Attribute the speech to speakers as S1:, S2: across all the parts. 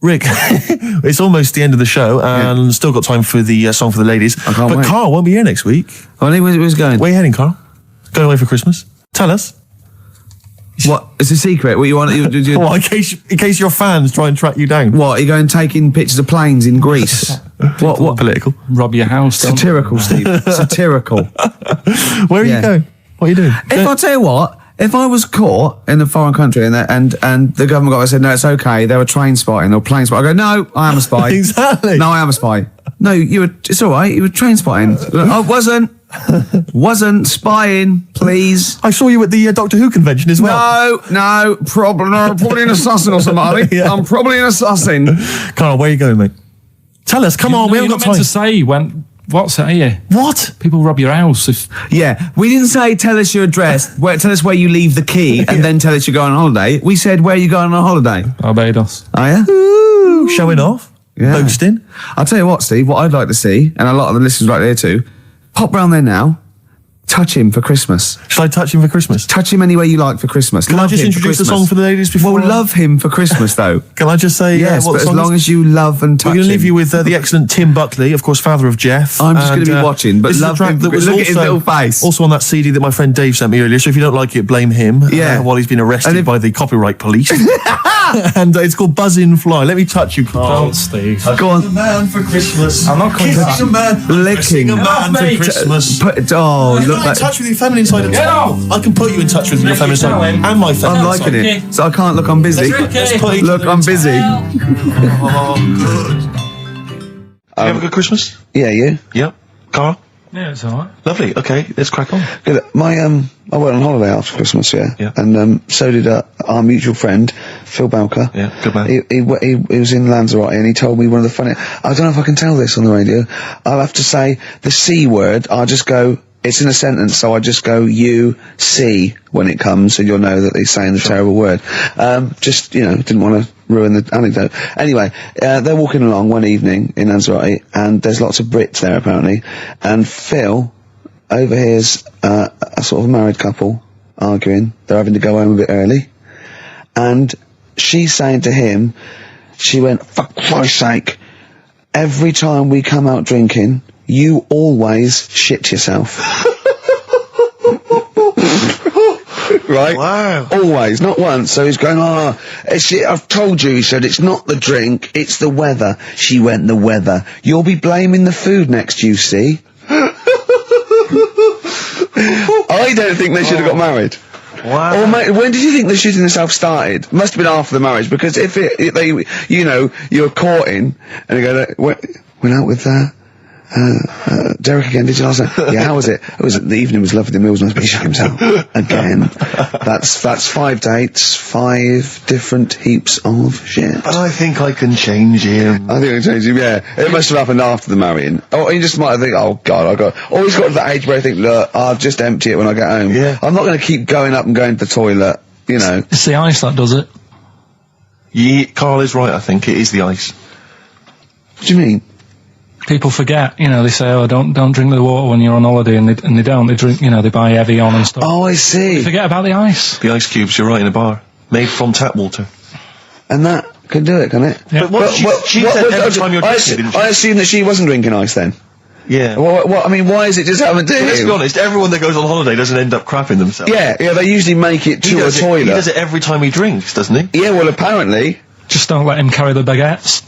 S1: Rick, it's almost the end of the show, and still got time for the song for the ladies.
S2: I can't wait.
S1: Carl won't be here next week.
S2: Oh, where's going?
S1: Where are you heading, Carl? Going away for Christmas? Tell us.
S2: What? It's a secret. What you want?
S1: Well, in case your fans try and track you down.
S2: What? Are you going taking pictures of planes in Greece? What?
S1: Political?
S3: Rob your house.
S2: Satirical, Steve. Satirical.
S1: Where are you going? What are you doing?
S2: If I tell you what, if I was caught in a foreign country and the government got said, no, it's okay, they were train spotting or plane spotting, I go, no, I am a spy.
S1: Exactly.
S2: No, I am a spy. No, it's all right, you were train spotting. I wasn't spying, please.
S1: I saw you at the Doctor Who convention as well.
S2: No, probably an assassin or something.
S1: Yeah.
S2: I'm probably an assassin.
S1: Carl, where are you going, mate? Tell us, come on, we haven't got time.
S3: To say when. What's that here?
S1: What?
S3: People rob your house.
S2: Yeah, we didn't say tell us your address, tell us where you leave the key, and then tell us you're going on holiday. We said where are you going on holiday?
S3: Barbados.
S2: Oh, yeah?
S1: Ooh, showing off.
S2: Yeah.
S1: Boasting.
S2: I'll tell you what, Steve, what I'd like to see, and a lot of the listeners right there too, pop round there now, touch him for Christmas.
S1: Shall I touch him for Christmas?
S2: Touch him any way you like for Christmas.
S1: Can I just introduce the song for the ladies before?
S2: Well, love him for Christmas, though.
S1: Can I just say
S2: yes,
S1: what
S2: but
S1: the
S2: as
S1: song
S2: long
S1: is?
S2: as you love and touch him.
S1: We're going to leave you with the excellent Tim Buckley, of course, father of Jeff.
S2: I'm just going to be watching, but love him. Look at his little face.
S1: Also on that CD that my friend Dave sent me earlier, so if you don't like it, blame him. While he's been arrested by the copyright police. And it's called Buzzin' Fly. Let me touch you, Carl.
S3: Don't, Steve.
S1: Go on. A man for Christmas.
S3: I'm not coming back.
S1: Kissing a man.
S2: Licking
S1: a man for Christmas.
S2: Look,
S1: in touch with your feminine side of town. I can put you in touch with your feminine side and my feminine
S2: I'm liking
S1: side.
S2: it. So I can't look, I'm busy. Look, I'm busy.
S1: Oh, good. You have a good Christmas?
S2: Yeah, you?
S1: Yep. Carl?
S3: Yeah, it's alright.
S1: Lovely. Okay, let's crack on.
S4: Good. I went on holiday after Christmas,
S1: Yeah.
S4: and so did our mutual friend Phil Bowker.
S1: Yeah, good man.
S4: He was in Lanzarote, and he told me one of the funny. I don't know if I can tell this on the radio. I'll have to say the C word. I'll just go. It's in a sentence, so I just go you see when it comes, and you'll know that he's saying the terrible word. Just didn't want to ruin the anecdote. Anyway, they're walking along one evening in Lanzarote, and there's lots of Brits there apparently, and Phil overhears a sort of married couple arguing. They're having to go home a bit early, and she's saying to him, she went, "For Christ's sake, every time we come out drinking, you always shit yourself." Right?
S1: Wow.
S4: Always, not once. So he's going, I've told you, he said, it's not the drink, it's the weather. She went, the weather. You'll be blaming the food next, you see. I don't think they should have got married.
S1: Wow.
S4: Or when did you think the shooting itself started? Must have been after the marriage, because if you're courting, and you go, went out with Derek again, did you last night? Yeah, how was it? The evening was lovely, the meals must be shut himself. Again. That's 5 dates, 5 different heaps of shit.
S1: But I think I can change him.
S4: I think I can change him, yeah. It must have happened after the marrying. Or you just might think, oh God, always got to that age where I think, look, I'll just empty it when I get home.
S1: Yeah.
S4: I'm not going to keep going up and going to the toilet,
S3: It's the ice that does it.
S1: Yeah, Carl is right, I think. It is the ice.
S4: What do you mean?
S3: People forget, they say, oh, don't drink the water when you're on holiday, and they don't. They drink, they buy Evian and stuff.
S4: Oh, I see.
S3: They forget about the ice.
S1: The ice cubes, you're right, in a bar. Made from tap water.
S4: And that can do it, can it?
S3: Yeah.
S1: But she said every time you're drinking, didn't she?
S4: I assume that she wasn't drinking ice then.
S1: Yeah.
S4: I mean, why is it just happened to him?
S1: Let's be honest, everyone that goes on holiday doesn't end up crapping themselves.
S4: Yeah, they usually make it to a toilet.
S1: He does it every time he drinks, doesn't he?
S4: Yeah, well, apparently.
S3: Just don't let him carry the baguettes.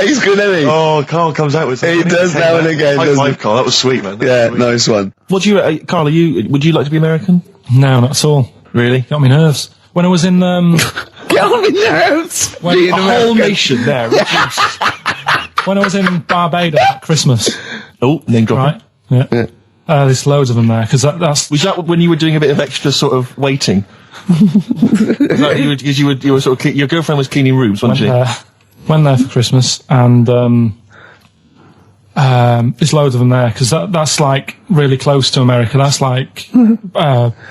S4: He's good, isn't he?
S1: Oh, Carl comes out with something.
S4: He does now and again,
S1: High
S4: doesn't
S1: five,
S4: he?
S1: Carl. That was sweet, man.
S4: Yeah, nice one.
S1: What do you, Carl? Would you like to be American?
S3: No, not at all.
S1: Really?
S3: Got me nerves. When I was in,
S4: Get on my nerves.
S3: when
S4: Being
S3: a whole
S4: American.
S3: nation there, reduced. When I was in Barbados at Christmas,
S1: Oh, name dropping.
S3: right? Yeah. There's loads of them there, because that's...
S1: Was that when you were doing a bit of extra sort of waiting? Because you were sort of your girlfriend was cleaning rooms, wasn't she?
S3: Went there for Christmas, and there's loads of them there, because that's like really close to America. That's like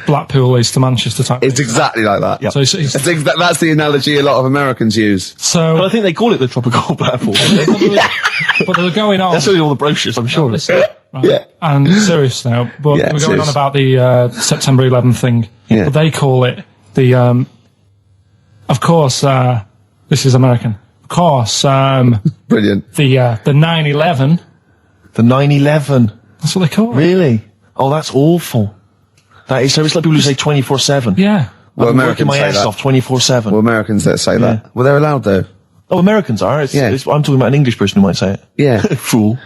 S3: Blackpool is to Manchester type.
S4: It's exactly like that.
S1: Yep.
S3: So it's
S4: That's the analogy a lot of Americans use.
S3: so,
S1: Well, I think they call it the tropical Blackpool.
S3: but they're going on.
S1: That's only all the brochures, I'm sure.
S3: Right.
S4: Yeah.
S3: And serious now, but
S4: Yeah,
S3: we're going on
S4: serious.
S3: about the September 11th thing.
S4: Yeah.
S3: But they call it the Of course, this is American. Of course,
S2: Brilliant.
S3: the 9/11.
S1: The 9/11.
S3: That's what they call it.
S1: Really? Oh, that's awful. That is, so it's like people who say 24/7.
S3: Yeah.
S2: Well,
S1: I'm working
S2: Americans
S1: my
S2: say
S1: ass
S2: that.
S1: off 24/7.
S2: Well, Americans that say that. Well, they're allowed though.
S1: Oh, Americans are. I'm talking about an English person who might say it.
S2: Yeah.
S1: Fool.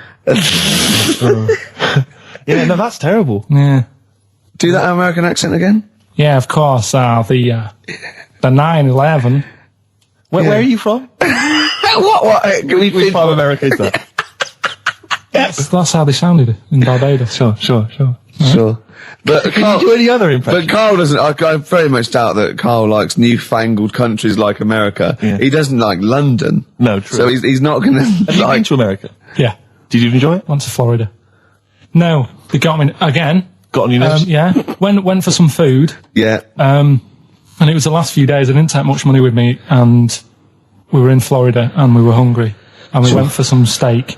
S1: Yeah, no, that's terrible.
S3: Yeah.
S2: Do that American accent again?
S3: Yeah, of course, the 9/11.
S1: Where are you from?
S2: What?
S1: Which part of America is that?
S3: That's how they sounded in Barbados.
S1: Sure.
S2: Sure. But
S1: Can you do any other impression?
S2: But Carl doesn't. I very much doubt that Carl likes newfangled countries like America.
S1: Yeah.
S2: He doesn't like London.
S1: No, true.
S2: So he's not going to
S1: Have you been
S2: like.
S1: to America?
S3: Yeah.
S1: Did you enjoy it?
S3: Went to Florida. No, they got me again.
S1: Got on your nerves?
S3: Yeah. Went for some food.
S2: Yeah.
S3: And it was the last few days. I didn't take much money with me, and we were in Florida, and we were hungry, and we went for some steak,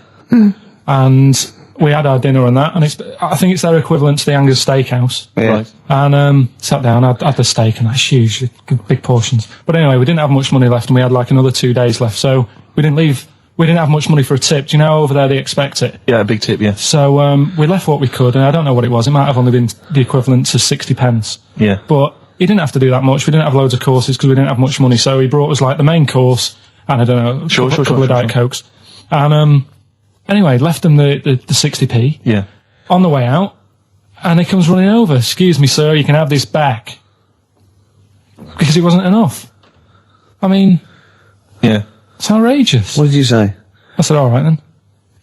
S3: and we had our dinner and that, and I think it's their equivalent to the Angus Steakhouse.
S2: Yeah.
S1: Right.
S3: And sat down, had the steak, and that's huge, big portions. But anyway, we didn't have much money left, and we had like another 2 days left, so we didn't leave. We didn't have much money for a tip. Do you know over there they expect it?
S1: Yeah, a big tip, yeah.
S3: So we left what we could, and I don't know what it was. It might have only been the equivalent to 60 pence.
S1: Yeah.
S3: But he didn't have to do that much. We didn't have loads of courses because we didn't have much money. So he brought us like the main course and I don't know, a couple of Diet Cokes. And anyway, left him the 60p
S1: Yeah.
S3: on the way out, and he comes running over. Excuse me, sir, you can have this back. Because it wasn't enough. I mean,
S1: Yeah.
S3: it's outrageous.
S2: What did you say?
S3: I said, all right then.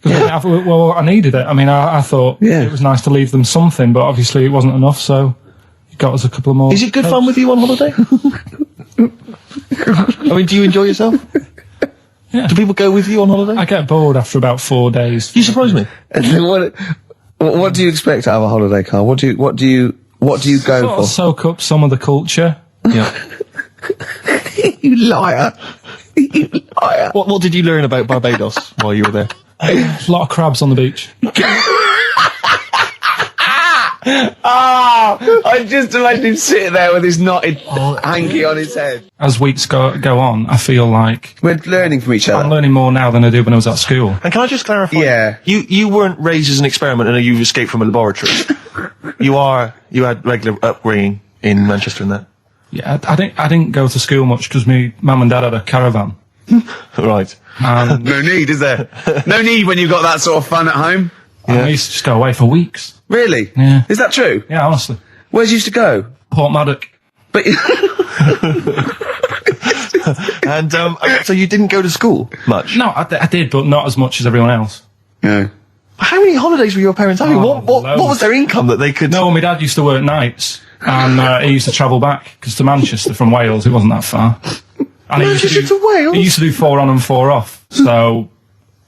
S3: 'Cause well, I needed it. I mean, I thought it was nice to leave them something, but obviously it wasn't enough, so he got us a couple of more.
S1: Is it good fun with you on holiday? I mean, do you enjoy yourself?
S3: Yeah.
S1: Do people go with you on holiday?
S3: I get bored after about 4 days.
S1: You surprise me.
S2: And then what do you expect out of a holiday, Carl? What do you go
S3: Sort
S2: for?
S3: of soak up some of the culture.
S1: Yeah.
S2: You liar! You liar!
S1: What did you learn about Barbados while you were there?
S3: A lot of crabs on the beach.
S2: I just imagine him sitting there with his knotted hanky on his head.
S3: As weeks go on, I feel like
S2: We're learning from each
S3: I'm
S2: other.
S3: learning more now than I did when I was at school.
S1: And can I just clarify?
S2: Yeah.
S1: You weren't raised as an experiment and you escaped from a laboratory. You had regular upbringing in Manchester and that.
S3: Yeah, I didn't go to school much because my mum and dad had a caravan.
S1: Right.
S3: And
S2: No need, is there? No need when you've got that sort of fun at home.
S3: I used to just go away for weeks.
S2: Really?
S3: Yeah.
S2: Is that true?
S3: Yeah, honestly.
S2: Where's you used to go?
S3: Port Maddock.
S2: But
S1: And so you didn't go to school much?
S3: No, I did, but not as much as everyone else.
S2: no.
S1: How many holidays were your parents having? What
S3: loads.
S1: was their income that they could...
S3: No, my dad used to work nights, and he used to travel back, because to Manchester from Wales, it wasn't that far. And he used
S1: Manchester to Wales?
S3: He used to do 4 on and 4 off, so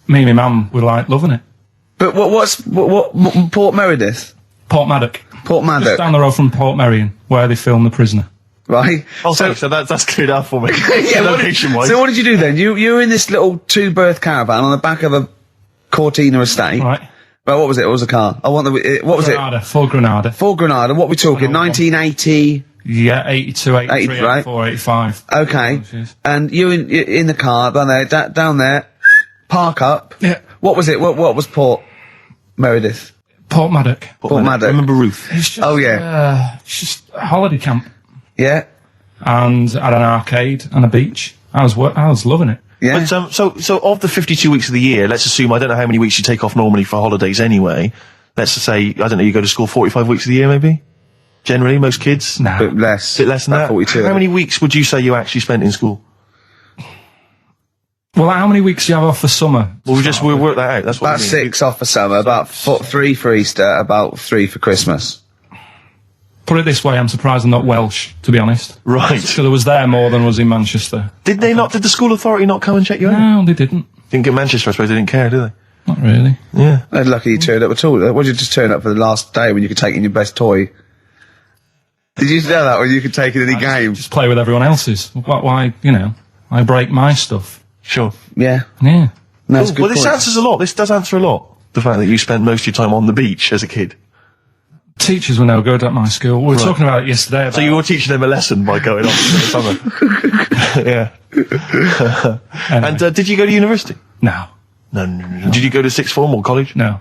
S3: me and my mum were like loving it.
S2: But what Port Meredith?
S3: Port Maddock.
S2: Port
S3: Just
S2: Maddock,
S3: down the road from Port Merion, where they filmed The Prisoner.
S2: right?
S1: Oh, so that's cleared up for me.
S2: Yeah,
S1: Location-wise.
S2: so what did you do then? You were in this little 2-berth caravan on the back of a Cortina estate.
S3: Right.
S2: Well, what was it? What was the car? I want the. What was
S3: Granada, for Granada.
S2: it? Ford Granada. What we talking? 1980.
S3: Yeah, 82, 83,
S2: 80, right?
S3: 84, 85.
S2: Okay.
S3: jeez.
S2: And you in the car down there, park up.
S3: Yeah.
S2: What was it? What was Port Meredith?
S3: Port Maddock.
S2: Port Maddock.
S1: Remember Ruth?
S3: It's just,
S2: Oh, yeah.
S3: it's just a holiday camp.
S2: Yeah.
S3: And had an arcade and a beach. I was loving it.
S2: Yeah.
S1: But, so of the 52 weeks of the year, let's assume, I don't know how many weeks you take off normally for holidays anyway. Let's just say, I don't know, you go to school 45 weeks of the year maybe? Generally, most kids?
S3: Nah.
S2: Bit less.
S1: Bit less than
S2: About
S1: that?
S2: 42.
S1: How many weeks would you say you actually spent in school?
S3: Well, how many weeks do you have off for summer?
S1: Well, we'll work that out. That's what
S2: About
S1: I mean.
S2: 6 off for summer, about 3 for Easter, about 3 for Christmas.
S3: Put it this way, I'm surprised I'm not Welsh, to be honest.
S1: Right.
S3: Because I was there more than was in Manchester.
S1: Did the school authority not come and check you out?
S3: No, they didn't.
S1: Didn't get Manchester, I suppose they didn't care, do they?
S3: Not really.
S1: Yeah.
S2: They're lucky you turned up at all. What did you just turn up for the last day when you could take in your best toy? Did you know that when you could take in any game?
S3: Just play with everyone else's. Why, I break my stuff.
S1: Sure.
S2: Yeah.
S3: Yeah.
S2: No, that's a good
S1: Well, this
S2: point.
S1: answers a lot. This does answer a lot. The fact that you spent most of your time on the beach as a kid.
S3: Teachers were no good at my school. We were talking about it yesterday. About
S1: So you were teaching them a lesson by going off for the summer. Yeah.
S3: Anyway.
S1: And did you go to university?
S3: No.
S1: No. Did you go to sixth form or college?
S3: No.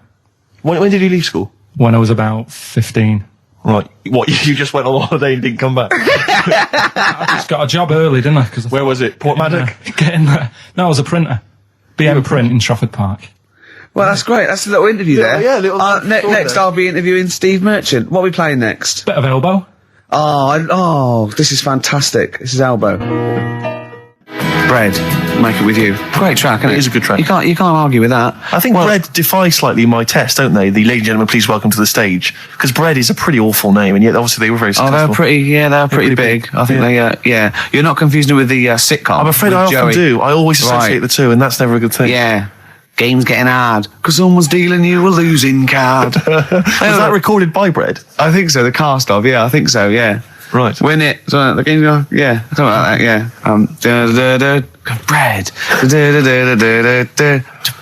S1: When did you leave school?
S3: When I was about 15.
S1: Right. What, you just went on holiday and didn't come back?
S3: I just got a job early, didn't I?
S1: Where was it? Portmaddock?
S3: Getting there. No, I was a printer. BM Print in Trafford Park.
S4: Well, that's great. That's a little interview there.
S1: Yeah, little
S4: next,
S1: there.
S4: I'll be interviewing Steve Merchant. What are we playing next?
S3: Bit of elbow.
S4: Oh, this is fantastic. This is Elbow. Bread. Make it with you. Great track, isn't it?
S1: It is a good track.
S4: You can't argue with that.
S1: I think Bread defy slightly my test, don't they? The ladies and gentlemen, please welcome to the stage. Because Bread is a pretty awful name, and yet obviously they were very successful.
S4: Oh, they were pretty big. I think they. You're not confusing it with the sitcom.
S1: I'm afraid I
S4: with
S1: often
S4: Joey.
S1: do. I always associate the two, and that's never a good thing.
S4: Yeah. Game's getting hard because someone's dealing you a losing card.
S1: Was that recorded by Bread?
S4: I think so. The cast of, yeah, I think so, yeah.
S1: Right.
S4: Win it. So the game's going, yeah, something like that, yeah. Bread.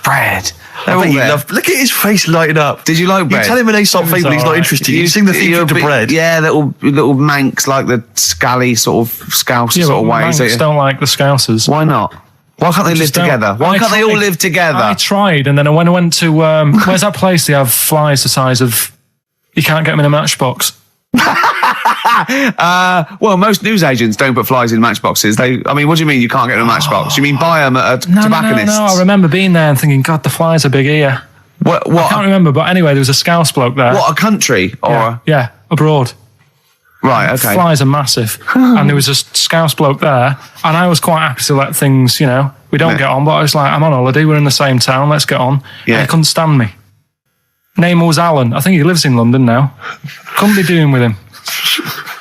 S4: Bread.
S1: I bet you love. Look at his face lighting up.
S4: Did you like Bread?
S1: You tell him an Aesop fable, he's not
S3: alright.
S1: interested. You sing the theme to Bread.
S4: Yeah, little manx like the scally sort of scouse
S3: Yeah,
S4: sort
S3: but
S4: of ways.
S3: Manx don't like the Scousers.
S4: Why not? Why can't they live
S3: Just don't.
S4: together? Why
S3: I
S4: can't they all
S3: tried.
S4: live together?
S3: I tried, and then when I went to where's that place? They have flies the size of you can't get them in a matchbox.
S4: Well, most newsagents don't put flies in matchboxes. I mean, what do you mean you can't get in a matchbox? You mean buy them at a tobacconist's?
S3: No. I remember being there and thinking, God, the flies are big here.
S4: What?
S3: I can't remember, but anyway, there was a Scouse bloke there.
S4: What, a country? Or
S3: Yeah, abroad.
S4: Right, okay.
S3: Flies are massive. And there was a Scouse bloke there, and I was quite happy to let things, we don't get on, but I was like, I'm on holiday, we're in the same town, let's get on.
S4: Yeah.
S3: And he couldn't stand me. Name was Alan. I think he lives in London now. Couldn't be doing with him.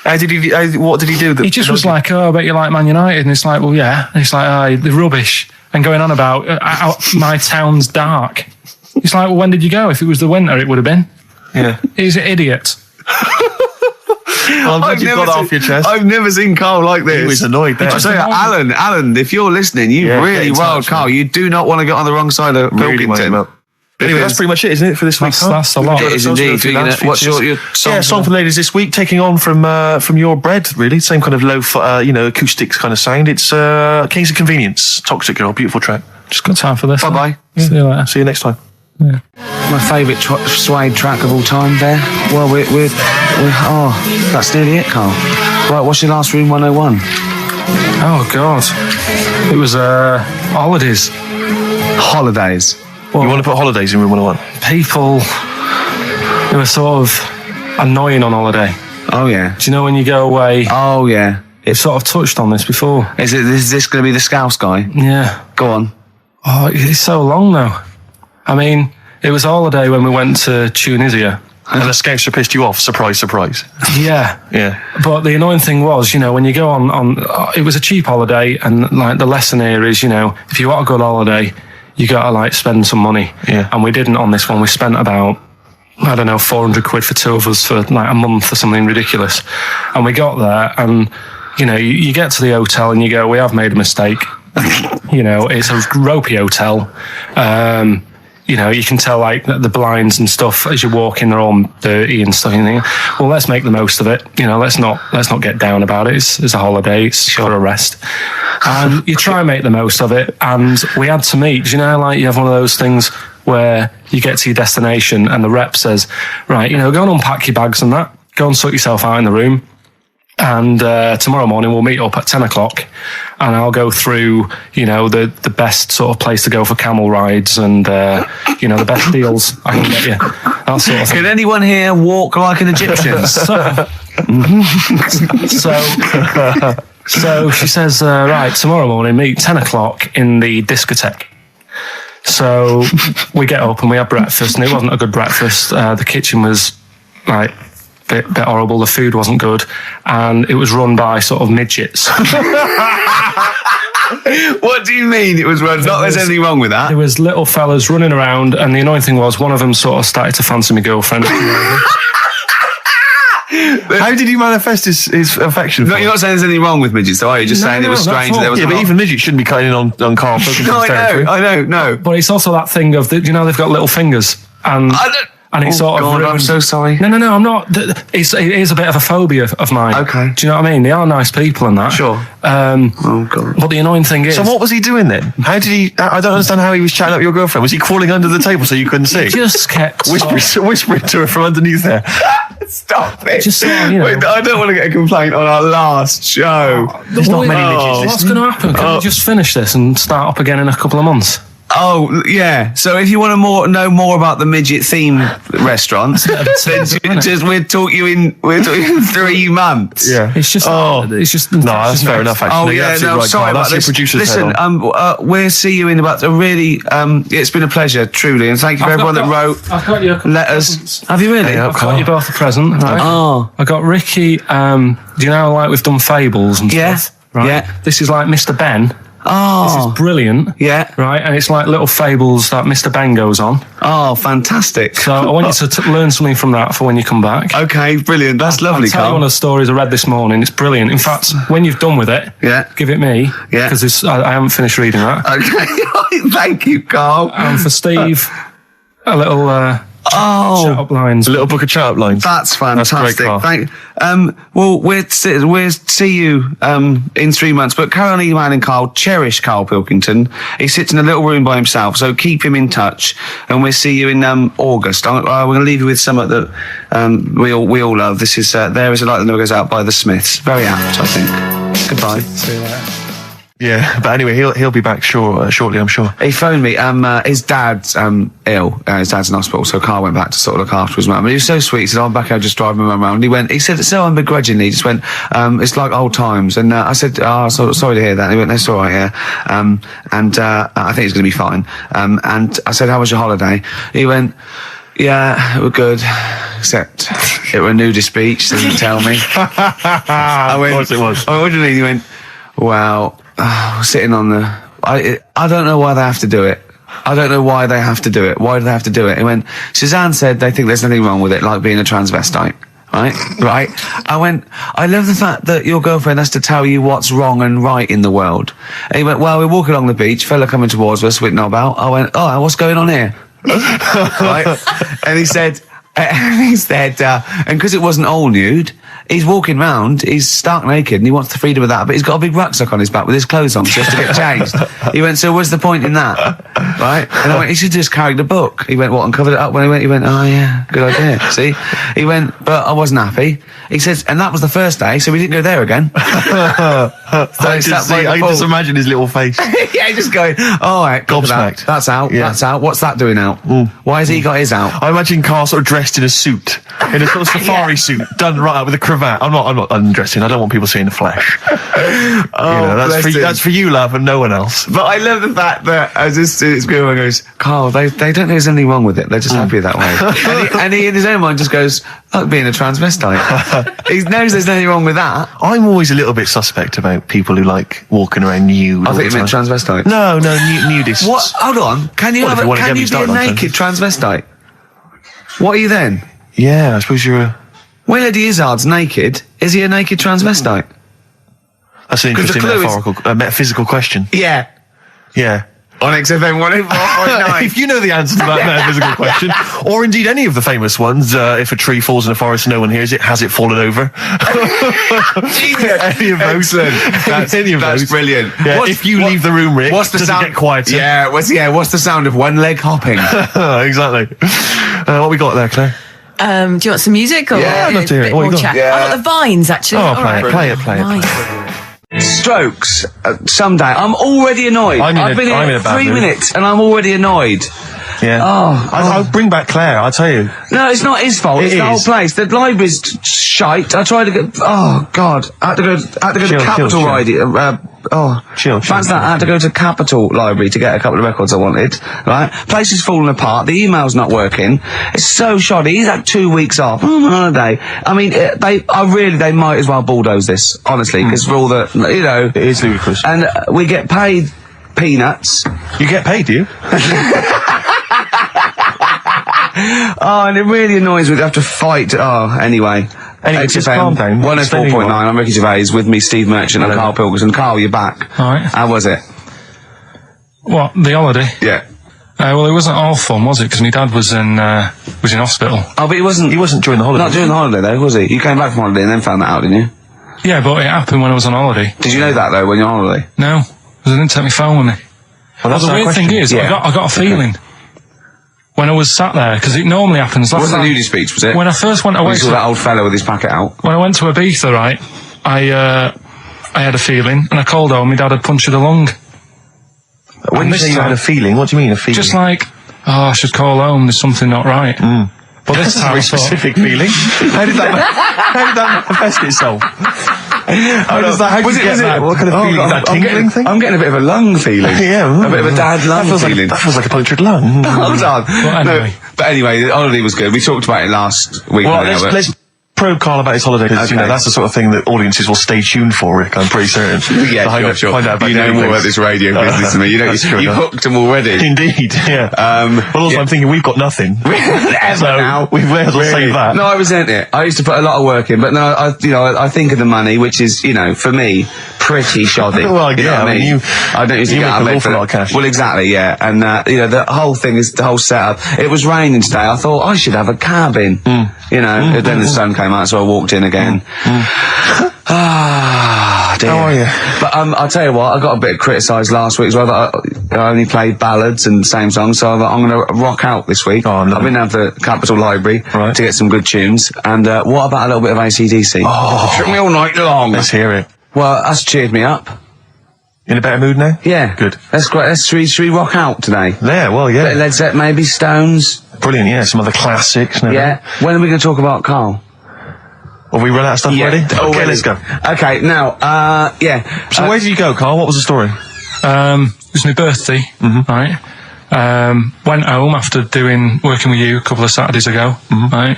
S1: What did he do?
S3: He just was like, I bet you like Man United. And it's like, well, yeah. And it's like, they're rubbish. And going on about my town's dark. It's like, well, when did you go? If it was the winter, it would have been.
S1: Yeah.
S3: He's an idiot.
S1: I'm glad you got off your chest.
S4: I've never seen Carl like this.
S1: He was annoyed there.
S4: I tell you, Alan, if you're listening, you
S1: Yeah,
S4: really
S1: get in
S4: wild
S1: touch,
S4: Carl.
S1: man.
S4: You do not want to get on the wrong side of
S1: Really wind him
S4: Pilkington.
S1: up. Anyway, that's pretty much it, isn't it, for this week?
S3: That's a lot.
S4: It is indeed. What's your song?
S1: Yeah, song for the ladies this week, taking on from your Bread, really. Same kind of low, acoustics kind of sound. It's Kings of Convenience, Toxic Girl, beautiful track.
S3: Just got time for this.
S4: Bye-bye.
S3: See you later.
S1: See you next time.
S3: Yeah.
S4: My favourite suede track of all time there. Well, we're that's nearly it, Carl. Right, what's your last Room 101?
S3: Oh, God. It was holidays.
S4: Holidays.
S1: You want to put holidays in Room 101?
S3: People who are sort of annoying on holiday.
S4: Oh, yeah.
S3: Do you know when you go away?
S4: Oh, yeah.
S3: We've sort of touched on this before.
S4: Is this going to be the Scouse guy?
S3: Yeah.
S4: Go on.
S3: Oh, it's so long though. I mean, it was a holiday when we went to Tunisia.
S1: And the Scouser pissed you off, surprise, surprise.
S3: Yeah.
S1: Yeah.
S3: But the annoying thing was, when you go on it was a cheap holiday, and like the lesson here is, if you want a good holiday, you got to spend some money.
S1: Yeah.
S3: And we didn't on this one. We spent about, I don't know, 400 quid for two of us for like a month or something ridiculous. And we got there and, you get to the hotel and you go, we have made a mistake. It's a ropey hotel. You can tell the blinds and stuff as you walk in, they're all dirty and stuff. And you think, well, let's make the most of it. Let's not get down about it. It's a holiday. It's for a rest. And you try and make the most of it. And we had to meet. You have one of those things where you get to your destination and the rep says, right, go and unpack your bags and that. Go and sort yourself out in the room. And tomorrow morning we'll meet up at 10 o'clock and I'll go through, the best sort of place to go for camel rides and, the best deals I can get you. That sort of thing.
S4: Can anyone here walk like an Egyptian?
S3: So she says, right, tomorrow morning meet 10 o'clock in the discotheque. So we get up and we have breakfast, and it wasn't a good breakfast. The kitchen was bit horrible. The food wasn't good, and it was run by sort of midgets.
S4: What do you mean it was run? Not there's anything wrong with that.
S3: There was little fellas running around, and the annoying thing was one of them sort of started to fancy my girlfriend.
S1: How did he manifest his affection?
S4: No, you're not saying there's anything wrong with midgets, though, are you? Just saying it was strange. There was
S1: but even midgets shouldn't be cutting in on Karl Pilkington's territory.
S4: I know.
S3: But it's also that thing of, they've got little fingers, and And it's sort of
S2: God, I'm
S3: ruined-
S2: so sorry.
S3: No, I'm not. It is a bit of a phobia of mine.
S2: Okay.
S3: Do you know what I mean? They are nice people and that.
S2: Sure.
S3: Oh,
S2: God.
S3: But the annoying thing is...
S1: So what was he doing then? How did he... I don't understand how he was chatting up your girlfriend. Was he crawling under the table so you couldn't see?
S3: He just kept...
S1: Whispering to her from underneath there.
S2: Stop it.
S3: Just sort of, you know-
S2: Wait, I don't want to get a complaint on our last show.
S1: There's not many midgets
S3: What's
S1: listening.
S3: going to happen? Can we just finish this and start up again in a couple of months?
S2: Oh, yeah. So if you want to know more about the midget theme restaurant, then we'll talk you in 3 months.
S1: Yeah.
S3: It's just... It's just...
S1: No, that's fair enough, actually.
S2: Oh
S1: You're
S2: yeah,
S1: absolutely
S2: no,
S1: right,
S2: sorry
S1: Carl.
S2: about
S1: That's your
S2: this.
S1: producer's
S2: Listen,
S1: head on.
S2: we'll see you in about a really. It's been a pleasure, truly, and thank you for everyone that wrote
S3: I've got you
S2: letters. Have you really?
S1: Yeah,
S3: I've got you both a present, right?
S2: Oh.
S3: I got Ricky, do you know, like, we've done fables and
S2: Yeah.
S3: stuff, right?
S2: Yeah.
S3: This is like Mr. Ben.
S2: Oh.
S3: This is brilliant.
S2: Yeah.
S3: Right, and it's like little fables that Mr. Ben goes on.
S2: Oh, fantastic.
S3: So I want you to learn something from that for when you come back.
S2: Okay, brilliant. That's lovely,
S3: I'll tell you one
S2: Carl.
S3: of the stories I read this morning. It's brilliant. In fact, when you've done with it,
S2: Yeah.
S3: give it me.
S2: Yeah.
S3: Because I haven't finished reading that.
S2: Okay, thank you, Carl.
S3: And for Steve, a little shut up lines.
S1: A little book of chat-up lines.
S2: That's fantastic.
S1: great, Carl.
S2: Well, we'll see you in 3 months. But carry on emailing Carl. Cherish Karl Pilkington. He sits in a little room by himself, so keep him in touch. And we'll see you in August. We're going to leave you with something that we all love. This is There Is a Light That Never Goes Out by the Smiths. Very apt, I think. Goodbye.
S3: See you later.
S1: Yeah, but anyway, he'll be back shortly, I'm sure.
S2: He phoned me. His dad's ill. His dad's in hospital, so Carl went back to sort of look after his mum. And he was so sweet. He said, "I'm back here just driving my mum around." And he said so unbegrudgingly. He just went, "It's like old times." And I said, sorry to hear that." And he went, "That's all right, yeah." I think he's going to be fine. And I said, "How was your holiday?" He went, "Yeah, it was good, except it was a nudist beach, so didn't tell me." I went,
S1: Of course it was.
S2: I went, what do you mean? He went, "Well, sitting on the... I don't know why they have to do it. I don't know why they have to do it. Why do they have to do it?" He went, "Suzanne said they think there's nothing wrong with it, like being a transvestite." Right? I went, "I love the fact that your girlfriend has to tell you what's wrong and right in the world." And he went, "Well, we're walking along the beach, fella coming towards us with knob out." I went, "Oh, what's going on here?" Right? And he said, and because it wasn't all nude, he's walking round, he's stark naked, and he wants the freedom of that, but he's got a big rucksack on his back with his clothes on, just to get changed. He went, "So what's the point in that?" Right? And I went, "He should just carried a book." He went, "What, and covered it up?" When he went, "Oh yeah, good idea." See? He went, "But I wasn't happy." He says, and that was the first day, so we didn't go there again.
S1: I can just imagine his little face.
S2: Yeah, just going, "All right,
S1: Gobsmacked.
S2: That's out,
S1: Yeah.
S2: that's out. What's that doing out? Why has he got his out?"
S1: I imagine Carl sort of dressed in a suit, in a sort of safari suit, done right up with a cravat. I'm not undressing. I don't want people seeing the flesh. That's for you, love, and no one else.
S2: But I love the fact that as this girl goes, "Carl, they don't think there's anything wrong with it. They're just happy that way." and he in his own mind just goes, "Like being a transvestite." He knows there's nothing wrong with that.
S1: I'm always a little bit suspect about people who like walking around nude.
S2: I
S1: all
S2: think
S1: the
S2: you meant
S1: time.
S2: transvestite.
S1: No, nudists.
S2: What? Hold on. Can you
S1: Well, if you wanna get me
S2: be a
S1: started on
S2: naked transvestite? What are you then?
S1: Yeah, I suppose you're a...
S2: When Eddie Izzard's naked, is he a naked transvestite?
S1: That's an
S2: 'Cause the
S1: interesting
S2: clue is-
S1: metaphysical question.
S2: Yeah.
S1: Yeah.
S2: On XFM 104.9.
S1: If you know the answer to that metaphysical question, or indeed any of the famous ones, if a tree falls in a forest and no one hears it, has it fallen over? Any of those.
S2: That's brilliant.
S1: Yeah, if you leave the room, Rick,
S2: what's the
S1: does
S2: sound?
S1: it get quieter?
S2: Yeah, what's the sound of one leg hopping?
S1: Exactly. What we got there, Claire?
S5: Do you want some music or
S1: Yeah, I'd love to hear
S5: a
S1: it.
S5: bit
S1: What you
S5: more
S1: got?
S5: chat?
S2: Yeah.
S5: I've got the Vines actually.
S1: Oh,
S5: All
S1: play
S5: right.
S1: it, play it, play it.
S5: Nice.
S2: Strokes. Someday. I'm already annoyed. I've been
S1: I'm in
S2: here
S1: a bad
S2: 3
S1: mood.
S2: minutes and I'm already annoyed.
S1: Yeah. I'll bring back Claire, I'll tell you.
S2: No, it's not his fault.
S1: It
S2: It's the whole
S1: is.
S2: place. The library's shite. I tried to get. Oh God! I had to go
S1: Chill,
S2: to Capital
S1: chill.
S2: Library.
S1: Chill,
S2: Fancy that. I had to go to Capital Library to get a couple of records I wanted. Right, place is falling apart. The email's not working. It's so shoddy. He's had 2 weeks off on holiday. I mean, they might as well bulldoze this, honestly, because for all the,
S1: It is ludicrous.
S2: and we get paid peanuts.
S1: You get paid, do you?
S2: Oh, and it really annoys me to have to fight. Oh, anyway.
S1: Anyway, just calm down.
S2: 104.9, I'm Ricky Gervais with me, Steve Merchant and
S1: Hello.
S2: Karl Pilkington. Carl, you're back.
S3: All right.
S2: How was it?
S3: What, the holiday?
S2: Yeah.
S3: Well, it wasn't all fun, was it? Because my dad was in hospital.
S2: Oh, but he wasn't
S1: during the holiday.
S2: Not during the holiday, though, was he? You came back from holiday and then found that out, didn't you?
S3: Yeah, but it happened when I was on holiday.
S2: Did you know that, though, when you're on holiday?
S3: No, because I didn't take my phone with me.
S1: Well, that's
S3: the
S1: our
S3: weird
S1: question.
S3: thing is,
S2: Yeah.
S3: I got a feeling when I was sat there, because it normally happens.
S2: It wasn't a nudie speech, was it?
S3: When I first went
S2: When
S3: away,
S2: you saw that old fella with his packet out.
S3: when I went to Ibiza, right, I had a feeling, and I called home. My dad had punctured a lung.
S1: When
S3: And
S1: you
S3: this
S1: say you had
S3: time-
S1: a feeling, what do you mean a feeling?
S3: Just like, I should call home. There's something not right. But this
S1: That's a
S3: time,
S1: very
S3: I thought,
S1: specific feeling. How did that manifest itself? How did you get that? What kind of feeling? Is that tingling thing?
S2: I'm getting a bit of a lung feeling.
S1: Yeah,
S2: A bit of a dad lung feeling.
S1: That feels like a punctured lung.
S2: Hold on.
S3: anyway.
S2: But anyway, the holiday was good. We talked about it last week.
S1: Well,
S2: now, but-
S1: let's probe Karl about his holiday, because, you know,
S2: Okay.
S1: that's the sort of thing that audiences will stay tuned for, Rick, I'm pretty certain.
S2: Yeah, sure.
S1: Find out about
S2: You know
S1: the
S2: more
S1: things.
S2: about this radio business than me. You know,
S1: That's true
S2: you've
S1: enough.
S2: hooked them already.
S1: Indeed, yeah. But also,
S2: yeah.
S1: I'm thinking we've got nothing.
S2: Ever
S1: So,
S2: now.
S1: we may as well save that.
S2: No, I resent it. I used to put a lot of work in, but no, I think of the money, which is, you know, for me, pretty shoddy.
S1: Well,
S2: You know
S1: yeah,
S2: what
S1: I mean, you-
S2: I don't usually
S1: you
S2: get
S1: make
S2: out of
S1: an
S2: bed
S1: awful
S2: for
S1: lot of
S2: that.
S1: cash.
S2: Well, exactly, yeah. And, you know, the whole thing is, the whole setup. It was raining today. I thought I should have a cabin. You know, and then the sun came out, so I walked in again. Ah, dear.
S1: How are you?
S2: But I'll tell you what, I got a bit criticised last week as well that I only played ballads and same songs, so I'm going to rock out this week.
S1: Oh, I'm
S2: I've been down to the Capitol Library
S1: Right.
S2: to get some good tunes. And what about a little bit of AC/DC?
S1: Oh.
S2: It took me all night long.
S1: Let's hear it.
S2: Well, that's cheered me up.
S1: In a better mood now?
S2: Yeah.
S1: Good.
S2: That's great. Should we rock out today?
S1: Yeah, well,
S2: Bit of
S1: yeah.
S2: Led Zeppelin, maybe Stones.
S1: Brilliant, yeah. Some other classics. and everything.
S2: Yeah. When are we going to talk about Karl?
S1: Have we run out of stuff already? Okay,
S2: already.
S1: let's go.
S2: Okay, now, yeah.
S1: So where did you go, Karl? What was the story?
S3: it was my birthday, right? Went home after working with you a couple of Saturdays ago, right?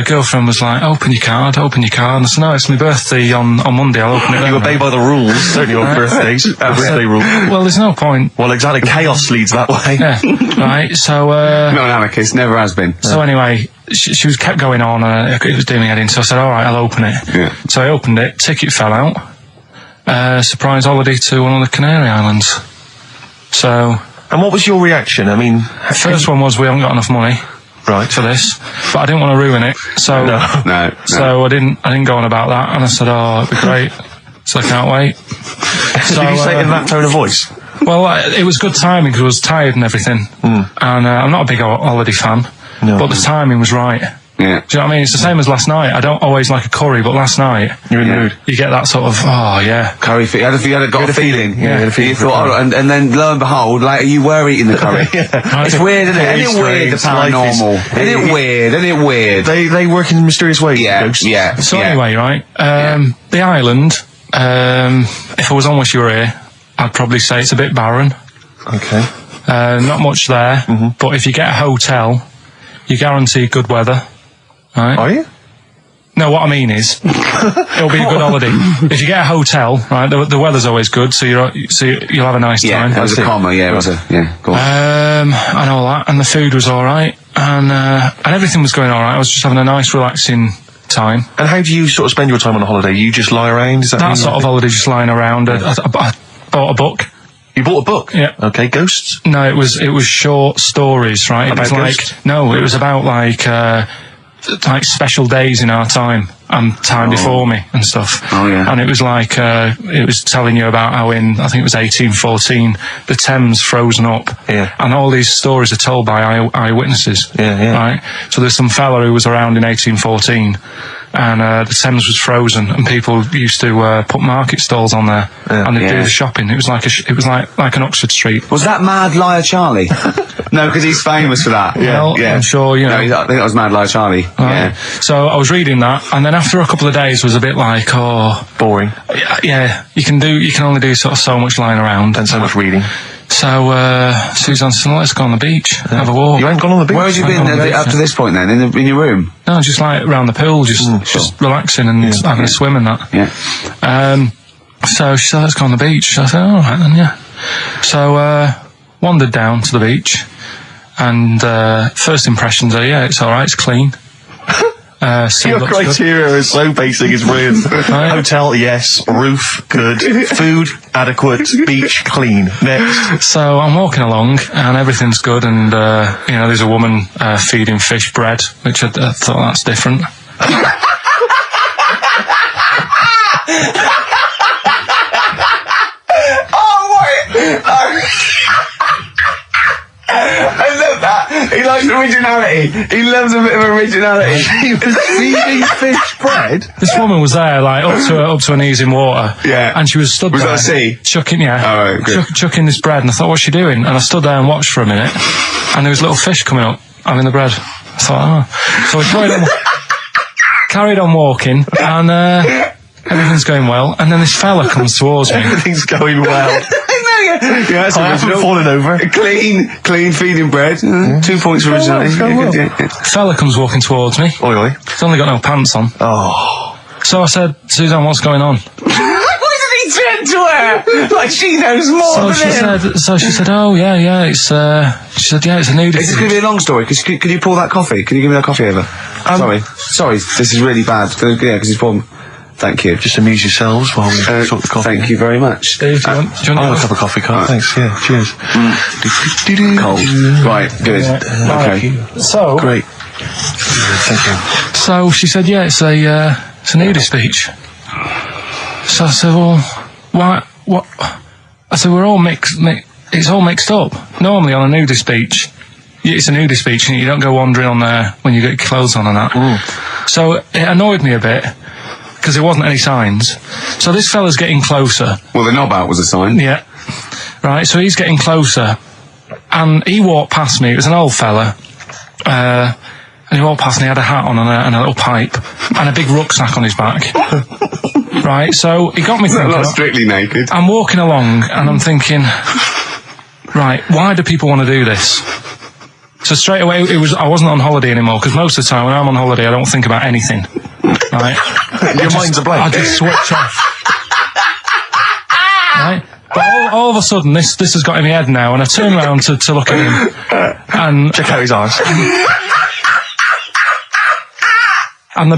S3: Girlfriend was like, open your card. And I said, no, it's my birthday on Monday, I'll open it
S1: You
S3: then,
S1: obey
S3: right?
S1: by the rules, certainly on birthdays. Birthday rule.
S3: Well, there's no point.
S1: Well, exactly. Chaos leads that way.
S3: Yeah, right, so,
S2: Not an anarchist, never has been.
S3: so anyway, she was kept going on, it was doing me head in, so I said, alright, I'll open it.
S2: Yeah.
S3: So I opened it, ticket fell out, surprise holiday to one of the Canary Islands. So,
S1: And what was your reaction? I mean,
S3: first one was we haven't got enough money
S1: right.
S3: for this, but I didn't want to ruin it, so
S2: No.
S3: so I didn't go on about that, and I said, oh, it'd be great, so I can't wait. So,
S1: Did you say it in that tone of voice?
S3: well, it was good timing because I was tired and everything, and I'm not a big holiday fan,
S1: No.
S3: but the timing was right.
S2: Yeah.
S3: Do you know what I mean? It's the same as last night. I don't always like a curry, but last night
S1: You're in the
S2: Yeah.
S1: mood.
S3: you get that sort of, oh yeah.
S2: Curry, you had a feeling.
S1: Yeah, you had a feeling
S2: You
S1: for
S2: thought,
S1: curry.
S2: and then lo and behold, later you were eating the curry. It's weird, isn't it?
S1: Very
S2: Isn't it weird, the
S1: strange. Life is-
S2: paranormal? Isn't it weird? Isn't it weird?
S1: They work in mysterious ways.
S2: Yeah,
S1: ghosts.
S2: yeah.
S3: So
S2: yeah.
S3: anyway, right, the island, if I was on Wish You Were Here, I'd probably say it's a bit barren.
S1: Okay.
S3: Not much there, but if you get a hotel, you guarantee good weather. Right?
S1: Are you?
S3: No, what I mean is, it'll be a good holiday. If you get a hotel, right, the weather's always good, so you'll have a nice
S2: Yeah,
S3: time.
S2: that was a comma, yeah, it was a, yeah, go on.
S3: And all that, and the food was all right, and everything was going all right. I was just having a nice, relaxing time.
S1: And how do you sort of spend your time on a holiday? You just lie around? Is that
S3: That sort of holiday, just lying around. I bought a book.
S1: You bought a book?
S3: Yeah.
S1: Okay, ghosts?
S3: No, it was short stories, right? It
S1: About
S3: was like
S1: ghosts?
S3: no, it was about like special days in our time and time before me and stuff.
S2: Oh, yeah.
S3: And it was like it was telling you about how I think it was 1814 the Thames frozen up.
S1: Yeah.
S3: And all these stories are told by eyewitnesses.
S1: Yeah.
S3: Right. So there's some fella who was around in 1814. And the Thames was frozen, and people used to put market stalls on there, and they'd do the shopping. It was like like an Oxford Street.
S2: Was that Mad Liar Charlie? No, because he's famous for that.
S3: Well, I'm sure, you know.
S2: No, I think that was Mad Liar Charlie. Yeah.
S3: So I was reading that, and then after a couple of days was a bit like, oh,
S1: Boring.
S3: yeah, you can only do sort of so much lying around.
S1: And so much reading.
S3: So Suzanne said, let's go on the beach, have a walk.
S1: You ain't gone on the beach?
S2: Where had you been up to this point then? In your room?
S3: No, just like around the pool, just relaxing and having a swim and that.
S2: Yeah.
S3: So she said, let's go on the beach. So I said, all right then, yeah. So wandered down to the beach, and first impressions are, yeah, it's all right, it's clean. Sea
S1: Your
S3: looks good.
S1: criteria is so basic, it's brilliant. Hotel, yes. Roof, good. Food, adequate. Beach, clean. Next.
S3: So I'm walking along and everything's good, and there's a woman feeding fish bread, which I thought that's different.
S2: I love that. He likes originality. He loves a bit of originality.
S1: He was feeding fish bread.
S3: This woman was there, like up to her knees in water.
S2: Yeah.
S3: And she was stood
S2: Was
S3: there.
S2: that a sea?
S3: Chucking, yeah.
S2: All right, good.
S3: Chucking this bread, and I thought, what's she doing? And I stood there and watched for a minute, and there was little fish coming up, having the bread. I thought, So we carried on walking, and everything's going well, and then this fella comes towards me.
S1: Everything's going well.
S2: Yeah, that's
S1: I haven't
S2: original.
S1: fallen over.
S2: Clean feeding bread. 2 points for originality.
S3: Fella comes walking towards me.
S1: Oi, oi.
S3: He's only got no pants on.
S1: Oh.
S3: So I said, Suzanne, what's going on?
S2: Why did he turn to her? Like she knows more
S3: So
S2: than him.
S3: she said, oh yeah, it's she said, yeah, it's a nudity.
S2: Is this going to be a long story? Could you pour that coffee? Can you give me that coffee over? Sorry, this is really bad. Yeah, because he's poured. Thank you.
S1: Just amuse yourselves while we sort the coffee.
S2: Thank you very much.
S3: Dave, do you want
S1: I'll have a cup of coffee, Carl. Thanks, yeah, cheers.
S2: Cold. Right, good. Okay.
S3: So
S1: Great. Thank you.
S3: So she said, yeah, it's a nudist beach. So I said, well, why? What? I said, we're all mixed. It's all mixed up. Normally on a nudist beach, it's a nudist beach, and you don't go wandering on there when you get your clothes on and that. So it annoyed me a bit because there wasn't any signs. So this fella's getting closer.
S2: Well, the knob out was a sign.
S3: Yeah. Right. So he's getting closer, and he walked past me. It was an old fella. And he walked past and he had a hat on and a little pipe and a big rucksack on his back. Right, so he got me thinking.
S2: Not strictly naked.
S3: I'm walking along and I'm thinking, right, why do people want to do this? So straight away, I wasn't on holiday anymore, because most of the time when I'm on holiday, I don't think about anything. Right?
S1: Your mind's a blank.
S3: I just switch off. Right? But all of a sudden, this has got in my head now, and I turn around to look at him, and
S1: Check out his arse.
S3: and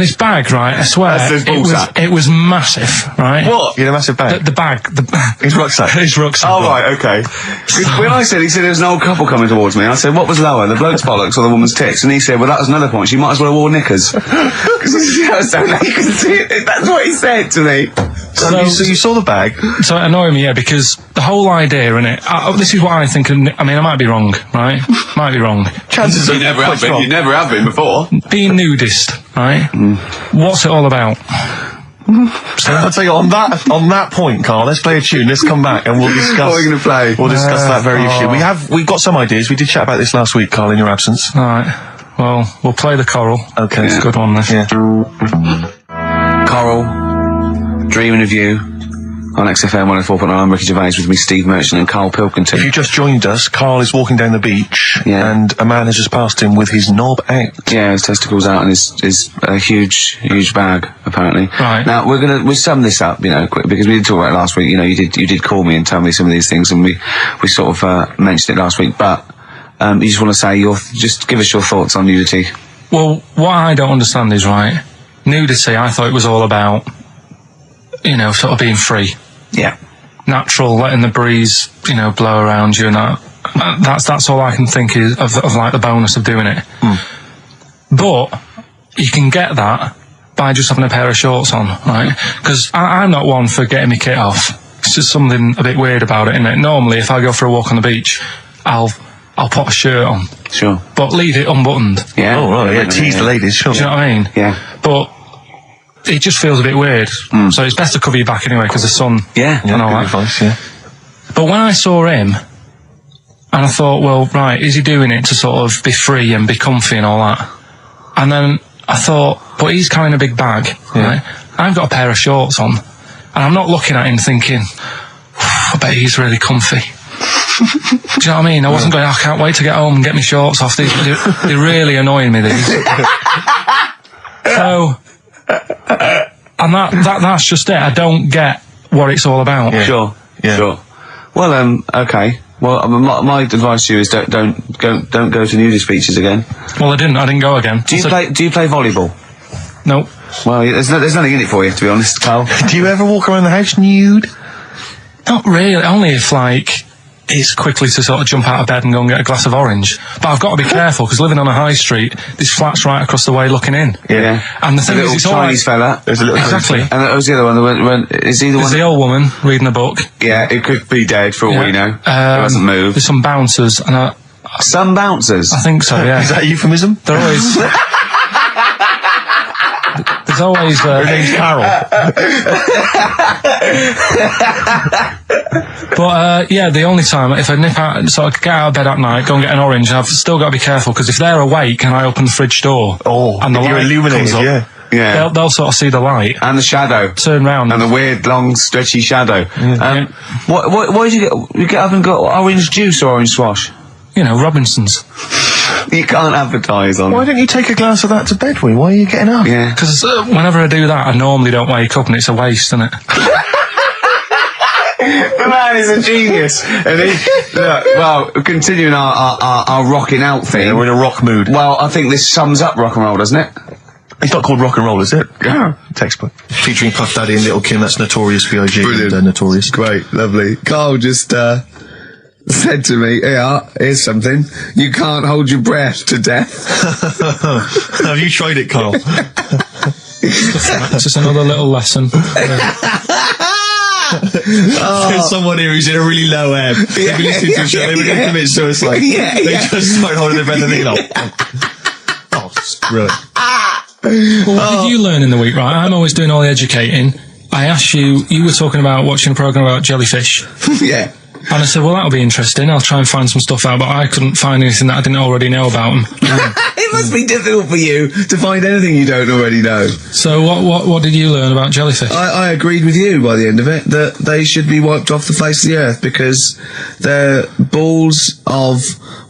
S3: this bag, right? I swear,
S2: That's his ballsack.
S3: it was massive, right?
S1: What? You had a massive bag?
S3: The bag,
S1: His rucksack.
S3: his rucksack.
S2: Oh, right, okay. When he said there was an old couple coming towards me, I said, what was lower, the bloke's bollocks or the woman's tits? And he said, well, that was another point. She might as well have worn knickers. Because that's what he said to me.
S1: So you saw the bag.
S3: So it annoyed me, yeah, because the whole idea in it. This is what I think. I mean, I might be wrong, right? Might be wrong.
S1: Chances
S2: You never have been. You never have been before.
S3: Being nudist, right? What's it all about?
S1: I'll tell you, on that point, Carl, let's play a tune, let's come back and we'll discuss.
S2: What are we going to play?
S1: We'll discuss that very issue. We've got some ideas. We did chat about this last week, Carl, in your absence.
S3: All right. Well, we'll play the choral.
S1: Okay.
S3: It's a good one, this.
S1: Yeah.
S2: Coral, Dreaming of You, on XFM 104.9. I'm Ricky Gervais, with me Steve Merchant and Karl Pilkington.
S1: If you just joined us, Carl is walking down the beach,
S2: Yeah.
S1: and a man has just passed him with his knob out.
S2: Yeah, his testicles out and his huge bag, apparently.
S3: Right.
S2: Now, we'll sum this up, quick, because we did talk about it last week. You did call me and tell me some of these things, and we sort of mentioned it last week, but you just want to say just give us your thoughts on nudity.
S3: Well, what I don't understand is, right, nudity, I thought it was all about, sort of being free.
S2: Yeah.
S3: Natural, letting the breeze, blow around you and that. That's all I can think is of like the bonus of doing it. But you can get that by just having a pair of shorts on, right? Because I'm not one for getting my kit off. It's just something a bit weird about it, isn't it? Normally, if I go for a walk on the beach, I'll put a shirt on,
S2: Sure.
S3: but leave it unbuttoned.
S2: Yeah.
S1: Oh, right, yeah, tease the ladies, sure.
S3: Do you know what I mean?
S2: Yeah.
S3: But it just feels a bit weird. So it's best to cover your back anyway, because the sun
S2: Yeah.
S3: and all
S1: Good
S3: that.
S1: advice, yeah.
S3: But when I saw him, and I thought, well, right, is he doing it to sort of be free and be comfy and all that? And then I thought, but he's carrying a big bag, right? I've got a pair of shorts on, and I'm not looking at him thinking, I bet he's really comfy. Do you know what I mean? I wasn't going, I can't wait to get home and get my shorts off. They're really annoying me, these. So, and that's just it. I don't get what it's all about.
S1: Yeah.
S2: Sure.
S1: Yeah.
S2: Sure. Well, okay. Well, my advice to you is don't go to nudie speeches again.
S3: Well, I didn't go again.
S2: Do you play volleyball?
S3: No.
S2: Well, there's nothing in it for you, to be honest, Carl.
S1: Do you ever walk around the house nude?
S3: Not really. Only if, like, it's quickly to sort of jump out of bed and go and get a glass of orange. But I've got to be careful, because living on a high street, there's flats right across the way looking in.
S2: Yeah.
S3: And the thing is, it's
S2: Chinese fella.
S1: There's a little
S3: Exactly.
S2: And that was the other one. Is he the
S3: There's
S2: one?
S3: the old woman reading a book.
S2: Yeah, it could be dead for all we know. It hasn't moved.
S3: There's some bouncers, and
S2: Some bouncers.
S3: I think so, yeah.
S1: Is that a euphemism?
S3: They're always... There's always...
S1: Her name's Carol.
S3: But, yeah, the only time, if I nip out, so I get out of bed at night, go and get an orange, I've still got to be careful, because if they're awake and I open the fridge door... and the
S1: you're
S3: light
S1: illuminated,
S3: comes up,
S1: yeah.
S2: Yeah.
S3: they'll sort of see the light,
S2: And the shadow.
S3: turn round...
S2: And the weird, long, stretchy shadow. Why did you get up and got orange juice or orange swash?
S3: You know, Robinson's.
S2: You can't advertise on.
S1: Why don't you take a glass of that to bed with? Why are you getting up?
S2: Yeah.
S3: Because whenever I do that, I normally don't wake up, and it's a waste, isn't it?
S2: The man is a genius. And well, continuing our rocking out thing.
S1: Yeah, we're in a rock mood.
S2: Well, I think this sums up rock and roll, doesn't it?
S1: It's not called rock and roll, is it?
S2: Yeah.
S1: Textbook. Featuring Puff Daddy and Little Kim, that's Notorious B.I.G.
S4: Brilliant.
S1: and Notorious.
S4: Great, lovely. Carl just said to me, "Yeah, here's something. You can't hold your breath to death."
S1: Have you tried it, Carl?
S3: It's just another little lesson.
S1: There's someone here who's in a really low ebb. They've been listening to the show, they were going to commit suicide. They just started holding their breath and they're like, oh, screw it.
S3: Well, what did you learn in the week, right? I'm always doing all the educating. I asked you were talking about watching a programme about jellyfish.
S4: Yeah.
S3: And I said, well, that'll be interesting. I'll try and find some stuff out, but I couldn't find anything that I didn't already know about them.
S4: It must be difficult for you to find anything you don't already know.
S3: So what did you learn about jellyfish?
S4: I agreed with you by the end of it that they should be wiped off the face of the earth because they're balls of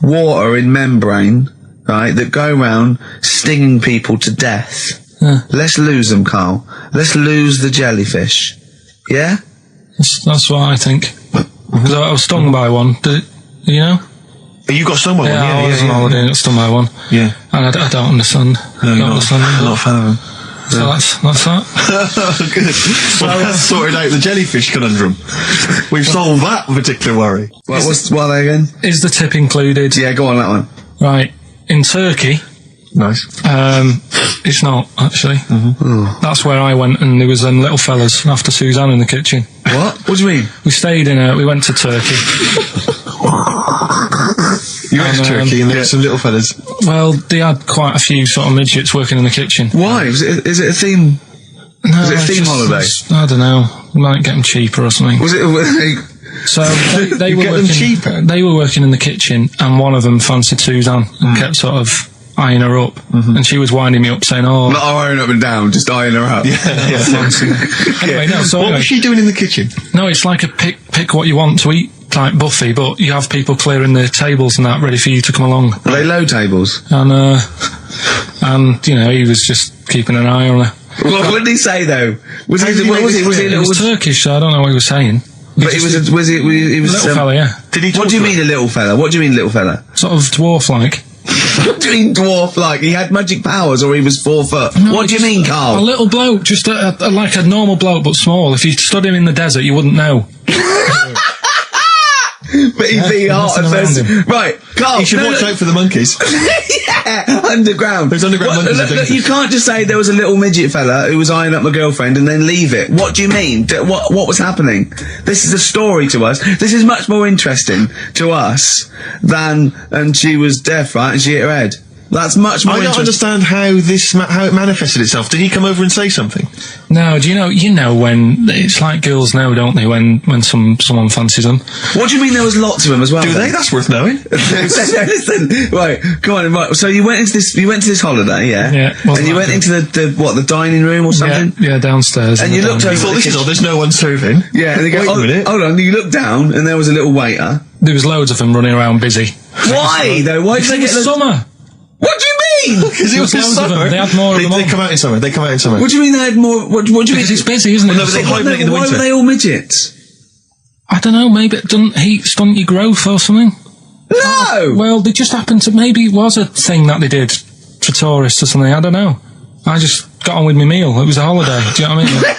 S4: water in membrane, right, that go around stinging people to death. Let's lose them, Carl. Let's lose the jellyfish. Yeah?
S3: That's what I think. Because I was stung by one. You know?
S1: You got stung by one?
S3: Yeah, I was on holiday and got stung by one.
S1: Yeah.
S3: And I don't understand.
S1: No,
S3: I
S1: you're
S3: don't understand
S1: not,
S3: it.
S1: not a fan of them.
S3: So that's that.
S1: Good. Well, that's sorted out the jellyfish conundrum. We've solved that particular worry.
S4: What are they again?
S3: Is the tip included?
S4: Yeah, go on that one.
S3: Right. In Turkey,
S1: Nice.
S3: it's not, actually. That's where I went, and there was them little fellas after Suzanne in the kitchen.
S4: What? What do you mean?
S3: We went to Turkey.
S1: You went to Turkey and there were some little fellas.
S3: Well, they had quite a few sort of midgets working in the kitchen.
S4: Why? Is it a theme?
S3: No,
S4: Was it a theme holiday?
S3: I don't know. We might get them cheaper or something.
S4: Was it?
S3: So they
S1: You
S3: were
S1: get them
S3: working.
S1: cheaper?
S3: They were working in the kitchen, and one of them fancied Suzanne and kept sort of eyeing her up, and she was winding me up, saying, "Oh,
S4: Not eyeing up and down, just eyeing her up.
S3: fancy." Anyway, no. So
S1: What
S3: anyway,
S1: was she doing in the kitchen?
S3: no, it's like a pick what you want to eat type buffet, but you have people clearing the tables and that ready for you to come along.
S4: Are they low tables?
S3: And you know, he was just keeping an eye on her.
S4: What did he say though? Was
S1: How
S4: he?
S1: did he
S4: What
S1: make
S4: was
S1: it
S4: he? Was he?
S1: clear?
S3: He was Turkish, so I don't know what he was saying.
S4: But he was. He was.
S3: A little fella, yeah,
S1: Did he talk
S4: What do you
S1: to her?
S4: mean a little fella? What do you mean little fella?
S3: sort of dwarf-like.
S4: What do you mean dwarf like? He had magic powers or he was 4 foot?
S3: No,
S4: What do you mean,
S3: A
S4: Carl?
S3: little bloke, just like a normal bloke, but small. If you stood him in the desert, you wouldn't know.
S4: But he'd be hot
S3: nothing
S4: and
S3: around
S4: there's... Right, Carl.
S1: You should watch out for the monkeys.
S4: Yeah, underground.
S1: There's underground monkeys
S4: Look,
S1: in
S4: look,
S1: Texas.
S4: you can't just say there was a little midget fella who was eyeing up my girlfriend and then leave it. What do you mean? What was happening? This is a story to us. This is much more interesting to us than... And she was deaf, right? And she hit her head. That's much more
S1: I don't
S4: interesting.
S1: understand how it manifested itself. Did he come over and say something?
S3: No, do you know when it's like girls know, don't they? When someone fancies them.
S4: What do you mean there was lots of them as well?
S1: Do
S4: then?
S1: they? That's worth knowing.
S4: Listen, right, come on, right. So you went to this holiday, yeah?
S3: Yeah, well,
S4: and you went into the dining room or something?
S3: Yeah, downstairs.
S4: And
S3: in
S4: you
S3: the
S4: looked
S3: dining
S4: over
S1: I
S3: room.
S1: thought, this is odd, there's no one serving.
S4: Yeah, and they go,
S1: Wait a minute.
S4: hold on, you looked down and there was a little waiter.
S3: There was loads of them running around busy.
S4: Why, though? Why did
S3: It
S4: they
S3: was
S4: get
S3: summer.
S4: What do you mean?
S1: Because it was
S3: Loads of them.
S1: summer.
S3: They had more of them
S1: They
S3: on.
S1: come out in summer. They come out in summer.
S4: What do you mean they had more? What do you mean?
S3: Because it's busy, isn't it?
S1: Well, no, but they
S3: Summer.
S1: hibernate in the
S4: Why
S1: winter.
S4: were they all midgets?
S3: I don't know, maybe it doesn't heat stunt your growth or something.
S4: No!
S3: Well, they just happened to, maybe it was a thing that they did for tourists or something, I don't know. I just got on with my meal, it was a holiday, do you know what I mean?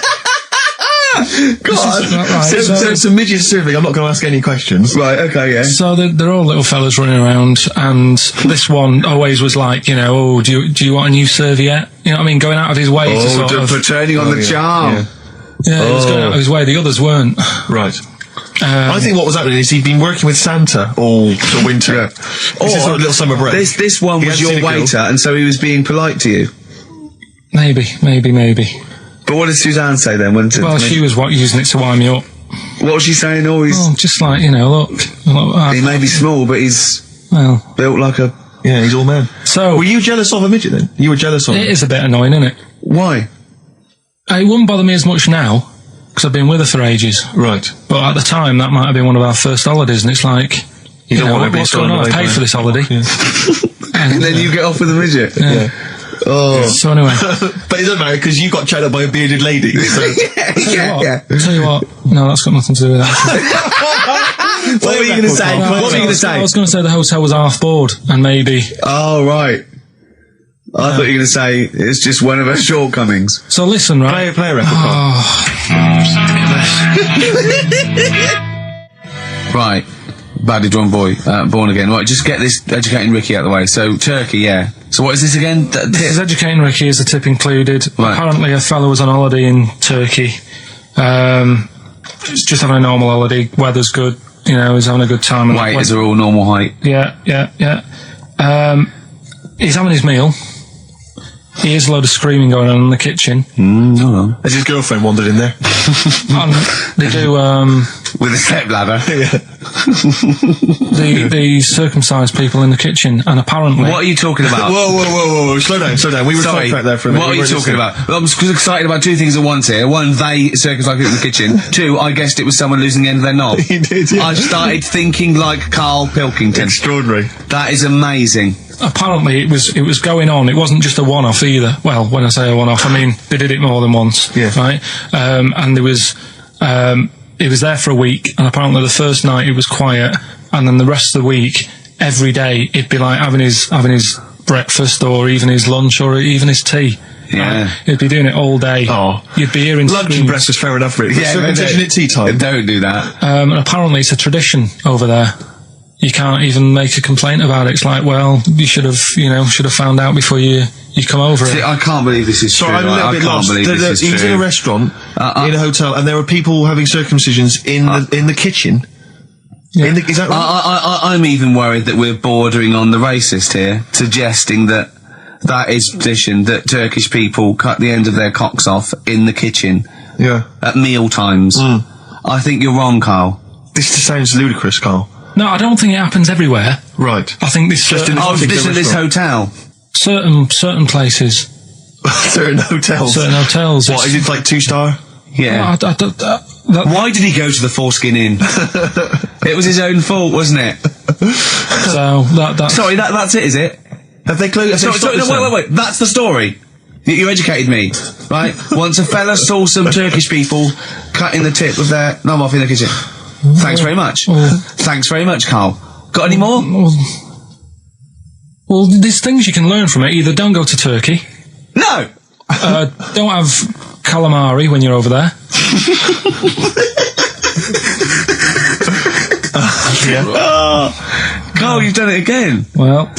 S4: God.
S3: Right,
S1: So it's a midget surfing. I'm not going to ask any questions.
S4: Right, okay, yeah.
S3: So they're all little fellas running around, and this one always was like, you know, oh, do you want a new serviette? You know what I mean? Going out of his way to sort of...
S2: for turning on the charm.
S3: Yeah, he was going out of his way, the others weren't.
S1: Right. I think what was happening is he'd been working with Santa all sort of winter.
S4: Yeah.
S1: This is sort of little summer break.
S2: This one
S1: He
S2: was
S1: hadn't
S2: your
S1: seen a girl.
S2: waiter, and so he was being polite to you.
S3: Maybe.
S2: But what did Suzanne say then?
S3: Well, she was using it to wind me up.
S2: What was she saying? Oh, he's...
S3: Oh, just like, you know, look
S2: he may be small, but he's
S3: well,
S2: built like a...
S1: Yeah, he's all man.
S3: so
S1: Were you jealous of a midget then? You were jealous of
S3: it
S1: him?
S3: is a bit annoying, isn't it?
S2: Why?
S3: It wouldn't bother me as much now, because I've been with her for ages.
S1: Right.
S3: But at the time, that might have been one of our first holidays, and it's like, you
S1: don't
S3: know,
S1: want to be
S3: what's going on? I paid for this holiday.
S2: And then you get off with a midget.
S3: Yeah.
S2: Oh.
S3: So anyway,
S1: But it doesn't matter because you got chatted up by a bearded lady. So.
S2: yeah.
S3: tell you what, no, that's got nothing to do with that.
S1: What were you going to say?
S3: No,
S1: What were you going to say?
S3: I was going to say the hotel was half board, and maybe.
S2: Oh, right. I thought you were going to say it's just one of her shortcomings.
S3: So listen, right?
S1: Play a record.
S2: Right. Badly drawn boy, born again. Right, just get this educating Ricky out of the way. So, Turkey, yeah. So what is this again?
S3: This is educating Ricky, is the tip included.
S2: Right.
S3: Apparently a fellow was on holiday in Turkey. Just having a normal holiday, weather's good, you know, he's having a good time. And
S2: Waiters are all normal height.
S3: Yeah. He's having his meal. He hears a load of screaming going on in the kitchen.
S2: Hold on.
S1: Has his girlfriend wandered in there?
S3: And they do,
S2: With a step ladder.
S3: the circumcised people in the kitchen, and apparently...
S2: What are you talking about?
S1: Whoa. Slow down. We were
S2: Sorry,
S1: sidetracked there for a minute.
S2: what are
S1: We
S2: you
S1: were
S2: talking
S1: listening.
S2: about? I'm excited about two things at once here. One, they circumcised people in the kitchen. Two, I guessed it was someone losing the end of their knob.
S1: He did, yeah.
S2: I started thinking like Karl Pilkington.
S1: Extraordinary.
S2: That is amazing.
S3: Apparently it was going on. It wasn't just a one-off either. Well, when I say a one-off, I mean they did it more than once.
S1: Yeah.
S3: Right. And there was it was there for a week, and apparently the first night it was quiet, and then the rest of the week, every day it'd be like having his breakfast, or even his lunch, or even his tea.
S2: Yeah.
S3: Right? He'd be doing it all day.
S1: Oh.
S3: You'd be hearing
S1: Lunch and
S3: screams.
S1: breakfast, fair enough, really.
S2: Yeah,
S1: Circumcision at tea time.
S2: Don't do that.
S3: And apparently it's a tradition over there. You can't even make a complaint about it. It's like, well, you should have found out before you come over
S2: See,
S3: it.
S2: I can't believe this is
S1: Sorry,
S2: true.
S1: I'm a little bit
S2: I can't
S1: lost.
S2: believe this is
S1: He was
S2: true.
S1: in a restaurant, in a hotel, and there were people having circumcisions in the kitchen.
S3: Yeah.
S1: Is that right?
S2: I'm even worried that we're bordering on the racist here, suggesting that is tradition, that Turkish people cut the end of their cocks off in the kitchen
S1: Yeah.
S2: at meal times. I think you're wrong, Carl.
S1: This just sounds ludicrous, Carl.
S3: No, I don't think it happens everywhere.
S1: Right.
S3: I think this
S1: Just in this
S2: Oh,
S1: particular
S2: this at this
S1: restaurant.
S2: hotel.
S3: certain places,
S1: Certain hotels.
S3: certain hotels.
S1: What, is it like 2-star?
S2: Yeah. Why did he go to the Foreskin Inn? It was his own fault, wasn't it?
S3: That's
S2: Sorry, that's it, is it?
S1: Have they closed?
S2: Sorry, no, wait. That's the story. You educated me, right? Once a fella saw some Turkish people cutting the tip of their knob off in the kitchen. Thanks very much. Thanks very much, Carl. Got any more?
S3: Well, there's things you can learn from it. Either don't go to Turkey,
S2: No!
S3: don't have calamari when you're over there.
S2: Carl, you've done it again.
S3: Well,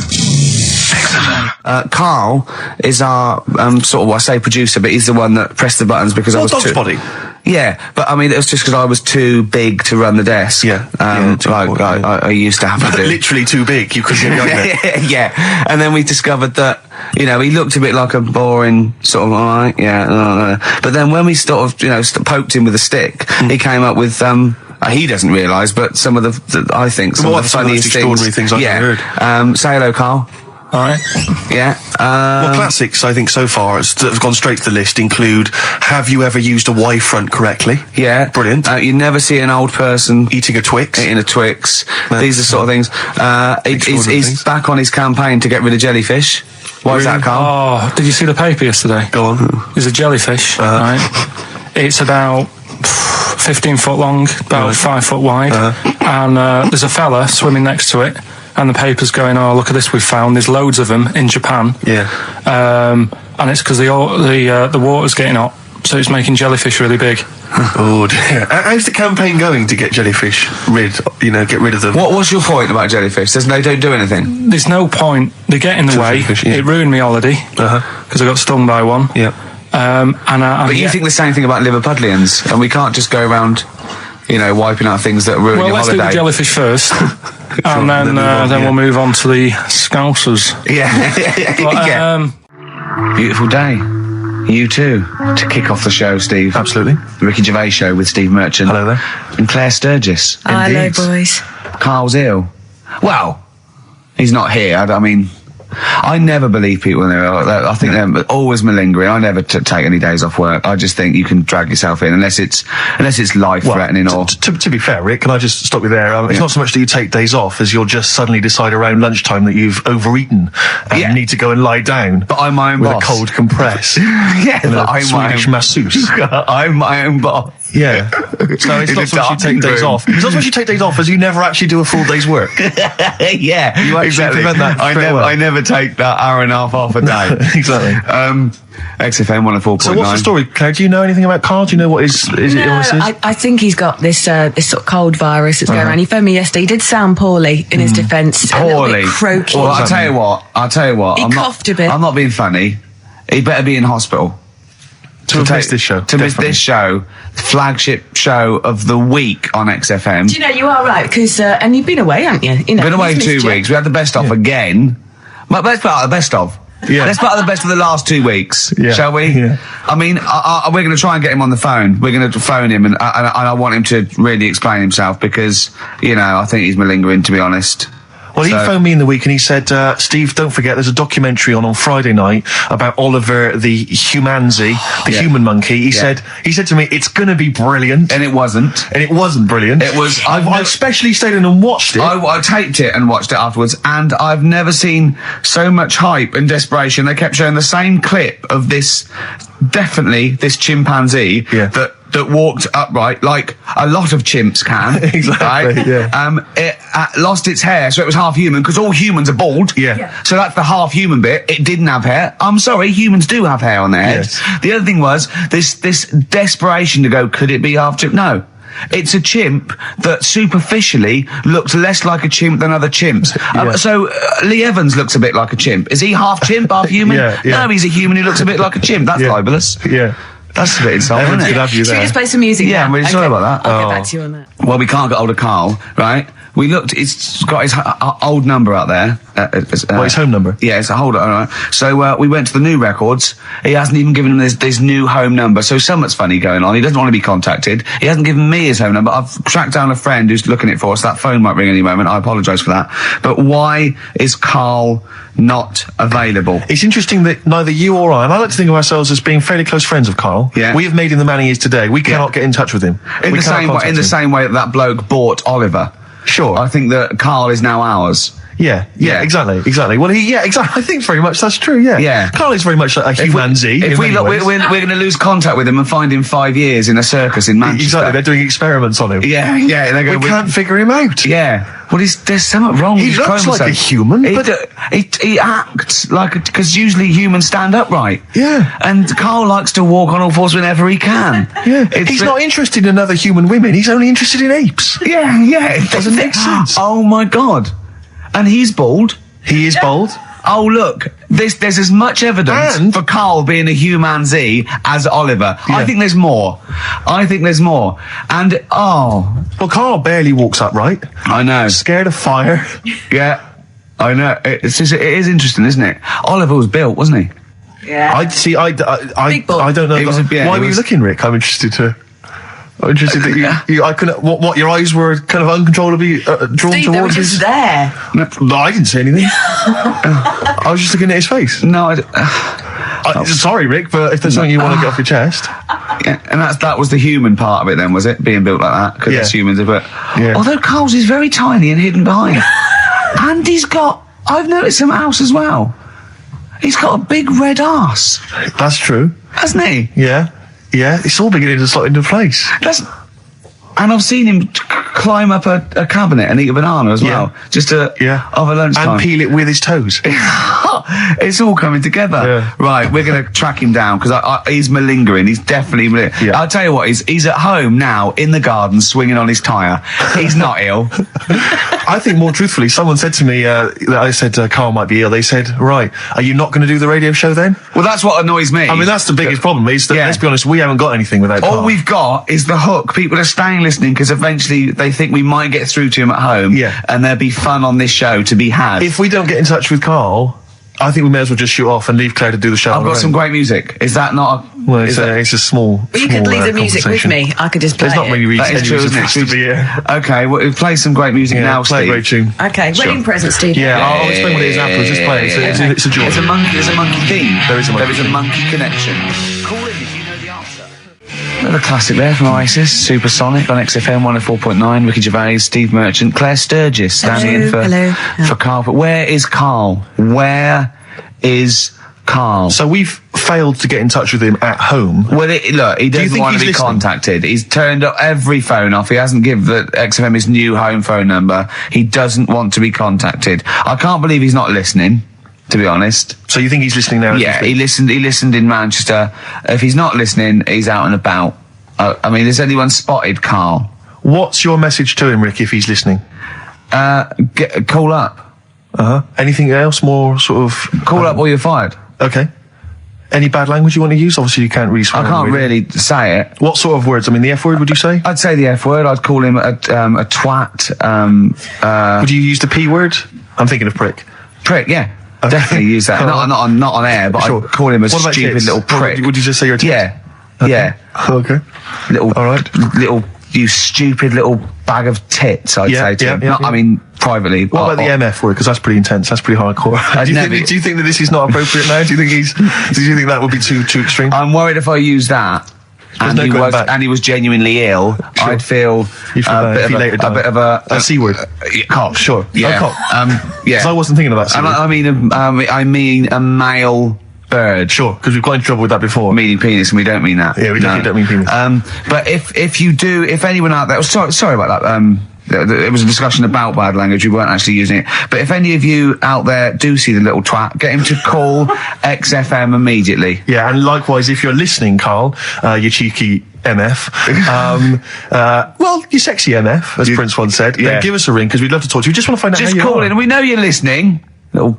S2: Carl is our, sort of, I say producer, but he's the one that pressed the buttons because I was
S1: Dog's
S2: too...
S1: body.
S2: Yeah, but I mean, it was just because I was too big to run the desk.
S1: Yeah, too
S2: like
S1: important,
S2: I used to have to do.
S1: Literally too big. You couldn't get behind it.
S2: Yeah, and then we discovered that, he looked a bit like a boring sort of, alright, yeah, but then when we sort of, poked him with a stick, he came up with, he doesn't realise, but some of the I think, some of the
S1: some of the most
S2: funniest
S1: extraordinary things I've ever heard.
S2: Say hello, Carl.
S3: alright.
S2: Yeah.
S1: Well, classics, I think, so far, that have gone straight to the list include, have you ever used a Y front correctly?
S2: Yeah.
S1: Brilliant.
S2: You never see an old person
S1: Eating a Twix?
S2: eating a Twix.
S1: That's,
S2: These are sort of things.
S1: extraordinary
S2: He's
S1: things.
S2: back on his campaign to get rid of jellyfish. Why is that, Carl?
S3: Oh, did you see the paper yesterday?
S1: Go on.
S3: There's a jellyfish, right? It's about 15 foot long, about 5 foot wide, and there's a fella swimming next to it, and the paper's going, "Oh, look at this! We've found there's loads of them in Japan."
S1: Yeah.
S3: And it's because the water's getting hot, so it's making jellyfish really big.
S1: Oh dear. How's the campaign going to get jellyfish get rid of them?
S2: What's your point about jellyfish? They don't do anything.
S3: There's no point. They get in the way.
S1: Jellyfish, yeah.
S3: It ruined me holiday because I got stung by one.
S1: Yeah.
S2: But you think the same thing about Liverpudlians, and we can't just go around, wiping out things that ruin
S3: Well,
S2: your
S3: let's
S2: holiday.
S3: do the jellyfish first, and then we'll move on to the Scousers.
S2: Yeah.
S3: But,
S2: Beautiful day. You too. To kick off the show, Steve.
S1: Absolutely.
S2: The Ricky Gervais Show with Steve Merchant.
S1: Hello there.
S2: And Claire Sturgis.
S5: Hello,
S2: Indeed.
S5: boys.
S2: Carl's ill. Well, he's not here. I mean, I never believe people when they're ill. I think they're always malingering. I never take any days off work. I just think you can drag yourself in unless it's life-threatening or...
S1: To be fair, Rick, can I just stop you there? It's not so much that you take days off as you'll just suddenly decide around lunchtime that you've overeaten and you need to go and lie down.
S2: But I'm my own
S1: with
S2: boss.
S1: a cold compress.
S2: Yeah,
S1: and
S2: but
S1: a
S2: I'm my
S1: Swedish
S2: own...
S1: masseuse.
S2: I'm my own boss.
S1: Yeah. So it's
S2: In
S1: not
S2: a
S1: so much you take
S2: darkened
S1: days
S2: room.
S1: off. It's not so much you take days off as you never actually do a full day's work.
S2: Yeah,
S1: You actually
S2: exactly.
S1: prevent that straight away.
S2: I never take that hour and a half off a day.
S1: Exactly.
S2: XFM 104.9.
S1: So what's the story, Claire? Do you know anything about Carl? Do you know what his illness is?
S5: I think he's got this sort of cold virus that's going around. He phoned me yesterday. He did sound poorly in his defence. A little
S2: Poorly.
S5: bit croaky.
S2: Well, I'll tell you what.
S5: He
S2: I'm
S5: coughed a bit.
S2: I'm not being funny. He better be in hospital.
S1: To miss this show.
S2: To miss
S1: definitely.
S2: this show, flagship show of the week on XFM.
S5: Do you know, you are right, because, and you've been away, haven't you?
S2: Been away 2 weeks. We had the best of again. But let's part of the best of.
S1: Yeah.
S2: Let's part of the best of the last 2 weeks,
S1: Yeah.
S2: shall we?
S1: Yeah.
S2: I mean, we're going to try and get him on the phone. We're going to phone him, and I want him to really explain himself because, I think he's malingering, to be honest.
S1: Well, he phoned me in the week and he said, Steve, don't forget, there's a documentary on Friday night about Oliver the Humanzi, the human monkey. He said to me, it's going to be brilliant.
S2: And it wasn't.
S1: And it wasn't brilliant.
S2: It was.
S1: I especially stayed in and watched it.
S2: I taped it and watched it afterwards, and I've never seen so much hype and desperation. They kept showing the same clip of this chimpanzee that walked upright like a lot of chimps can.
S1: Exactly,
S2: right?
S1: yeah.
S2: It lost its hair, so it was half human, because all humans are bald.
S1: Yeah.
S2: So that's the half human bit. It didn't have hair. I'm sorry, humans do have hair on their heads.
S1: Yes.
S2: The other thing was this desperation to go, could it be half chimp? No. It's a chimp that superficially looks less like a chimp than other chimps. So Lee Evans looks a bit like a chimp. Is he half chimp, half human?
S1: Yeah.
S2: No, he's a human who looks a bit like a chimp. That's libelous.
S1: Yeah.
S2: That's a bit insulting,
S1: Evans
S2: isn't
S1: could
S2: it?
S1: have you
S5: Should we
S1: there.
S5: just play some music
S2: Yeah,
S5: now?
S2: I'm really sorry about that.
S5: I'll get back to you on that.
S2: Well, we can't get hold of Carl, right? We looked, it's got his old number out there.
S1: His home number?
S2: Yeah, it's a hold on. Right. So we went to the new records. He hasn't even given him this new home number. So something's funny going on. He doesn't want to be contacted. He hasn't given me his home number. I've tracked down a friend who's looking it for us. That phone might ring any moment. I apologise for that. But why is Carl not available?
S1: It's interesting that neither you or I, and I like to think of ourselves as being fairly close friends of Carl.
S2: Yeah.
S1: We have made him the man he is today. We cannot get in touch with him.
S2: In
S1: We
S2: the
S1: cannot
S2: same way,
S1: contact
S2: in the
S1: him.
S2: same way that bloke bought Oliver.
S1: Sure.
S2: I think that Carl is now ours.
S1: Yeah, exactly. Well, exactly. I think very much that's true. Yeah,
S2: Yeah.
S1: Carl is very much like a humanzi.
S2: If we look, we're going to lose contact with him and find him 5 years in a circus in Manchester.
S1: Exactly, they're doing experiments on him.
S2: Yeah. They're going.
S1: We can't figure him out.
S2: Yeah. Well, there's something wrong.
S1: He
S2: with his
S1: looks like
S2: chromosome.
S1: a human,
S2: He acts like because usually humans stand upright.
S1: Yeah.
S2: And Carl likes to walk on all fours whenever he can.
S1: Yeah, he's not interested in other human women. He's only interested in apes.
S2: Yeah. It
S1: doesn't make sense.
S2: Oh my God. And he's bald.
S1: He is bald.
S2: Oh look, there's as much evidence
S1: And-
S2: for Carl being a humanzi as Oliver.
S1: Yeah.
S2: I think there's more. And
S1: Well, Carl barely walks upright.
S2: I know.
S1: Scared of fire.
S2: Yeah, I know. It is interesting, isn't it? Oliver was built, wasn't he?
S5: Yeah.
S1: I
S5: Big ball.
S1: don't know.
S2: It was a- yeah,
S1: why
S2: it
S1: were you
S2: was-
S1: looking, Rick? I'm interested that you I couldn't. What? Your eyes were kind of uncontrollably drawn
S5: Steve, they were
S1: towards
S5: just
S1: his.
S5: there.
S1: No, I didn't say anything. I was just looking at his face.
S2: No,
S1: Sorry, Rick, but if there's something you want to get off your chest,
S2: yeah, and that was the human part of it then, was it? Being built like that, because
S1: Yeah.
S2: it's humans. But
S1: Yeah.
S2: although Carl's is very tiny and hidden behind, and I've noticed something else as well. He's got a big red arse,
S1: that's true.
S2: hasn't he?
S1: Yeah, it's all beginning to slot into place.
S2: And I've seen him climb up a cabinet and eat a banana as well. Just over lunchtime.
S1: And peel it with his toes.
S2: It's all coming together.
S1: Yeah.
S2: Right, we're going to track him down because he's malingering. He's definitely malingering.
S1: Yeah.
S2: I'll tell you what, he's at home now in the garden swinging on his tyre. He's not ill.
S1: I think more truthfully, someone said to me that I said Carl might be ill. They said, right, are you not going to do the radio show then?
S2: Well, that's what annoys me.
S1: I mean, that's the biggest problem is that, let's be honest, we haven't got anything without Carl.
S2: All we've got is the hook. People are staying listening because eventually they think we might get through to him at home.
S1: Yeah.
S2: And there'll be fun on this show to be had.
S1: If we don't get in touch with Carl, I think we may as well just shoot off and leave Claire to do the show.
S2: I've got some great music. Is that not a...
S1: Well, it's a small.
S5: Well, you could leave the music with me. I could just play
S1: There's not many reasons.
S2: That is true, isn't it?
S1: To be here.
S2: Okay, well, play some great music now,
S1: play
S2: Steve.
S1: a great tune.
S5: Okay, wedding present, Steve.
S1: Yeah, I'll explain what it is afterwards. Just play it. It's a joy.
S2: There's a monkey theme.
S1: There is a monkey
S2: There is a
S1: theme.
S2: monkey connection. Call in if you know the answer. Another classic there from Oasis, Supersonic on XFM 104.9. Ricky Gervais, Steve Merchant, Claire Sturgis standing in for Carl. But where is Carl? Where is Carl?
S1: So we've failed to get in touch with him at home.
S2: Well, look, he doesn't
S1: think
S2: want to
S1: he's
S2: be
S1: listening?
S2: contacted. He's turned up every phone off. He hasn't given the XFM his new home phone number. He doesn't want to be contacted. I can't believe he's not listening, to be honest.
S1: So you think he's listening now?
S2: Yeah, he listened in Manchester. If he's not listening, he's out and about. I mean, has anyone spotted Carl?
S1: What's your message to him, Rick, if he's listening?
S2: Call up.
S1: Anything else more sort of...
S2: Call up or you're fired.
S1: Okay. Any bad language you want to use? Obviously you can't really swear.
S2: I can't really say it.
S1: What sort of words? I mean, the F word, would you say?
S2: I'd say the F word. I'd call him a twat.
S1: Would you use the P word? I'm thinking of prick.
S2: Prick, yeah. Definitely use that. Not on air, but
S1: Sure.
S2: I'd call him a
S1: What about
S2: stupid
S1: tits?
S2: little prick.
S1: Would you just say you're a tit?
S2: Yeah.
S1: Okay.
S2: Yeah.
S1: Okay.
S2: Little,
S1: All right.
S2: little, you stupid little bag of tits, I'd say to him.
S1: yeah.
S2: I mean, privately.
S1: What about the MF word? Because that's pretty intense. That's pretty hardcore. Do you think that this is not appropriate now? Do you think that would be too extreme?
S2: I'm worried if I use that and,
S1: no
S2: he
S1: going
S2: was,
S1: back.
S2: and he was genuinely ill,
S1: Sure.
S2: I'd feel
S1: You'd feel bad if he later
S2: a
S1: died.
S2: bit of a
S1: C word.
S2: cock.
S1: Sure.
S2: Yeah.
S1: Oh, cock.
S2: Yeah.
S1: 'Cause I wasn't thinking of that. C
S2: And
S1: word.
S2: I mean a male bird.
S1: Sure, because we've got into trouble with that before.
S2: Meaning penis, and we don't mean that.
S1: Yeah, we definitely don't mean penis.
S2: But if anyone out there, sorry about that. It was a discussion about bad language. We weren't actually using it. But if any of you out there do see the little twat, get him to call XFM immediately.
S1: Yeah, and likewise, if you're listening, Carl, you cheeky MF, well, you sexy MF, as Prince once said,
S2: Yeah.
S1: then give us a ring, because we'd love to talk to you. We just want to find out
S2: Just
S1: how you
S2: call
S1: are.
S2: in, and we know you're listening. Little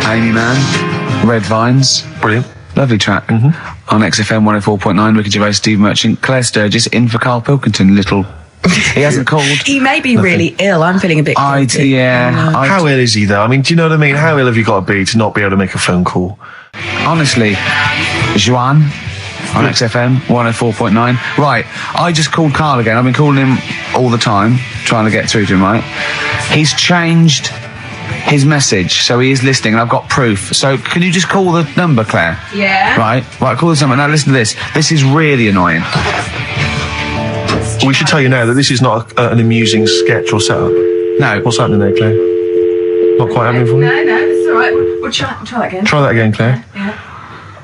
S2: Amy Mann, Red Vines.
S1: Brilliant.
S2: Lovely track. On XFM 104.9, Ricky Gervais, Steve Merchant, Claire Sturgis, in for Karl Pilkington. He hasn't called.
S5: He may be really ill. I'm feeling a bit guilty.
S1: How ill is he, though? I mean, do you know what I mean? How ill have you got to be to not be able to make a phone call?
S2: Honestly, Juan on XFM 104.9. Right, I just called Carl again. I've been calling him all the time, trying to get through to him, right? He's changed his message, so he is listening, and I've got proof. So can you just call the number, Claire?
S5: Yeah.
S2: Right, call this number. Now listen to this. This is really annoying.
S1: We should tell you now that this is not an amusing sketch or setup.
S2: No.
S1: What's happening there, Claire? Not quite happening for you?
S5: No, it's all right. We'll try that again.
S1: Try that again, Claire.
S5: Yeah.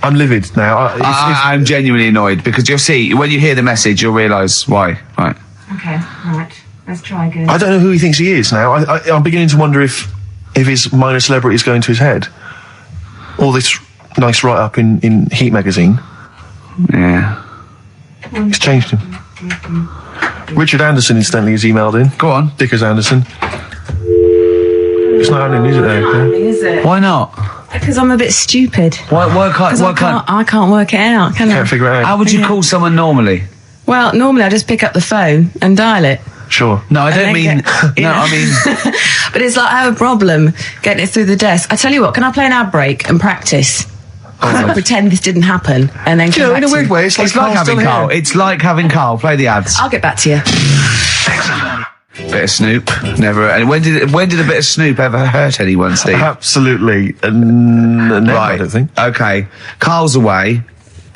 S1: I'm livid now.
S2: I'm genuinely annoyed because you'll see, when you hear the message, you'll realise why. Right.
S5: Okay, right. Let's try again.
S1: I don't know who he thinks he is now. I'm beginning to wonder if his minor celebrity is going to his head. All this nice write-up in Heat magazine.
S2: Yeah.
S1: It's changed him. Richard Anderson, incidentally, has emailed in.
S2: Go on.
S1: Dickers Anderson. It's not happening, is it, there? Claire?
S5: Is it?
S2: Why not?
S5: Because I'm a bit stupid.
S2: Why
S5: I can't work it out, can I?
S1: Can't figure it out.
S2: How would you call someone normally?
S5: Well, normally I just pick up the phone and dial it.
S1: Sure.
S2: No, I don't
S5: And then
S2: mean. I mean.
S5: But it's like I have a problem getting it through the desk. I tell you what, can I play an ad break and practice? I'll pretend this didn't happen and then come
S1: You know,
S5: back
S1: in a
S5: to
S1: weird
S5: you.
S1: way, it's like
S2: It's like
S1: Carl's
S2: having
S1: still
S2: Carl.
S1: here.
S2: It's like having Carl. Play the ads.
S5: I'll get back to you.
S2: Bit of Snoop. Never. And when did a bit of Snoop ever hurt anyone, Steve?
S1: Absolutely. Never, I don't think.
S2: Okay. Carl's away.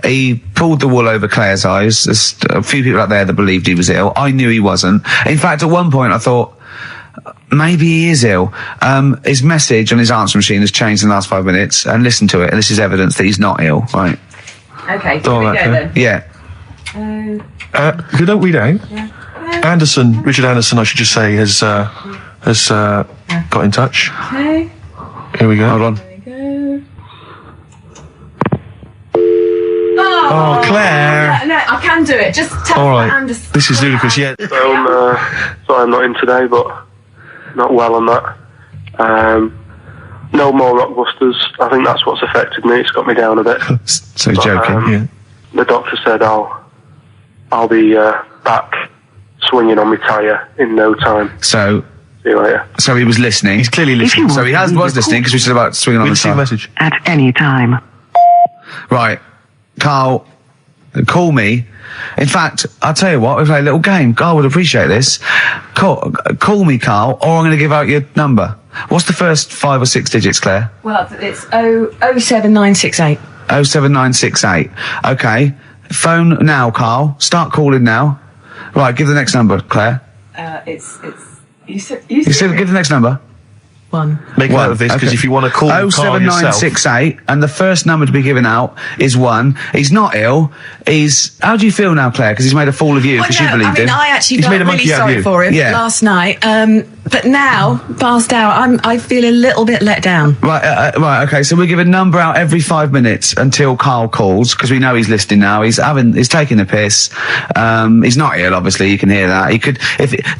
S2: He pulled the wool over Claire's eyes. There's a few people out there that believed he was ill. I knew he wasn't. In fact, at one point I thought, maybe he is ill. His message on his answer machine has changed in the last 5 minutes, and listen to it, and this is evidence that he's not ill, right?
S5: Okay,
S1: All right,
S5: then.
S2: Yeah.
S1: Who don't read out? Richard Anderson, I should just say, has got in touch.
S5: Okay.
S1: Here we go.
S2: Hold on.
S5: There we go.
S1: Oh, Claire.
S5: No, I can do it. Just tell
S1: All
S5: me
S1: right.
S5: Anderson.
S1: This is ludicrous, yeah.
S6: Sorry I'm not in today, but not well on that. No more Rockbusters. I think that's what's affected me. It's got me down a bit.
S1: So he's joking, yeah.
S6: The doctor said I'll be back swinging on my tyre in no time.
S2: So
S6: See you later.
S2: So he was listening.
S1: He's clearly listening.
S2: So he was listening because we said about swinging on the
S1: We'll see a
S2: side.
S1: message.
S7: At any time.
S2: Right, Carl, call me. In fact, I'll tell you what, we play a little game. Carl would appreciate this. Call me, Carl, or I'm going to give out your number. What's the first 5 or 6 digits, Claire?
S5: Well, it's 07968.
S2: 07968. Okay. Phone now, Carl. Start calling now. Right, give the next number, Claire.
S5: You said
S2: Give the next number.
S5: 1.
S1: Make a note of this, because if you want to call Carl yourself...
S2: 07968, and the first number to be given out is 1. He's not ill. How do you feel now, Claire? Because he's made a fool of you, because you believed him.
S5: I actually
S1: He's
S5: felt
S1: made a
S5: really
S1: monkey out of
S5: sorry
S1: you.
S5: for him
S2: Yeah.
S5: last night. But now, passed out, I feel a little bit let down.
S2: Right, okay, so we give a number out every 5 minutes until Carl calls, because we know he's listening now. He's taking the piss. He's not ill, obviously, you can hear that.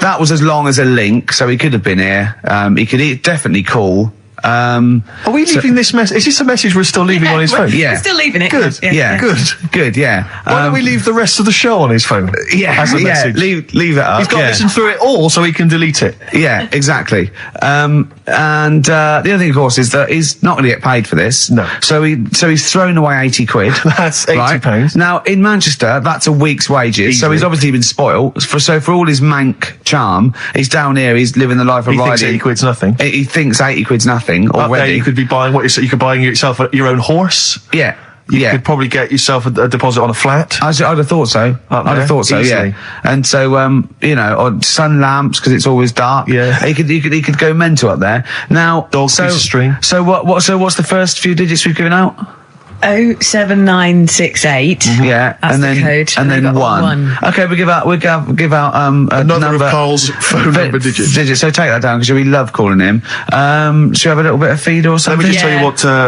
S2: That was as long as a link, so he could have been here. He could definitely call.
S1: Are we leaving this message? Is this a message we're still leaving on his phone?
S2: Yeah.
S5: We're still leaving it.
S1: Good.
S2: Yeah. Good, yeah.
S1: Why don't we leave the rest of the show on his phone? As a message.
S2: Leave it up.
S1: He's got to listen through it all so he can delete it.
S2: Yeah, exactly. And the other thing, of course, is that he's not going to get paid for this.
S1: No.
S2: So he's thrown away 80 quid.
S1: That's 80 pounds.
S2: Now, in Manchester, that's a week's wages. So
S1: Easily.
S2: he's obviously been spoilt. So for all his mank charm, he's down here, he's living the life of
S1: He thinks
S2: riding.
S1: 80 quid's nothing.
S2: He thinks 80 quid's nothing
S1: Up there,
S2: already.
S1: you could be buying you could buy yourself your own horse.
S2: Yeah.
S1: You
S2: Yeah.
S1: could probably get yourself a deposit on a flat.
S2: I'd have thought so.
S1: Up
S2: I'd have
S1: there,
S2: thought so,
S1: easily.
S2: yeah. And so, or sun lamps because it's always dark.
S1: Yeah.
S2: He could go mental up there. Now,
S1: Dog piece of string.
S2: So what's the first few digits we've given out?
S5: 07968.
S2: Yeah,
S5: That's
S2: and
S5: the
S2: then
S5: code.
S2: and
S5: We've
S2: then
S5: got
S2: 1. Okay, we give out
S1: Another
S2: number
S1: of Carl's phone number digits.
S2: So take that down because we love calling him. Should we have a little bit of feed or
S1: Let
S2: something?
S1: me just tell you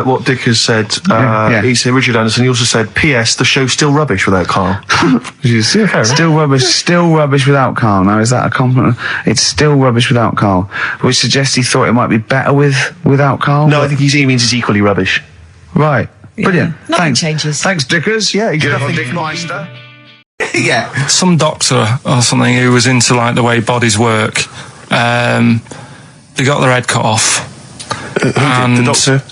S1: what Dick has said.
S2: Yeah.
S1: He said, Richard Anderson, he also said, P.S. the show's still rubbish without Carl. Yeah, fair enough.
S2: Still rubbish without Carl. Now, is that a compliment? It's still rubbish without Carl, which suggests he thought it might be better without Carl.
S1: No, I think he means it's equally rubbish.
S2: Right. Brilliant.
S5: Nothing
S2: Thanks.
S5: changes.
S2: Thanks, Dickers.
S1: Yeah, he's
S2: Good
S1: nothing-
S2: old Dick Meister. Yeah.
S3: Some doctor or something who was into like the way bodies work. They got their head cut off.
S1: The doctor?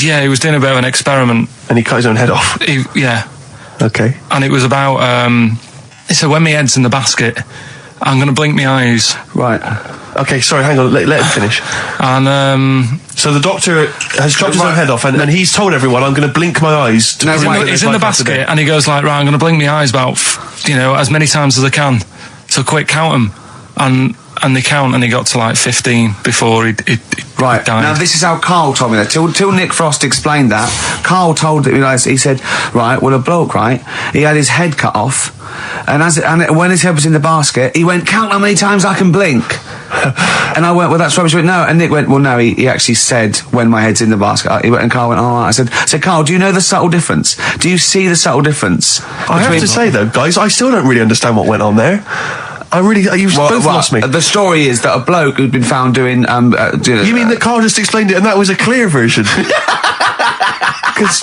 S3: Yeah, he was doing a bit of an experiment.
S1: And he cut his own head off.
S3: Yeah.
S1: Okay.
S3: And it was about, he said, when my head's in the basket, I'm going to blink my eyes.
S2: Right.
S1: Okay, sorry, hang on, let him finish.
S3: And,
S1: So the doctor has chopped his own head off, and he's told everyone, I'm going to blink my eyes. To
S2: No,
S1: prove
S2: right.
S1: that
S3: he's
S1: there's
S3: in the
S1: life after
S3: basket
S1: death.
S3: and he goes like, right, I'm going to blink my eyes about, as many times as I can. So quick, count them. And they count and he got to like 15 before he
S2: Right.
S3: died.
S2: Now, this is how Carl told me that. Till Nick Frost explained that, Carl told me, he said, right, well, a bloke, right, he had his head cut off, and when his head was in the basket, he went, count how many times I can blink. And I went, well, that's rubbish. He went, no. And Nick went, well, no, he actually said, when my head's in the basket. And Carl went, all right. I said, Carl, do you know the subtle difference? Do you see the subtle difference?
S1: I have to say, though, guys, I still don't really understand what went on there. You've both lost me.
S2: The story is that a bloke who'd been found doing...
S1: You mean that Carl just explained it and that was a clear version? Because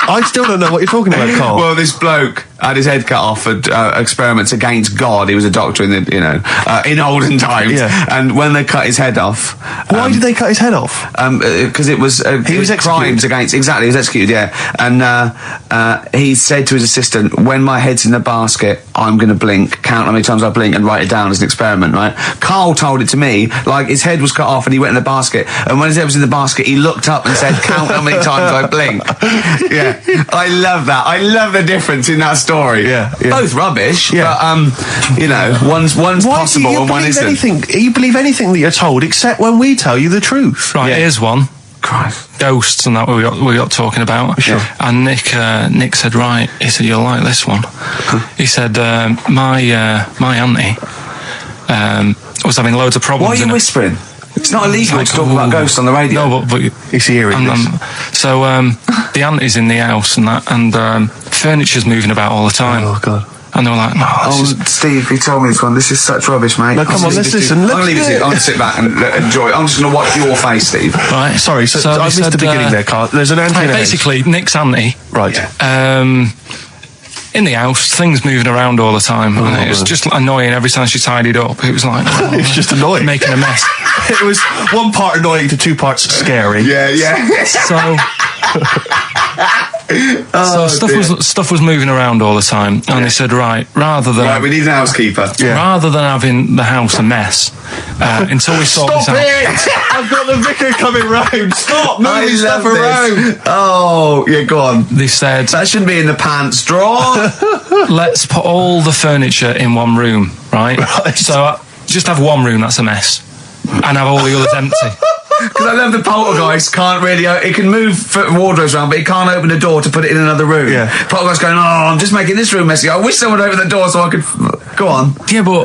S1: I still don't know what you're talking about, Carl.
S2: Well, this bloke had his head cut off at experiments against God. He was a doctor in the, in olden times.
S1: Yeah.
S2: And when they cut his head off...
S1: Why did they cut his head off?
S2: Because it was...
S1: He was
S2: crimes
S1: executed.
S2: against... Exactly, he was executed, yeah. And he said to his assistant, when my head's in the basket, I'm going to blink, count how many times I blink and write it down as an experiment, right? Carl told it to me, like his head was cut off and he went in the basket, and when his head was in the basket, he looked up and said, count how many times I blink. Yeah. I love that. I love the difference in that story.
S1: Yeah.
S2: Both rubbish,
S1: Yeah.
S2: but, one's possible and one isn't.
S1: You believe anything that you're told except when we tell you the truth.
S3: Right,
S2: Yeah.
S3: here's one.
S2: Christ.
S3: ghosts and that we got talking about.
S1: Sure.
S3: And Nick said, right, he said, you'll like this one. He said, my auntie was having loads of problems.
S2: Why are you whispering? It's not illegal to talk about ghosts on the radio.
S3: No, but
S1: He's hearing this.
S3: so the auntie's in the house and that, and furniture's moving about all the time.
S1: Oh, God.
S3: And they were like, no,
S2: Steve, he told me this one. This is such rubbish, mate.
S1: No, come on, let's listen.
S2: I'm going to leave it to you. I'm going to sit back and enjoy it. I'm just going to watch your face, Steve.
S3: right.
S1: Sorry, so
S3: they
S1: I missed
S3: said,
S1: the beginning there, Carl. There's an auntie in the house.
S3: basically, Nick's auntie,
S1: Right.
S3: in the house, things moving around all the time, and it was just annoying every time she tidied up. It was like,
S1: It was just annoying.
S3: making a mess.
S1: It was one part annoying to two parts scary.
S2: Yeah.
S3: So, stuff was moving around all the time, and they said, right, rather than
S2: we need an housekeeper.
S3: rather than having the house a mess, until we sort this
S1: Stop
S3: out.
S1: it! I've got the vicar coming round. Stop
S2: I
S1: moving stuff
S2: love
S1: around.
S2: this. Oh, yeah, go on.
S3: They said,
S2: That shouldn't be in the pants drawer.
S3: let's put all the furniture in one room, right? So just have one room that's a mess, and have all the others empty.
S2: Because I love the poltergeist can't really... It can move wardrobes around, but it can't open a door to put it in another room.
S1: Yeah.
S2: Poltergeist going, I'm just making this room messy. I wish someone would open the door so I could... Go on.
S3: Yeah, but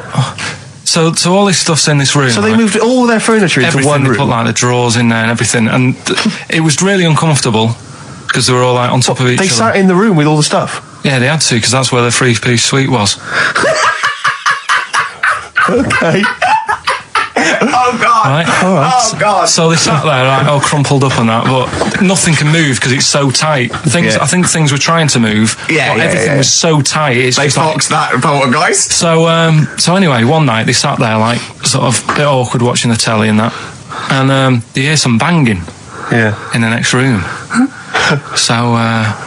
S3: so all this stuff's in this room.
S1: So they
S3: right?
S1: moved all their furniture into
S3: Everything,
S1: one
S3: they
S1: room.
S3: put like the drawers in there and everything, and it was really uncomfortable because they were all like on top of each
S1: They
S3: other.
S1: sat in the room with all the stuff.
S3: Yeah, they had to, because that's where the 3-piece suite was.
S1: Okay.
S2: Oh, God.
S3: Right?
S1: All right.
S2: Oh, God.
S3: So they sat there, right, all crumpled up and that, but nothing can move because it's so tight.
S1: Yeah.
S3: I think things were trying to move,
S2: Yeah,
S3: but
S2: yeah,
S3: everything
S2: yeah.
S3: was so tight. It's
S2: They
S3: just like,
S2: foxed that poltergeist.
S3: so anyway, one night they sat there like sort of a bit awkward watching the telly and that, and they hear some banging
S1: Yeah.
S3: in the next room. So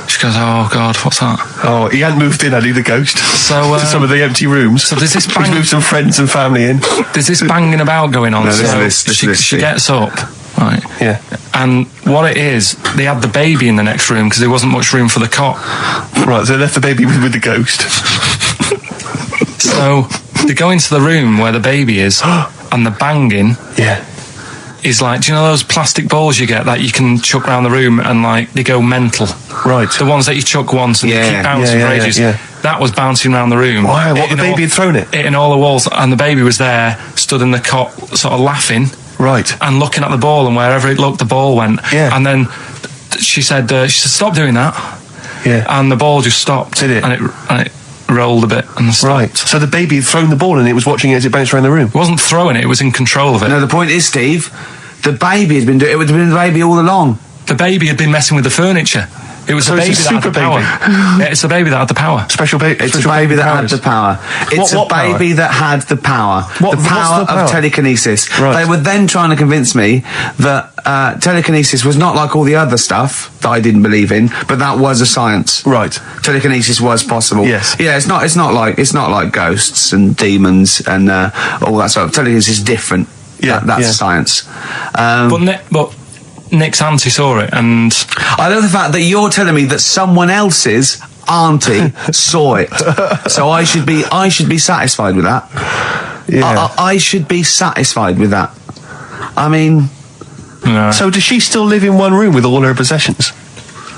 S3: she goes, oh God, what's that?
S1: Oh, he hadn't moved in, had he, the ghost?
S3: So,
S1: to some of the empty rooms.
S3: so there's this
S1: He's
S3: bang-
S1: moved some friends and family in.
S3: There's this banging about going on.
S2: No,
S3: so
S2: listen,
S3: she
S2: Steve.
S3: gets up, right?
S1: Yeah.
S3: And what it is, they had the baby in the next room because there wasn't much room for the cot.
S1: Right, so they left the baby with the ghost.
S3: So they go into the room where the baby is, and the banging
S1: Yeah.
S3: is like, do you know those plastic balls you get that you can chuck around the room and like they go mental?
S1: Right.
S3: The ones that you chuck once and
S2: Yeah.
S3: they keep bouncing
S1: Yeah,
S3: for
S1: yeah,
S3: ages.
S1: yeah.
S3: That was bouncing around the room.
S1: Wow, what,
S3: Hitting
S1: the baby
S3: all-
S1: had thrown it?
S3: hitting all the walls, and the baby was there, stood in the cot, sort of laughing.
S1: Right.
S3: And looking at the ball, and wherever it looked, the ball went.
S1: Yeah.
S3: And then she said, stop doing that.
S1: Yeah.
S3: And the ball just stopped.
S1: Did it?
S3: And it rolled a bit and stopped.
S1: Right. So the baby had thrown the ball and it was watching it as it bounced around the room.
S3: It wasn't throwing it, it was in control of it.
S2: No, the point is, Steve, the baby has been doing it. Would have been the baby all along.
S3: The baby had been messing with the furniture. It was
S1: So
S3: the
S1: it's
S3: baby
S1: a
S3: that had the
S1: super
S3: power.
S1: baby.
S3: Yeah, it's the baby that had the power.
S1: Special baby.
S2: It's a baby that had the power. It's
S1: What
S2: a baby
S1: power?
S2: that had the power.
S1: What-
S2: the
S1: what's
S2: power
S1: the power?
S2: of telekinesis.
S1: Right.
S2: They were then trying to convince me that telekinesis was not like all the other stuff that I didn't believe in, but that was a science.
S1: Right.
S2: Telekinesis was possible.
S1: Yes.
S2: Yeah, it's not like ghosts and demons and all that stuff. Telekinesis is different.
S1: Yeah,
S2: That's
S1: yeah.
S2: science.
S3: But Nick's auntie saw it, and
S2: I love the fact that you're telling me that someone else's auntie saw it. So I should be satisfied with that.
S1: Yeah.
S2: I should be satisfied with that. I mean,
S3: no,
S1: So does she still live in one room with all her possessions?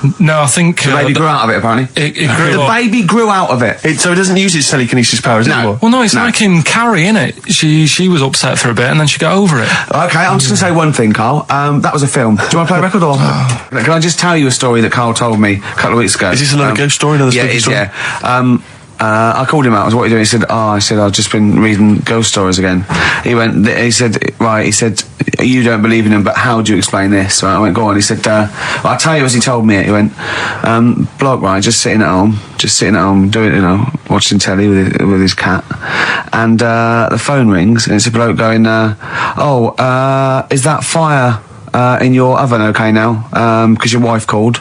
S3: I think
S2: the baby grew out of it, apparently.
S3: it grew
S2: The
S3: up.
S2: baby grew out of it.
S1: So it doesn't use its telekinesis powers
S2: No.
S1: anymore?
S3: Well, no, it's
S2: No.
S3: like in Carrie, innit? She was upset for a bit, and then she got over it.
S2: Okay, I'm just going to say one thing, Carl. That was a film. Do you want to play a record or? Can I just tell you a story that Carl told me a couple of weeks ago?
S1: Is this another ghost story, another
S2: Yeah,
S1: spooky
S2: it is,
S1: story?
S2: yeah. I called him out. I was, what are you doing? He said, I've just been reading ghost stories again. He said, you don't believe in them, but how do you explain this? So I went, go on. He said, I'll tell you as he told me it. He went, bloke, right, just sitting at home, doing, watching telly with his cat. And, the phone rings and it's a bloke going, is that fire, in your oven okay now? 'Cause your wife called.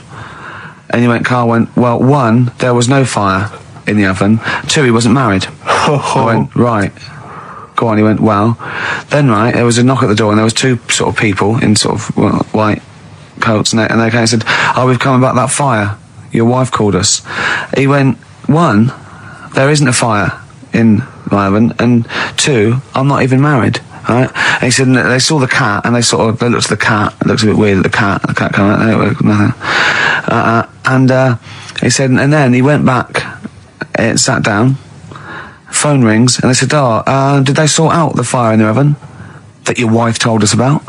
S2: And Carl went, well, 1, there was no fire in the oven. 2, he wasn't married. I went, right. Go on. He went, well, then, right, there was a knock at the door and there was 2 sort of people in sort of white coats and they came and said, we've come about that fire. Your wife called us. He went, 1, there isn't a fire in my oven, and 2, I'm not even married. right? And he said they saw the cat, and they looked at the cat. It looks a bit weird at the cat. The cat kind of nothing. And he said, and then he went back, sat down. Phone rings, and they said, did they sort out the fire in the oven that your wife told us about?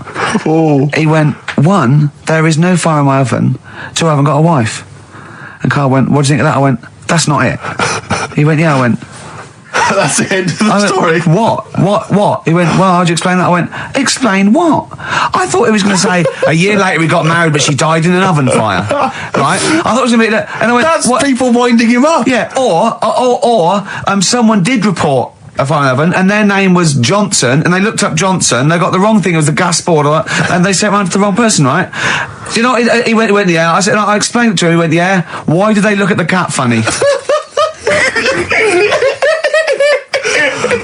S1: Oh.
S2: He went, 1, there is no fire in my oven. 2, I haven't got a wife. And Carl went, what do you think of that? I went, that's not it. He went, yeah. I went,
S1: That's the end of the story.
S2: What? He went, well, how'd you explain that? I went, explain what? I thought he was going to say, a year later we got married, but she died in an oven fire. Right? I thought it was going to be that. And I went,
S1: That's
S2: what?
S1: people winding him up.
S2: Yeah, or someone did report a fire oven, and their name was Johnson, and they looked up Johnson, they got the wrong thing, it was the gas board, and they sent around to the wrong person, right? Do you know, he went, yeah. I said, I explained it to him, he went, yeah. Why did they look at the cat funny?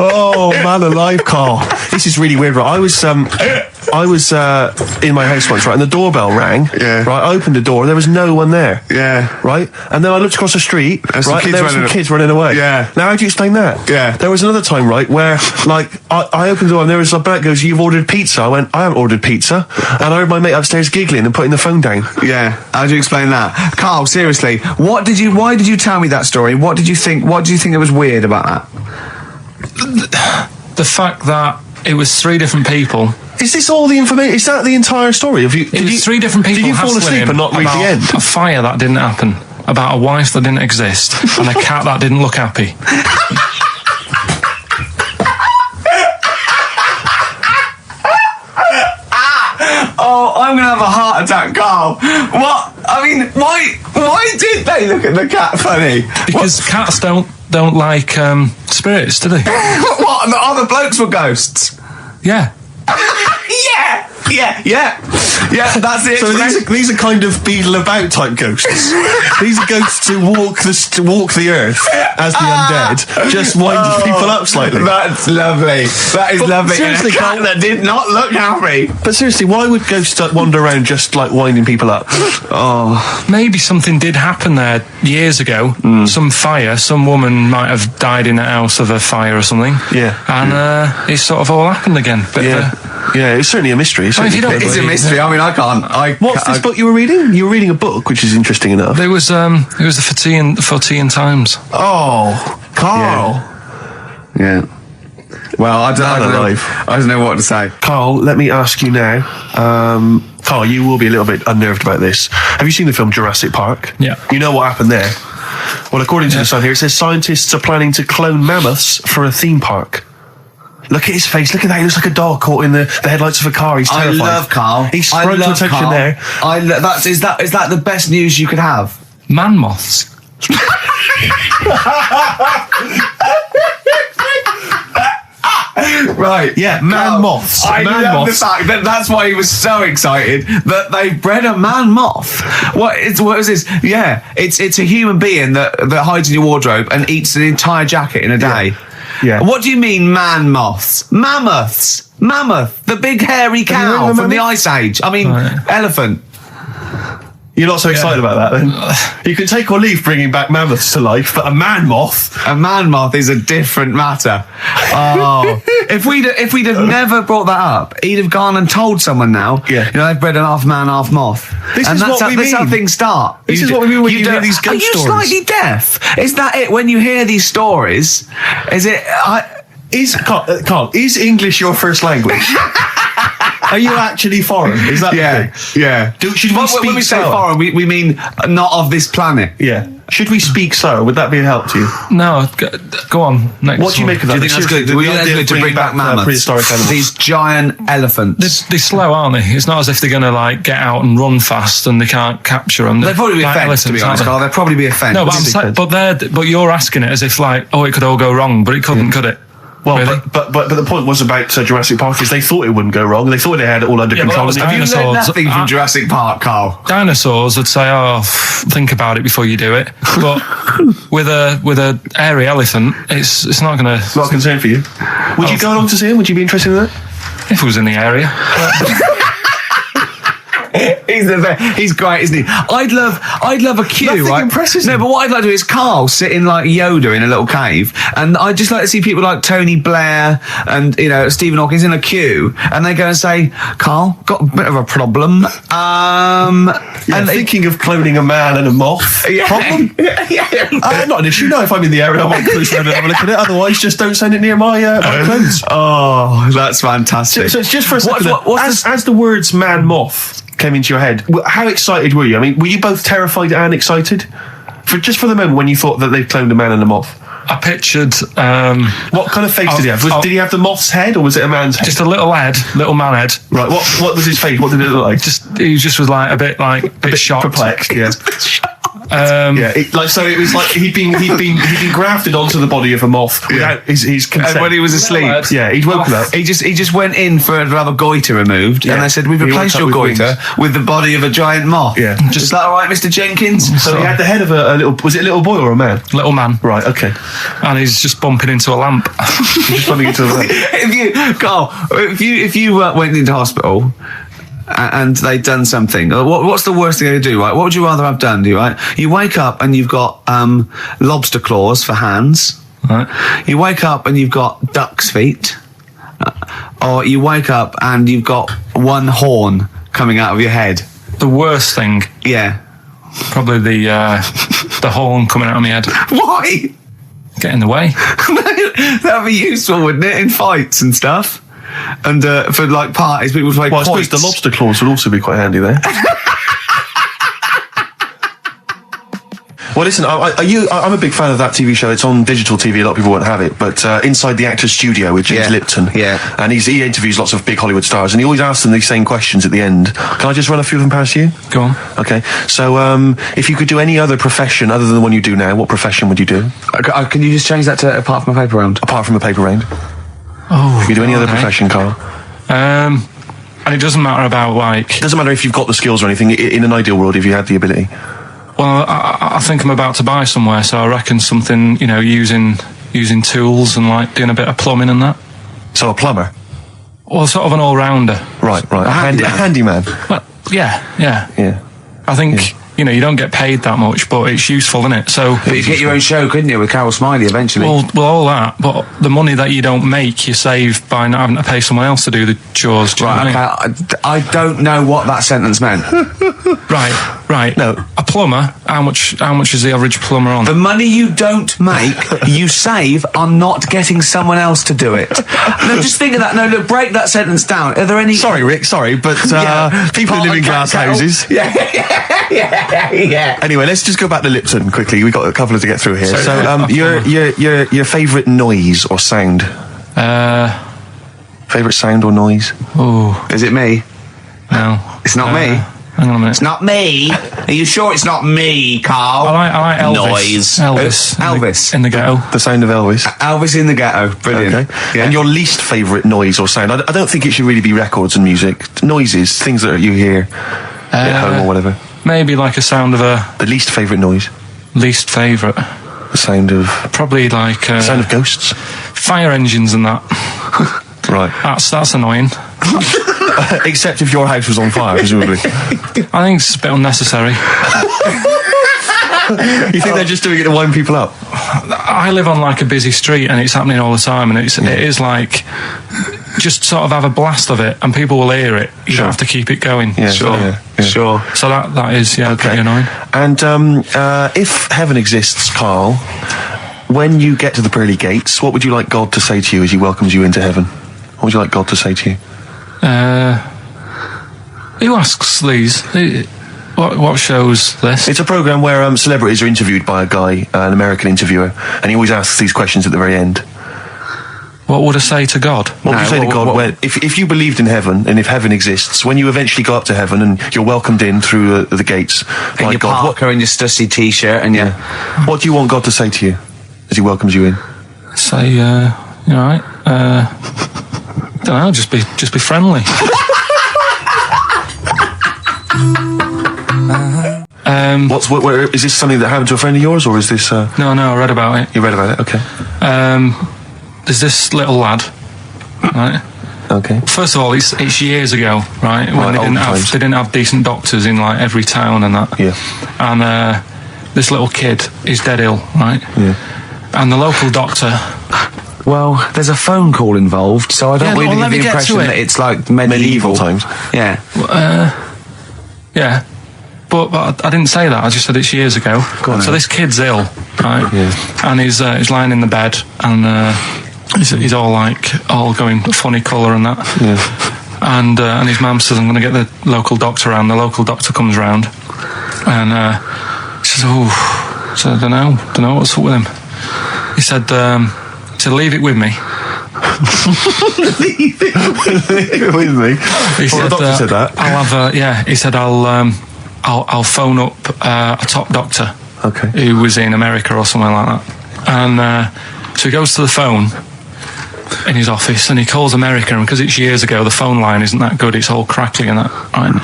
S1: Oh, man alive, Carl. This is really weird, right? I was in my house once, right, and the doorbell rang.
S2: Yeah.
S1: Right, I opened the door, there was no one there.
S2: Yeah.
S1: Right? And then I looked across the street, right, and there were some kids running away.
S2: Yeah.
S1: Now, how do you explain that?
S2: Yeah.
S1: There was another time, right, where, like, I opened the door and there was a bloke goes, you've ordered pizza. I went, I haven't ordered pizza. And I heard my mate upstairs giggling and putting the phone down.
S2: Yeah. How do you explain that? Carl, seriously, why did you tell me that story? What did you think that was weird about that?
S3: The fact that it was 3 different people.
S1: Is this all the information? Is that the entire story?
S3: It was 3 different people.
S1: Did you fall asleep
S3: hassling
S1: and not read
S3: about
S1: the end?
S3: A fire that didn't happen, about a wife that didn't exist, and a cat that didn't look happy.
S2: Oh, I'm gonna have a heart attack, Carl. What? I mean, why did they look at the cat funny?
S3: Because cats don't like spirits, do they?
S2: What? The other blokes were ghosts?
S3: Yeah.
S2: Yeah, that's it.
S1: So these are kind of Beadle About type ghosts. These are ghosts who walk the earth as the undead, just winding people up slightly.
S2: That's lovely. That is lovely.
S1: Seriously,
S2: and a cat
S1: Carl,
S2: that did not look happy.
S1: but seriously, why would ghosts wander around just like winding people up?
S2: Oh,
S3: Maybe something did happen there years ago. Some fire. Some woman might have died in a house of a fire or something.
S1: Yeah.
S3: And it sort of all happened again. But
S1: Yeah, it's certainly a mystery.
S3: if you don't
S2: it's a
S3: believe-
S2: mystery. I mean, I can't.
S1: What's this book you were reading? You were reading a book, which is interesting enough.
S3: it was the for tea and Times.
S1: Oh, Carl.
S2: Yeah. Well, I don't know what to say.
S1: Carl, let me ask you now. Carl, you will be a little bit unnerved about this. Have you seen the film Jurassic Park?
S3: Yeah.
S1: You know what happened there? Well, according to the Sun here, it says scientists are planning to clone mammoths for a theme park. Look at his face. Look at that. He looks like a dog caught in the headlights of a car. He's terrified.
S2: I love Carl.
S1: He sprung to attention
S2: Carl.
S1: there.
S2: Is that the best news you could have?
S3: Man moths.
S2: Right.
S1: Yeah, man moths.
S2: I
S1: Man
S2: love
S1: moths.
S2: the fact that that's why he was so excited that they bred a man moth. What is this? Yeah, it's a human being that hides in your wardrobe and eats an entire jacket in a day.
S1: Yeah.
S2: What do you mean, man moths? Mammoths. Mammoth, the big hairy
S1: heard
S2: cow
S1: of a
S2: from the
S1: mammoth?
S2: Ice Age. I mean,
S3: Right.
S2: elephant.
S1: You're not so excited about that, then? You can take or leave bringing back mammoths to life, but a man moth.
S2: A man moth is a different matter. Oh, if we'd have never brought that up, he'd have gone and told someone now.
S1: Yeah.
S2: You know, they've bred an half man, half moth.
S1: This
S2: and
S1: is
S2: that's
S1: what
S2: how,
S1: we
S2: that's how
S1: mean.
S2: things start.
S1: This is what we mean when you hear
S2: don't-
S1: these ghost
S2: Are you
S1: stories.
S2: slightly deaf? Is that it? When you hear these stories, is it?
S1: Carl, is English your first language? Are you actually foreign? Is that the thing?
S2: yeah.
S1: Should we
S2: When
S1: speak
S2: we say
S1: slower?
S2: foreign, we mean not of this planet.
S1: Yeah. Should we speak slower? Would that be a help to you?
S3: No, go on. Next
S1: What do you
S3: one.
S1: make of that?
S2: Do you think that's
S1: Seriously,
S2: good?
S1: the
S2: Do you think
S1: idea
S2: that's
S1: of
S2: good to bring back mammoths?
S1: prehistoric animals.
S2: These giant elephants.
S3: They're slow, aren't they? It's not as if they're going to like get out and run fast and they can't capture them.
S2: They'd probably be a
S3: Like
S2: fence, to be
S3: elephants,
S2: honest,
S3: aren't
S2: Carl. They'd probably be a fence.
S3: they? No, but you're asking it as if like, oh, it could all go wrong, but it couldn't, could it?
S1: Well,
S3: Really?
S1: but the point was about Jurassic Park is they thought it wouldn't go wrong. They thought they had it all under
S3: Yeah, but
S1: control.
S3: that was
S1: And
S2: Have you learned
S3: dinosaurs.
S2: nothing from Jurassic Park, Carl?
S3: Dinosaurs would say, "Oh, think about it before you do it." But with a hairy elephant, it's not going to.
S1: not a concern for you. Would you go along to see him? Would you be interested in that?
S3: If it was in the area,
S2: He He's great, isn't he? I'd love a queue,
S1: Nothing
S2: right?
S1: impresses
S2: No,
S1: him.
S2: but what I'd like to do is Carl sitting like Yoda in a little cave, and I'd just like to see people like Tony Blair and Stephen Hawkins in a queue, and they go and say, "Carl, got a bit of a problem."
S1: And thinking of cloning a man and a moth. Problem? Not an issue. No, if I'm in the area, I might cruise around and have a look at it. Otherwise, just don't send it near my clothes.
S2: Oh, that's fantastic.
S1: So it's just for a second.
S2: What's
S1: as the words "man moth" came into your head, how excited were you? I mean, were you both terrified and excited? For the moment when you thought that they'd cloned a man and a moth?
S3: I pictured
S1: What kind of face did he have? Did he have the moth's head, or was it a man's head?
S3: just a little man head.
S1: Right. What was his face? What did it look like?
S3: He just was like a bit shocked,
S1: perplexed. Yeah.
S3: Yeah.
S1: It was like he'd been grafted onto the body of a moth without his consent.
S2: And when he was asleep,
S1: he'd woken up.
S2: He just went in to have a goiter removed, and they said, "We've
S1: He
S2: replaced
S1: woke
S2: your
S1: up with
S2: goiter with the body of a giant moth."
S1: Yeah.
S2: Is that all right, Mr. Jenkins?
S1: So he had the head of a little. Was it a little boy or a man?
S3: Little man,
S1: Right. Okay.
S3: and he's just bumping into a lamp.
S1: Just running into the.
S2: If you went into hospital and they'd done something, what's the worst thing they do, right? What would you rather have done, right? You wake up and you've got lobster claws for hands.
S3: Right.
S2: You wake up and you've got duck's feet. Or you wake up and you've got one horn coming out of your head.
S3: The worst thing,
S2: Yeah.
S3: probably the horn coming out of my head.
S2: Why?
S3: Get in the way.
S2: That'd be useful, wouldn't it, in fights and stuff? And for like parties, people play
S1: Well, I suppose
S2: quoits.
S1: the lobster claws would also be quite handy there. Well, listen, I'm a big fan of that TV show. It's on digital TV. A lot of people won't have it, but Inside the Actor's Studio with James
S2: Yeah.
S1: Lipton.
S2: Yeah.
S1: And he interviews lots of big Hollywood stars, and he always asks them these same questions at the end. Can I just run a few of them past you?
S3: Go on.
S1: Okay. So, if you could do any other profession other than the one you do now, what profession would you do?
S2: Can you just change that to apart from a paper round?
S1: Apart from a paper round?
S3: Oh,
S1: If you do any other
S3: okay.
S1: profession, Carl?
S3: And it doesn't matter about like.
S1: It doesn't matter if you've got the skills or anything. In an ideal world, if you had the ability.
S3: Well, I think I'm about to buy somewhere, so I reckon something, using tools and like doing a bit of plumbing and that.
S1: So a plumber?
S3: Well, sort of an all-rounder.
S1: Right. A handyman.
S3: Well, yeah.
S1: Yeah.
S3: I think, you don't get paid that much, but it's useful, isn't it? So,
S2: But you could get your own show, couldn't you, with Carol Smiley eventually?
S3: well, all that, but the money that you don't make, you save by not having to pay someone else to do the chores. Do you know what I mean?
S2: okay, I don't know what that sentence meant.
S3: Right.
S1: No.
S3: A plumber, how much is the average plumber on?
S2: The money you don't make, you save on not getting someone else to do it. No, just think of that. No, look, break that sentence down. Are there any...
S1: Sorry, Rick. Sorry, but people who live in glass houses.
S2: Yeah.
S1: Anyway, let's just go back to Lipton quickly. We've got a couple to get through here.
S3: Sorry,
S1: your favourite noise or sound? Favourite sound or noise?
S3: Oh,
S2: Is it me?
S3: no.
S2: It's not me.
S3: Hang on a minute.
S2: It's not me. Are you sure it's not me, Carl?
S3: I like Elvis.
S2: Noise.
S3: Elvis.
S2: Elvis.
S3: In the ghetto.
S1: The sound of Elvis.
S2: Elvis in the ghetto. Brilliant.
S1: Okay.
S2: Yeah.
S1: And your least favourite noise or sound? I don't think it should really be records and music. Noises, things that you hear at home or whatever.
S3: Maybe like a sound of a
S1: The least favourite noise?
S3: least favourite.
S1: The sound of...
S3: Probably like
S1: sound of ghosts?
S3: fire engines and that.
S1: Right.
S3: That's annoying.
S1: Except if your house was on fire, presumably.
S3: I think it's a bit unnecessary.
S1: You think they're just doing it to wind people up?
S3: I live on like a busy street and it's happening all the time, and it is like just sort of have a blast of it and people will hear it. You
S1: Sure.
S3: don't have to keep it going.
S1: Yeah,
S3: So,
S1: yeah.
S2: Sure.
S3: so that is pretty annoying.
S1: And if heaven exists, Carl, when you get to the pearly gates, what would you like God to say to you as he welcomes you into heaven? What would you like God to say to you?
S3: Who asks these? What show's this?
S1: It's a programme where celebrities are interviewed by a guy, an American interviewer, and he always asks these questions at the very end.
S3: What would I say to God?
S1: What would you say to God if you believed in heaven, and if heaven exists, when you eventually go up to heaven and you're welcomed in through the gates
S2: In
S1: by
S2: your
S1: God,
S2: Parker and your stussy t-shirt and your...
S1: what do you want God to say to you as he welcomes you in?
S3: Say, you all right? Don't know. Just be friendly.
S1: Is this something that happened to a friend of yours, or is this...
S3: No, I read about it.
S1: You read about it? Okay.
S3: There's this little lad, right?
S1: Okay.
S3: First of all, it's years ago, right? When
S1: Right,
S3: they didn't have decent doctors in like every town and that.
S1: Yeah.
S3: And this little kid is dead ill, right?
S1: Yeah.
S3: And the local doctor.
S2: Well, there's a phone call involved, so I don't
S3: Yeah,
S2: really
S3: well, let
S2: get
S3: me
S2: the
S3: get to
S2: impression
S3: it.
S2: that it's like medieval
S1: times.
S2: Yeah.
S3: Yeah. But I didn't say that. I just said it's years ago.
S2: on,
S3: So
S2: then.
S3: this kid's ill, right?
S1: Yeah.
S3: And he's lying in the bed, and he's all going funny colour and that.
S1: Yeah.
S3: And his mum says, "I'm going to get the local doctor around." The local doctor comes round, and she says, "Oh," so I don't know what's up with him. He said, "Leave it with me."
S1: Leave it with me.
S3: He
S1: Well, the doctor said that.
S3: I'll have he said I'll phone up a top doctor
S1: Okay.
S3: who was in America or something like that. And so he goes to the phone in his office and he calls America, and because it's years ago, the phone line isn't that good, it's all crackly and that, right?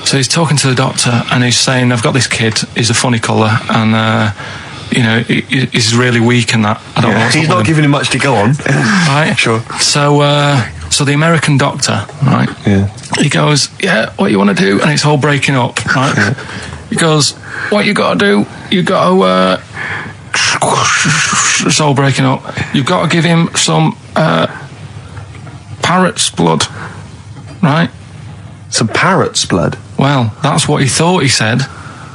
S3: So he's talking to the doctor and he's saying, "I've got this kid, he's a funny colour, and he's really weak and that. I don't know what's
S1: He's
S3: up
S1: not
S3: with him."
S1: giving him much to go on.
S3: Right?
S1: Sure.
S3: So the American doctor, right?
S1: Yeah.
S3: He goes, "Yeah, what you want to do?" And it's all breaking up, right? He goes, "What you got to do? You got to." It's all breaking up. You've got to give him some parrot's blood, right?
S1: Some parrot's blood.
S3: Well, that's what he thought he said,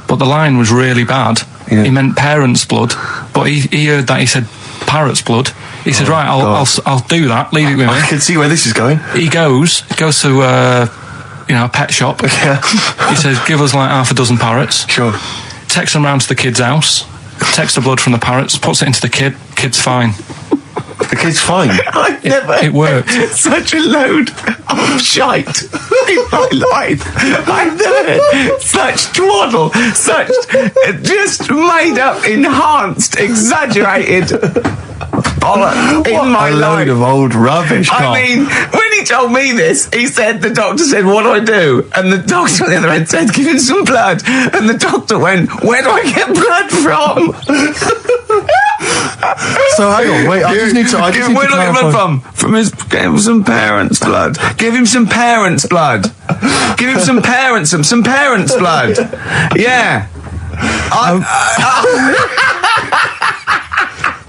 S3: but the line was really bad.
S1: Yeah.
S3: He meant parent's blood, but he heard that he said parrot's blood. He said, "Right, I'll do that. Leave it with me."
S1: I can see where this is going.
S3: He goes to a pet shop.
S1: Yeah.
S3: He says, "Give us like half a dozen parrots."
S1: Sure.
S3: Takes them round to the kid's house. Takes the blood from the parrots, puts it into the kid. Kid's fine.
S1: The kid's fine.
S4: I've never
S3: It worked.
S4: such a load of shite in my life. I've never heard such twaddle, such just made up, enhanced, exaggerated bollocks in my
S1: A
S4: life.
S1: load of old rubbish, Carl.
S4: I mean, when he told me this, he said, the doctor said, "What do I do?" And the doctor on the other end said, "Give him some blood." And the doctor went, "Where do I get blood from?"
S1: So hang on, wait. I just need to.
S4: Where do I get blood from? From his. Give him some parents' blood. Give him some parents' blood. Give him some parents' blood. Yeah.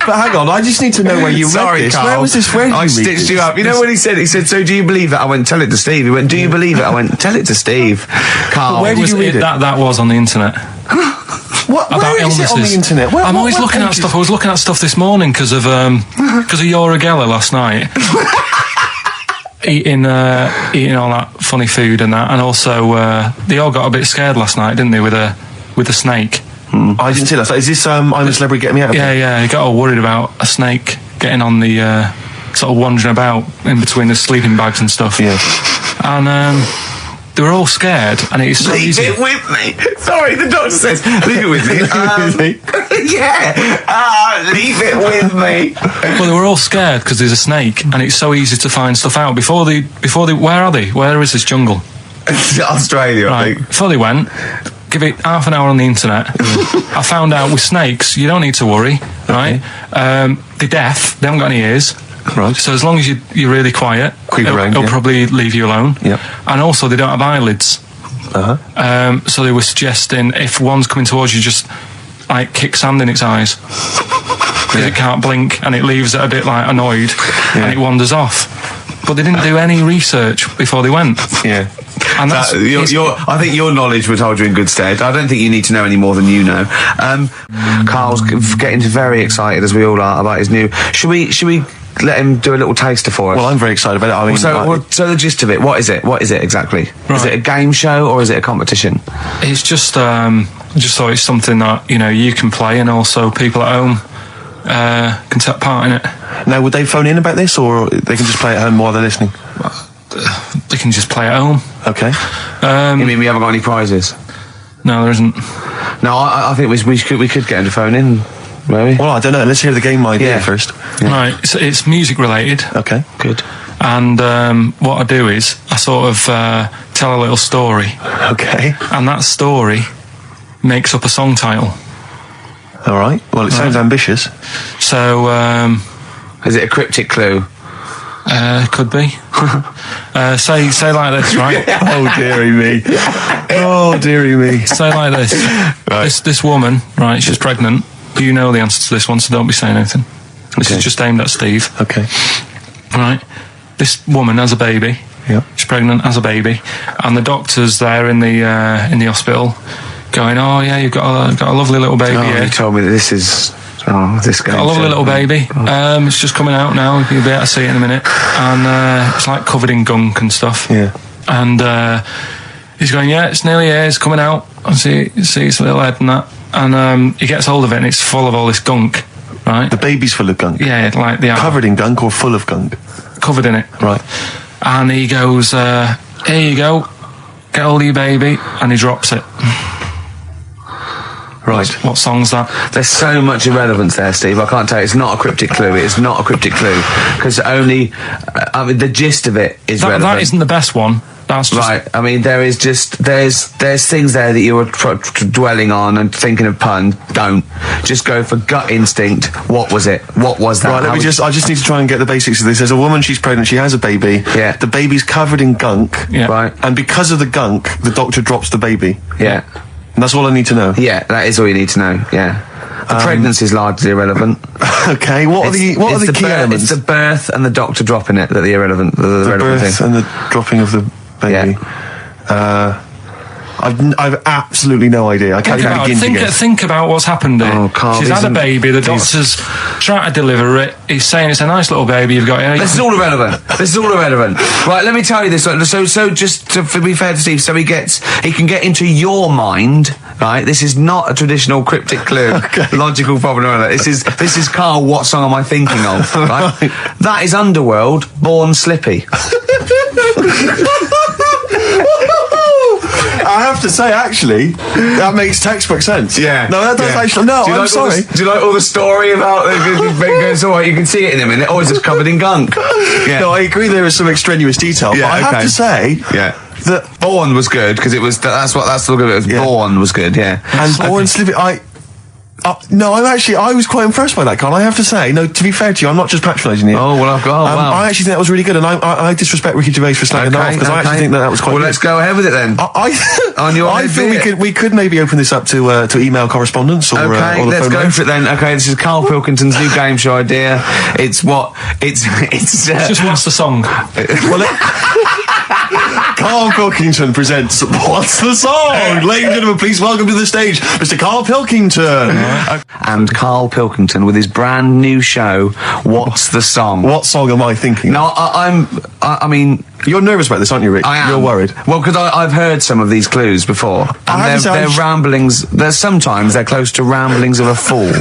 S1: But hang on, I just need to know where you read this.
S4: Carl.
S1: Where was this? Where did
S4: I
S1: you read
S4: stitched
S1: this?
S4: you up. You know what he said? He said, "So do you believe it?" I went, "Tell it to Steve." He went, "Do you believe it?" I went, "Tell it to Steve." Carl.
S1: where did you read it?
S3: That was on the internet.
S1: What?
S3: About
S1: Where is
S3: illnesses.
S1: it on the internet? Where,
S3: I'm
S1: what
S3: always
S1: web
S3: looking at
S1: pages?
S3: stuff. I was looking at stuff this morning because of Yoragella last night. eating all that funny food and that, and also they all got a bit scared last night, didn't they, with a snake?
S1: I didn't see that. So is this I'm a Celebrity, Get Me Out of Here?
S3: Yeah, he got all worried about a snake getting on the sort of wandering about in between the sleeping bags and stuff.
S1: Yeah.
S3: And they were all scared, and it's so
S4: Leave
S3: easy.
S4: it with me. Sorry, the doctor says, "Leave it with me." Yeah. Leave it with me.
S3: Well, they were all scared because there's a snake, and it's so easy to find stuff out before they. Where are they? Where is this jungle?
S4: Australia, I
S3: Right.
S4: think.
S3: Before they went, give it half an hour on the internet. I found out with snakes, you don't need to worry, right? They're deaf, they haven't got any ears.
S1: Right.
S3: So as long as you're really quiet,
S1: Creep around,
S3: it'll
S1: yeah.
S3: probably leave you alone.
S1: Yep.
S3: And also, they don't have eyelids. So they were suggesting if one's coming towards you, just like kick sand in its eyes. Because it can't blink and it leaves it a bit like annoyed and it wanders off. But they didn't do any research before they went.
S1: Yeah.
S3: And that's
S4: I think your knowledge would hold you in good stead. I don't think you need to know any more than you know. Carl's getting very excited, as we all are, about his new. Should we let him do a little taster for us?
S1: Well, I'm very excited about it. I mean,
S4: So the gist of it, what is it? What is it exactly? Is
S3: Right.
S4: it a game show or is it a competition?
S3: It's just I just thought it's something that you can play, and also people at home can take part in it.
S1: now, would they phone in about this, or they can just play at home while they're listening?
S3: They can just play at home.
S1: Okay.
S4: You mean we haven't got any prizes?
S3: No, there isn't.
S4: No, I think we could get him to phone in, maybe.
S1: Well, I don't know. Let's hear the game idea
S4: Yeah.
S1: first.
S3: Right, it's music related,
S1: Okay.
S4: Good.
S3: and what I do is I sort of tell a little story,
S1: Okay.
S3: and that story makes up a song title.
S1: All right. Well, it sounds ambitious.
S3: So
S4: Is it a cryptic clue?
S3: Could be. Say like this, right?
S1: Oh, dearie me. Oh, dearie me.
S3: Say like this.
S1: Right.
S3: This woman, right, she's pregnant. You know the answer to this one, so don't be saying anything. This
S1: Okay.
S3: is just aimed at Steve.
S1: Okay.
S3: Right. This woman has a baby.
S1: Yeah.
S3: She's pregnant, has a baby, and the doctor's there in the hospital, going, "Oh yeah, you've got a lovely little baby
S2: Oh,
S3: here.
S2: you told me that this is... Oh, this guy.
S3: Got a lovely little baby. It's just coming out now. You'll be able to see it in a minute, and it's like covered in gunk and stuff.
S1: Yeah.
S3: And he's going, yeah, it's nearly here. It's coming out. I see its little head and that, and he gets hold of it, and it's full of all this gunk, right?
S1: The baby's full of gunk.
S3: Yeah, like the
S1: Covered in gunk or full of gunk?
S3: covered in it.
S1: Right.
S3: And he goes, here you go, get hold of your baby, and he drops it.
S1: Right.
S3: What song's that?
S2: There's so much irrelevance there, Steve. I can't tell you. It's not a cryptic clue. It's not a cryptic clue. Because only... I mean, the gist of it is relevant.
S3: That isn't the best one. That's just...
S2: Right. I mean, there is just... There's things there that you were dwelling on and thinking of pun. Don't. Just go for gut instinct. What was it? What was that?
S1: Right, I just need to try and get the basics of this. There's a woman, she's pregnant, she has a baby.
S2: Yeah.
S1: The baby's covered in gunk.
S3: Yeah.
S2: Right.
S1: And because of the gunk, the doctor drops the baby.
S2: Yeah.
S1: And that's all I need to know.
S2: Yeah, that is all you need to know. Yeah. The pregnancy is largely irrelevant.
S1: Okay, what are the key elements?
S2: It's the birth and the doctor dropping it that are the irrelevant. The
S1: The
S2: relevant
S1: birth
S2: thing.
S1: and the dropping of the baby. I've absolutely no idea. I can't even begin to guess.
S3: Think about what's happened here.
S2: Oh, Carl,
S3: She's had a baby, the doctor's trying to deliver it, he's saying it's a nice little baby you've got here.
S2: This is all irrelevant. This is all irrelevant. Right, let me tell you this. So just to be fair to Steve, so he can get into your mind. Right, this is not a traditional cryptic clue, logical problem. Or this is Carl. What song am I thinking of? Right, that is Underworld, Born Slippy.
S1: I have to say, actually, that makes textbook sense.
S2: Yeah.
S1: No, that does actually. No, I'm sorry.
S2: Do you like all the story about it's all right, you can see it in a minute. Oh, it's just covered in gunk. Yeah.
S1: No, I agree there is some extraneous detail,
S2: Yeah,
S1: but I have to say that
S2: Born was good because it was. That's the look of it. Was
S1: Yeah.
S2: Born was good. Yeah.
S1: and Born Slippy, no, I was quite impressed by that, Carl. I have to say, no, to be fair to you, I'm not just patronising you.
S2: Oh, well, wow.
S1: I actually think that was really good, and I disrespect Ricky Gervais for slagging that off, because I actually think that was quite
S2: Well,
S1: good.
S2: let's go ahead with it then. On your
S1: I
S2: head,
S1: feel
S2: dear.
S1: we could maybe open this up to email correspondence or
S2: Okay,
S1: or the
S2: let's
S1: phone
S2: go
S1: lines.
S2: for it then. Okay, this is Karl Pilkington's new game show idea. It's
S3: Just what's the song?
S1: Karl Pilkington presents What's the Song? Ladies and gentlemen, please welcome to the stage Mr. Karl Pilkington.
S2: and Karl Pilkington with his brand new show, What's the Song?
S1: What song am I thinking?
S2: No, I mean,
S1: You're nervous about this, aren't you, Rick?
S2: I am.
S1: You're worried.
S2: Well, because I've heard some of these clues before,
S1: I have
S2: and
S1: to say,
S2: they're ramblings. Sometimes they're close to ramblings of a fool.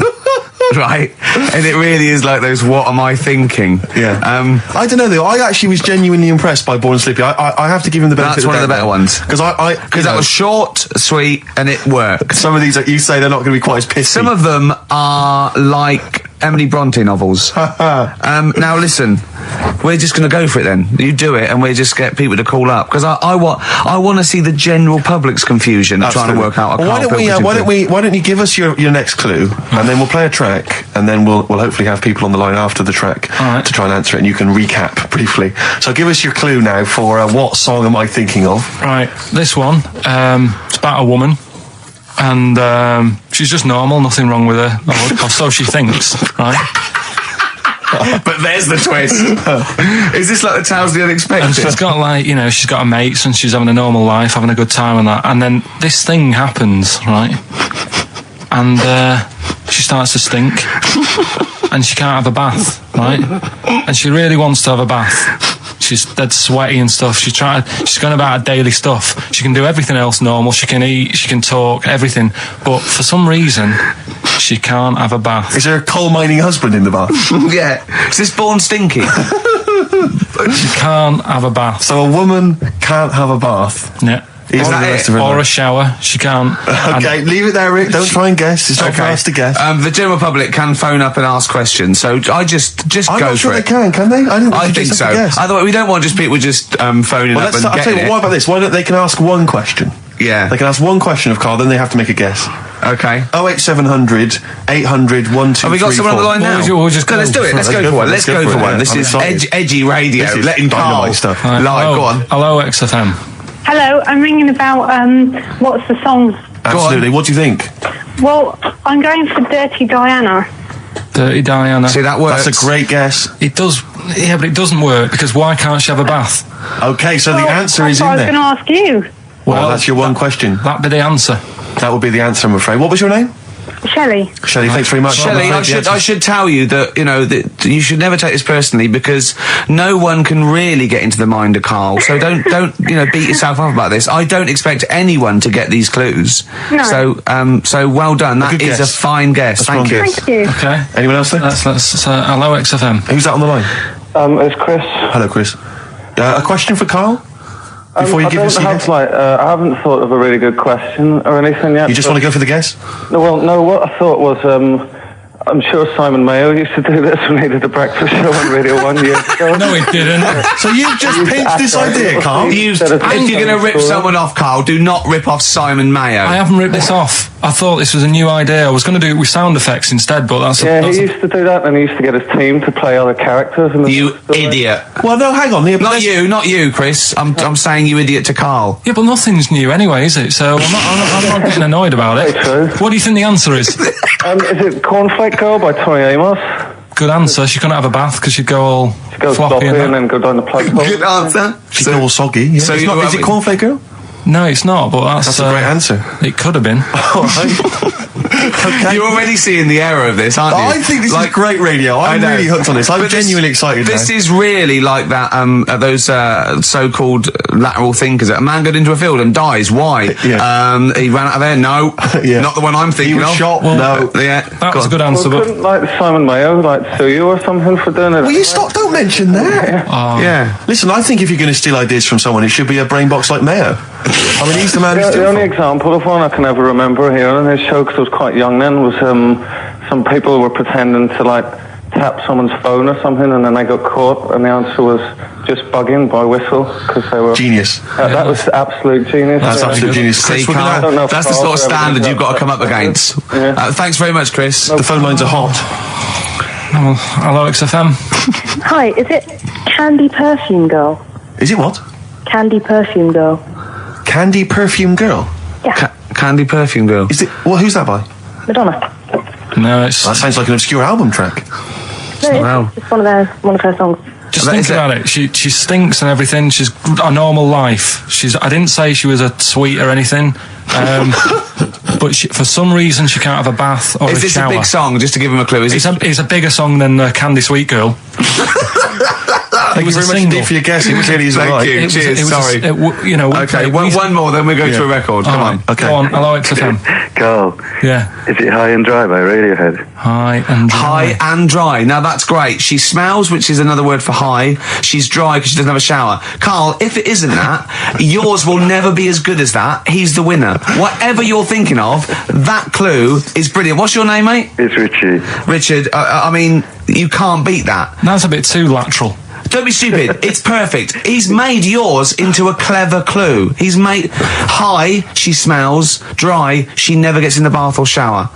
S2: Right, and it really is like those. What am I thinking?
S1: Yeah. I don't know though. I actually was genuinely impressed by Born Slippy. I have to give him the benefit.
S2: That's one of the better ones.
S1: Because
S2: because that was short, sweet, and it worked.
S1: some of these that you say they're not going to be quite as pissy.
S2: Some of them are like Emily Bronte novels. Now listen, we're just going to go for it then. You do it, and we just get people to call up because I want to see the general public's confusion of trying to work out.
S1: Why don't you give us your next clue, and then we'll play a track, and then we'll hopefully have people on the line after the track
S3: right.
S1: to try and answer it, and you can recap briefly. So give us your clue now for what song am I thinking of?
S3: Right, this one, it's about a woman, and she's just normal, nothing wrong with her, or so she thinks, right?
S2: But there's the twist. Is this like the Tales of the Unexpected?
S3: And she's got she's got her mates, and she's having a normal life, having a good time and that, and then this thing happens, right? And she starts to stink, and she can't have a bath, right? And she really wants to have a bath. She's dead sweaty and stuff. She's going about her daily stuff. She can do everything else normal. She can eat, she can talk, everything. But for some reason, she can't have a bath.
S1: Is there a coal mining husband in the bar?
S2: Yeah. Is this Born Stinky?
S3: She can't have a bath.
S1: So a woman can't have a bath.
S3: Yeah.
S1: Is that the rest of her
S3: Or a
S1: life?
S3: shower. She can't.
S1: Okay, leave it there, Rick. Don't try and guess. It's not for us to guess.
S2: The general public can phone up and ask questions, so I just
S1: I'm
S2: go
S1: not sure
S2: for
S1: they
S2: it.
S1: can they?
S2: I think so. Otherwise, we don't want just people just phoning
S1: Well,
S2: up and
S1: I'll tell
S2: getting
S1: you
S2: it.
S1: what about this? Why don't they can ask one question?
S2: Yeah.
S1: They can ask one question of Carl, then they have to make a guess.
S2: Okay.
S1: 08700 800 1234.
S2: Have we got someone on the line now?
S3: We'll just go
S2: let's do it.
S3: for
S2: Let's
S3: it.
S2: go for one. Let's go for one.
S1: Yeah,
S2: This
S1: I'm
S2: is
S1: excited.
S2: edgy radio.
S1: This is
S2: Letting Carl
S1: dynamite stuff.
S2: live. Go on.
S3: Hello, XFM.
S7: Hello, I'm ringing about what's the song?
S1: Absolutely. What do you think?
S7: Well, I'm going for Dirty Diana.
S3: Dirty Diana.
S2: See, that works.
S1: That's a great guess.
S3: It does, yeah, but it doesn't work because why can't she have a bath?
S1: Okay, so the answer
S7: that's
S1: is
S7: what
S1: in
S7: I was
S1: there.
S7: going to ask you.
S1: Well, that's your one question.
S3: That'd be the answer.
S1: That would be the answer, I'm afraid. What was your name?
S7: Shelley.
S1: Shelley, thanks very much.
S2: Shelley,
S1: I'm afraid the
S2: I
S1: answer-
S2: should tell you that, you know, that you should never take this personally because no one can really get into the mind of Carl. So don't, you know, beat yourself up about this. I don't expect anyone to get these clues.
S7: No.
S2: So well done. That
S1: good
S2: is
S1: guess.
S2: a fine guess.
S1: A
S2: Thank
S1: strong
S2: you.
S1: guess.
S7: Thank you.
S3: Okay.
S1: Anyone else there?
S3: Let's hello, XFM.
S1: Who's that on the line?
S6: It's Chris.
S1: Hello, Chris. A question for Carl? Before you give us your guess?
S6: I haven't thought of a really good question or anything yet.
S1: You just want to go for the guess?
S6: No, what I thought was, I'm sure Simon Mayo used to do this when he did the breakfast show on Radio 1 years ago.
S3: No, it didn't.
S1: So you've just pinched this idea, Carl?
S2: If you're going to rip someone off, Carl, do not rip off Simon Mayo.
S3: I haven't ripped this off. I thought this was a new idea. I was going to do it with sound effects instead, but that's
S6: Yeah, he used to do that, and he used to get his team to play other characters. In the
S2: You
S6: story.
S2: idiot.
S1: Well, no, hang on.
S2: Not you, Chris. I'm saying you idiot to Carl.
S3: Yeah, but nothing's new anyway, is it? So I'm not getting annoyed about it.
S6: Very true.
S3: What do you think the answer is?
S6: Is it Cornflake Girl by Tori Amos?
S3: Good answer. She couldn't have a bath because she'd go all
S6: She goes
S3: floppy
S6: sloppy
S3: and
S6: and
S3: that.
S6: then go down the plug hole.
S2: Good answer.
S1: She's all soggy. Yeah.
S2: So
S1: It's
S2: you-
S1: not, is it Cornflake Girl?
S3: No, it's not, but
S1: That's a great answer.
S3: It could have been.
S1: All right. Okay.
S2: You're already seeing the error of this, aren't you?
S1: I think this is great radio. I'm
S2: I know.
S1: really hooked on this. I'm
S2: But
S1: genuinely excited
S2: This
S1: now.
S2: is really like that. Those so-called lateral thinkers. A man got into a field and dies. Why?
S1: Yeah.
S2: He ran out of air. No,
S1: Yeah.
S2: not the one I'm thinking
S1: He was
S2: of.
S1: shot.
S3: Well,
S1: No.
S2: Yeah,
S3: That was a good answer,
S6: Well,
S3: but
S6: couldn't like Simon Mayo sue you or something for doing it?
S1: Will you stop? Don't mention that.
S2: yeah.
S1: Listen, I think if you're going to steal ideas from someone, it should be a brain box like Mayo. I mean, he's the man who's
S6: The
S1: doing
S6: only
S1: it.
S6: example of one I can ever remember hearing in his show, because I was quite young then, was some people were pretending to like tap someone's phone or something, and then they got caught, and the answer was just bugging by whistle, because they were
S1: Genius.
S6: That was absolute genius.
S1: That's
S6: Yeah.
S1: absolute genius.
S2: See,
S1: Chris, we're
S2: Carl,
S6: I don't know if
S2: that's the
S6: Carl's
S2: sort of
S6: ever
S2: standard
S6: done
S2: you've got to
S6: that.
S2: come up against.
S6: Yeah.
S2: Thanks very much, Chris.
S1: The phone lines are hot.
S3: hello, XFM.
S7: Hi, is it Candy Perfume Girl?
S1: Is it what?
S7: Candy Perfume Girl.
S1: Candy Perfume Girl?
S7: Yeah,
S2: Candy Perfume Girl.
S1: Is it? Well, who's that by?
S7: Madonna.
S3: No, it's
S1: That sounds like an obscure album track.
S7: No,
S2: Wow.
S7: it's just one of her songs.
S3: just
S2: But
S3: think
S2: is it-
S3: about it. She stinks and everything. She's a normal life. I didn't say she was a sweet or anything. But for some reason she can't have a bath or
S2: Is
S3: a
S2: this
S3: shower.
S2: a big song? Just to give him a clue. Is
S3: It's
S2: it?
S3: a bigger song than Candy Sweet Girl.
S1: Thank you
S3: was a
S1: very much
S3: single.
S1: indeed for your guess. It clearly isn't
S2: Thank
S1: right.
S2: you. Cheers. Sorry. Okay,
S3: we-
S2: one more, then we go to a record. Come on.
S1: Okay.
S3: Go on. Hello, XFM.
S8: Carl,
S3: Yeah.
S8: is it High and Dry by Radiohead?
S3: Hi and
S2: High and dry. Now that's great. She smells, which is another word for high. She's dry because she doesn't have a shower. Carl, if it isn't that, yours will never be as good as that. He's the winner. Whatever you're thinking of, that clue is brilliant. What's your name, mate?
S8: It's Richie.
S2: Richard. I mean, you can't beat that.
S3: That's a bit too lateral.
S2: Don't be stupid. It's perfect. He's made yours into a clever clue. He's made high, she smells, dry, she never gets in the bath or shower.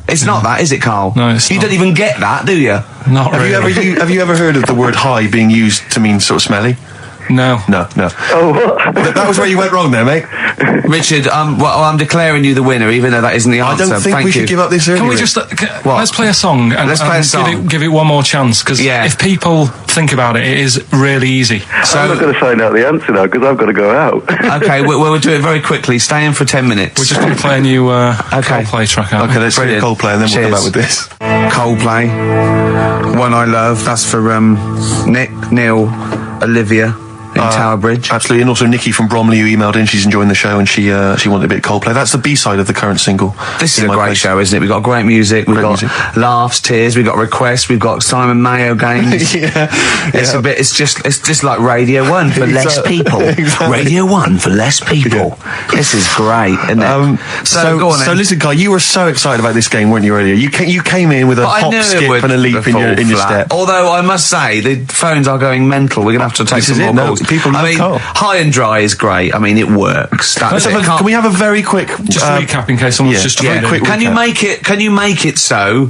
S2: It's not that, is it, Carl?
S3: No, it's
S2: You
S3: not.
S2: don't even get that, do you?
S3: Not
S1: Have
S3: really.
S1: you ever heard of the word high being used to mean sort of smelly?
S3: No.
S1: No.
S8: Oh, what?
S1: That was where you went wrong there, mate.
S2: Richard, I'm declaring you the winner, even though that isn't the
S1: I
S2: answer.
S1: don't think
S2: Thank
S1: we
S2: you.
S1: should give up this early.
S3: Can we
S1: Rick.
S3: just
S2: What?
S3: let's play a song and,
S2: Let's play a
S3: and
S2: song.
S3: give it one more chance because
S2: Yeah.
S3: if people think about it, it is really easy.
S8: I'm not going to find out the answer now because I've got to go out.
S2: Okay, we'll do it very quickly. Stay in for 10 minutes.
S3: We're just going to play a new Coldplay track out.
S1: Okay, let's hear
S2: Brilliant.
S1: Coldplay and then we'll come
S2: Cheers.
S1: back with this.
S2: Coldplay, One I Love. That's for Nick, Neil, Olivia in Tower Bridge.
S1: Absolutely, and also Nikki from Bromley who emailed in. She's enjoying the show and she wanted a bit of Coldplay. That's the B-side of the current single.
S2: This is
S1: In
S2: a
S1: My
S2: great
S1: Place.
S2: show, isn't it? We've got great music, we've
S1: Great
S2: got
S1: music.
S2: laughs, tears, we've got requests, we've got Simon Mayo games.
S1: Yeah.
S2: It's a bit. It's just like Radio 1 for less
S1: Exactly.
S2: people.
S1: Exactly.
S2: Radio 1 for less people. This is great, isn't it?
S1: So
S2: go on.
S1: so
S2: then.
S1: listen, Guy, you were so excited about this game, weren't you, earlier? You came in with a
S2: But I
S1: hop,
S2: knew it
S1: skip
S2: would
S1: and a leap in
S2: fall
S1: your
S2: flat.
S1: step.
S2: Although I must say the phones are going mental. We're gonna have to take
S1: This
S2: some
S1: is
S2: more
S1: it. No,
S2: calls.
S1: People love
S2: I mean,
S1: Carl.
S2: high and dry is great. I mean, it works. That's it.
S1: Can we have a very quick...
S3: Just to recap in case someone's just
S1: very
S3: joined in.
S1: quick
S2: Can you make it so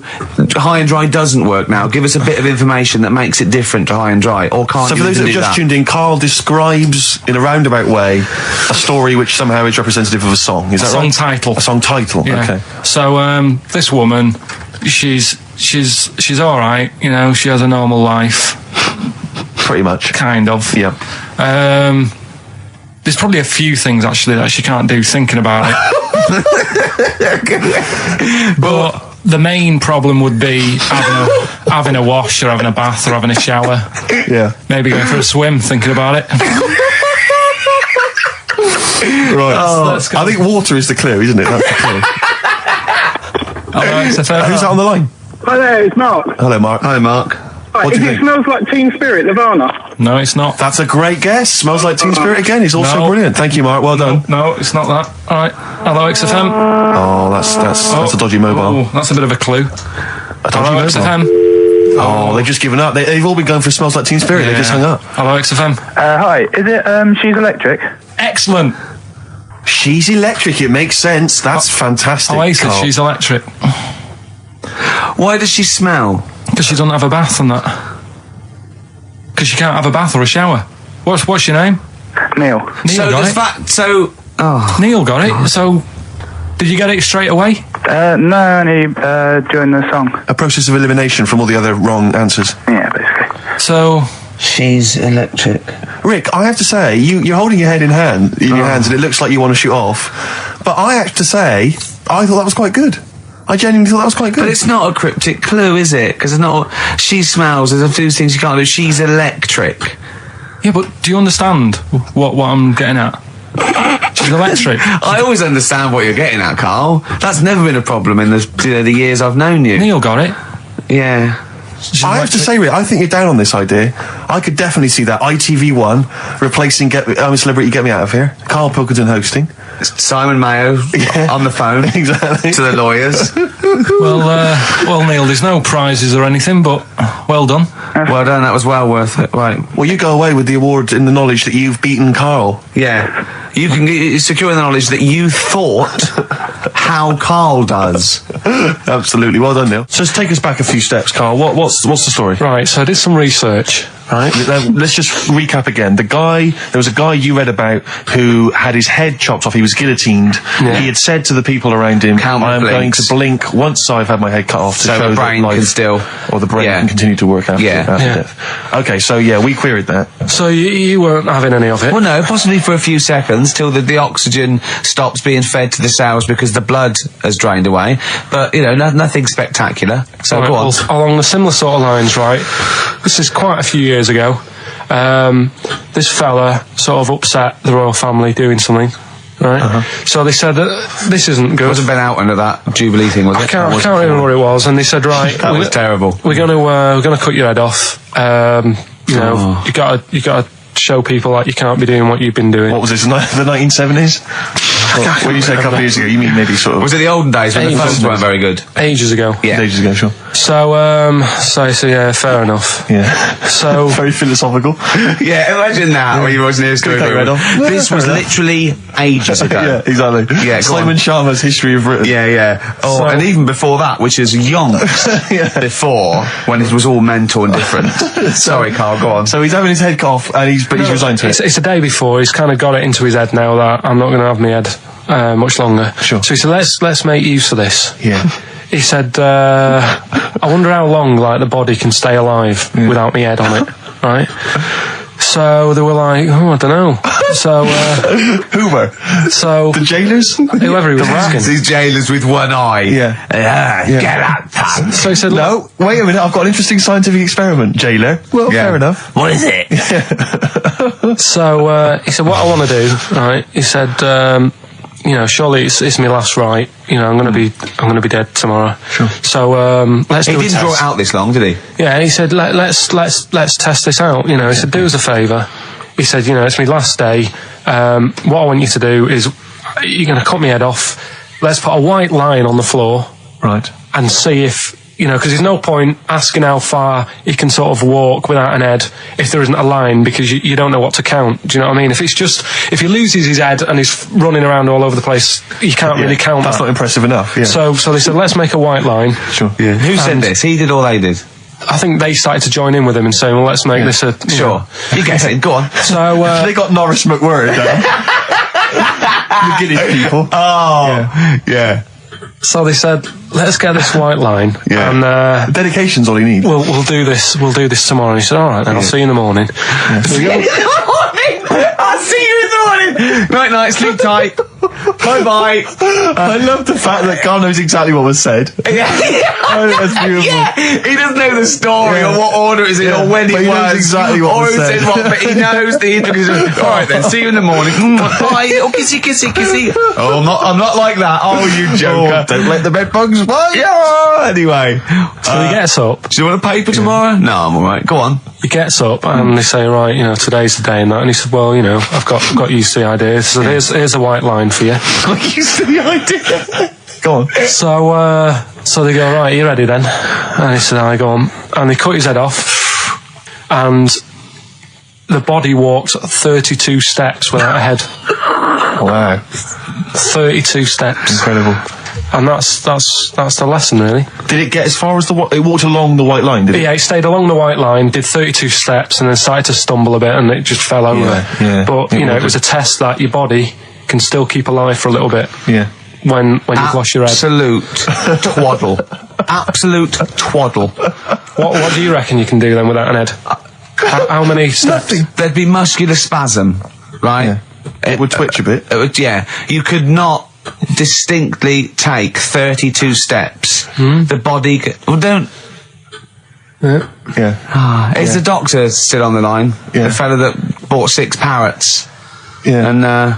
S2: high and dry doesn't work now? Give us a bit of information that makes it different to high and dry, or can't
S1: So
S2: you
S1: for those that
S2: do
S1: have just
S2: that?
S1: tuned in, Carl describes in a roundabout way a story which somehow is representative of a song. Is that
S3: Song
S1: right?
S3: title.
S1: A song title.
S3: Yeah.
S1: Okay.
S3: So this woman, she's all right. You know, she has a normal life,
S1: Pretty much.
S3: kind of.
S1: Yeah.
S3: There's probably a few things actually that she can't do thinking about it. But the main problem would be having a wash or having a bath or having a shower.
S1: Yeah.
S3: Maybe going for a swim thinking about it.
S1: Right.
S3: Let's go.
S1: I think water is the clue, isn't it? That's the clue.
S3: Alright, so
S1: Who's that on the line?
S9: Hi there, it's Mark.
S1: Hello, Mark.
S2: Hi, Mark.
S9: Right,
S1: What do you
S9: it
S1: think?
S9: smells like Teen Spirit, Nirvana.
S3: No, it's not.
S1: That's a great guess. Smells like Teen Spirit again. It's also
S3: No.
S1: brilliant. Thank you, Mark. Well done.
S3: No, it's not that. Alright. Hello, XFM.
S1: Oh, that's a dodgy mobile.
S3: Oh, that's a bit of a clue.
S1: A dodgy
S3: Hello,
S1: mobile.
S3: XFM.
S1: Oh, they've just given up. They've all been going for Smells Like Teen Spirit. They just hung up.
S3: Hello, XFM.
S8: Hi, is it, She's Electric?
S3: Excellent.
S1: She's electric. It makes sense. That's fantastic.
S3: Oasis,
S1: Carl.
S3: she's electric.
S2: Why does she smell?
S3: Because she doesn't have a bath and that. Because she can't have a bath or a shower. What's your name?
S8: Neil.
S3: Neil
S2: So
S3: got
S2: does
S3: it.
S2: that? So
S3: Neil got it. So, did you get it straight away?
S8: No, only, during the song.
S1: A process of elimination from all the other wrong answers.
S8: Yeah, basically.
S3: So,
S2: she's electric.
S1: Rick, I have to say, you're holding your head in your hands, and it looks like you want to shoot off. But I have to say, I thought that was quite good. I genuinely thought that was quite good.
S2: But it's not a cryptic clue, is it? Because it's not. She smells. There's a few things you can't do. She's electric.
S3: yeah, but do you understand what I'm getting at? She's electric.
S2: I always understand what you're getting at, Carl. That's never been a problem in the years I've known you.
S3: Neil got it.
S2: Yeah.
S3: She's
S1: I have to
S3: electric.
S1: say, Rick, I think you're down on this idea. I could definitely see that. ITV1 replacing I'm a Celebrity, Get Me Out of Here. Karl Pilkington hosting.
S2: Simon Mayo on the phone
S1: Exactly.
S2: to the lawyers.
S3: Well, Neil, there's no prizes or anything, but well done.
S2: Well done. That was well worth it. Right.
S1: Well, you go away with the award in the knowledge that you've beaten Carl.
S2: Yeah. You can secure the knowledge that you thought how Carl does.
S1: Absolutely. Well done, Neil. So let's take us back a few steps, Carl. What's the story?
S3: Right, so I did some research.
S1: Right. Let's just recap again. There was a guy you read about who had his head chopped off. He was guillotined.
S3: Yeah.
S1: He had said to the people around him,
S2: Count my
S1: I am going
S2: blinks.
S1: to blink once I've had my head cut off to
S2: So
S1: show
S2: the
S1: that
S2: brain
S1: life,
S2: can still...
S1: or the brain
S2: Yeah.
S1: can continue to work after,
S2: Yeah.
S1: after
S3: Yeah.
S1: death. Okay, so yeah, we queried that.
S3: So you weren't having any of it?
S2: Well, no, possibly for a few seconds till the oxygen stops being fed to the cells because the blood has drained away. But, nothing spectacular. So
S3: Right,
S2: go on.
S3: well, along the similar sort of lines, right? This is quite a few years ago. This fella sort of upset the royal family doing something, right? So they said that this isn't good.
S2: Wasn't Ben Oughton at that Jubilee thing, was it?
S3: I can't remember what it was, and they said, right,
S2: That was terrible.
S3: we're gonna cut your head off. You gotta show people like you can't be doing what you've been doing.
S1: What was this, the 1970s? When you say a couple of years ago, you mean maybe sort of...
S2: Was it the olden days when the phones weren't very good?
S3: Ages ago.
S2: Yeah.
S1: Ages ago, sure.
S3: So yeah, fair enough.
S1: Yeah.
S3: So
S1: Very philosophical.
S2: Yeah, imagine that when you wasn't here
S1: Take your head off.
S2: This was literally ages ago.
S1: Yeah, exactly.
S2: Yeah, go
S1: Simon
S2: on.
S1: Sharma's History of Britain.
S2: Yeah. Oh,
S3: So-
S2: and even before that, which is yonks before, when it was all mental and different. Sorry, Carl, go on.
S1: So he's having his head cut off, and he's resigned to it.
S3: it's the day before. He's kind of got it into his head now that I'm not going to have my head much longer.
S1: Sure.
S3: So he said, let's make use of this.
S1: Yeah.
S3: He said, I wonder how long the body can stay alive without my head on it, right? So they were like, I don't know. So
S1: Hoover.
S3: so
S1: The jailers?
S3: whoever he was asking.
S2: These jailers with one eye.
S1: Yeah.
S2: Get out, pants.
S3: So he said,
S1: No, wait a minute, I've got an interesting scientific experiment, jailer. Well,
S2: Yeah.
S1: fair enough.
S2: What is it?
S3: So he said, what I want to do, right? He said, surely it's my last right. I'm going to be dead tomorrow. Sure. So let's
S2: He
S3: do a
S2: didn't draw
S3: test.
S2: it out this long, did he?
S3: Yeah, he said, let's test this out. He said, do us a favour. He said, it's my last day. What I want you to do is, you're going to cut my head off. Let's put a white line on the floor
S1: Right.
S3: and see if you know, because there's no point asking how far he can sort of walk without an head if there isn't a line, because you don't know what to count. Do you know what I mean? If he loses his head and he's running around all over the place, you can't really count
S1: That's
S3: that.
S1: not impressive enough. Yeah.
S3: So they said, let's make a white line.
S1: Sure.
S2: Yeah. Who said this? He did or they did?
S3: I think they started to join in with him and saying, well, let's make this a...
S2: Sure. You guess it. Go on.
S3: So...
S1: they got Norris McWhirr down. The Guinness people.
S2: Oh, yeah.
S3: So they said, let's get this white line.
S2: Yeah.
S3: And
S1: Dedication's all you need.
S3: we'll do this tomorrow. And he said, all right, then I'll see you in the morning. So we go-
S2: I'll see you in the morning. Night, sleep tight. Bye.
S1: I love the fact that Carl knows exactly what was said. Oh, that's beautiful.
S2: Yeah, he doesn't know the story or what order it is in or when
S1: But
S2: it
S1: he
S2: was.
S1: knows exactly what
S2: or
S1: was
S2: who
S1: said.
S2: said what, but he knows the intricacies. All right then, see you in the morning. Bye, little kissy. Oh, I'm not like that. Oh, you joker.
S1: Don't let the bed bugs fly.
S2: Yeah, anyway.
S3: So he gets up.
S2: Do you want a paper tomorrow? No, I'm alright. Go on.
S3: He gets up and they say, right, you know, today's the day and that. And he said, well, you know, I've got used to the idea. So here's a white line for you.
S1: Got used to the idea. Go on.
S3: So they go, right, you ready then? And he said, I go on. And they cut his head off. And the body walked 32 steps without a head.
S1: Wow.
S3: 32 steps.
S1: Incredible.
S3: And that's the lesson, really.
S1: Did it get as far as it walked along the white line, did it?
S3: Yeah, it stayed along the white line, did 32 steps, and then started to stumble a bit, and it just fell over.
S1: Yeah.
S3: But, you know, it was a test that your body can still keep alive for a little bit.
S1: Yeah.
S3: When you've lost your head.
S2: Absolute twaddle. Absolute twaddle.
S3: What do you reckon you can do then without an head? How many steps?
S1: Nothing.
S2: There'd be muscular spasm, right?
S1: Yeah. It would twitch a bit.
S2: It would, yeah. You could not distinctly take 32 steps. The body... Well, don't...
S1: Yeah.
S2: Is the doctor still on the line?
S1: Yeah.
S2: The fella that bought 6 parrots.
S1: Yeah.
S2: And,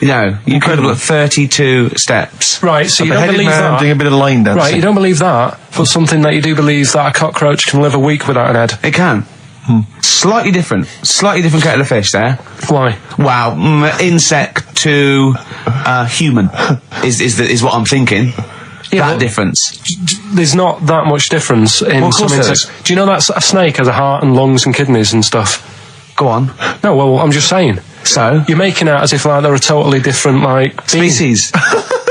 S2: you know, you could have got 32 steps.
S3: Right, so you don't
S1: Beheaded
S3: believe
S1: man
S3: that.
S1: doing a bit of line dancing.
S3: Right, you don't believe that, but something that you do believe that a cockroach can live a week without an head.
S2: It can. Slightly different kettle of fish there.
S3: Why?
S2: Wow, insect to human is what I'm thinking.
S3: Yeah,
S2: that difference.
S3: There's not that much difference in
S2: Well, of
S3: some
S2: course there
S3: insects. Do you know that a snake has a heart and lungs and kidneys and stuff?
S2: Go on.
S3: No, well, I'm just saying.
S2: So?
S3: You're making out as if like they're a totally different
S2: species.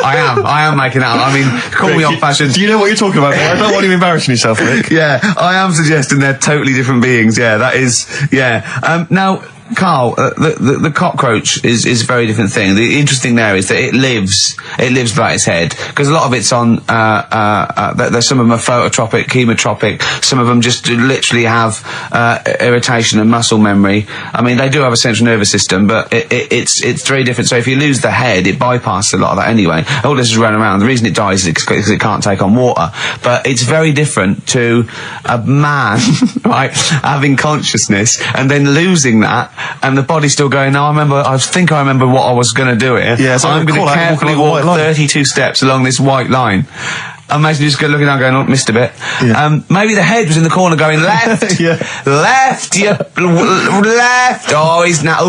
S2: I am making out. I mean, call me old-fashioned.
S1: Do you know what you're talking about? I don't want you embarrassing yourself, Nick.
S2: Yeah, I am suggesting they're totally different beings. Yeah, that is. Yeah. Now, Carl, the cockroach is a very different thing. The interesting there is that it lives without its head, because a lot of it's on. There's some of them are phototropic, chemotropic. Some of them just literally have irritation and muscle memory. I mean, they do have a central nervous system, but it's very different. So if you lose the head, it bypasses a lot of that anyway. All this is running around. The reason it dies is because it can't take on water. But it's very different to a man, right, having consciousness and then losing that. And the body's still going, no, I think I remember what I was going to do here.
S1: Yeah, so
S2: I'm going to carefully walk 32 steps along this white line. Imagine you just looking down going, oh, missed a bit. Yeah. Maybe the head was in the corner going, left, left, left. Oh, he's now.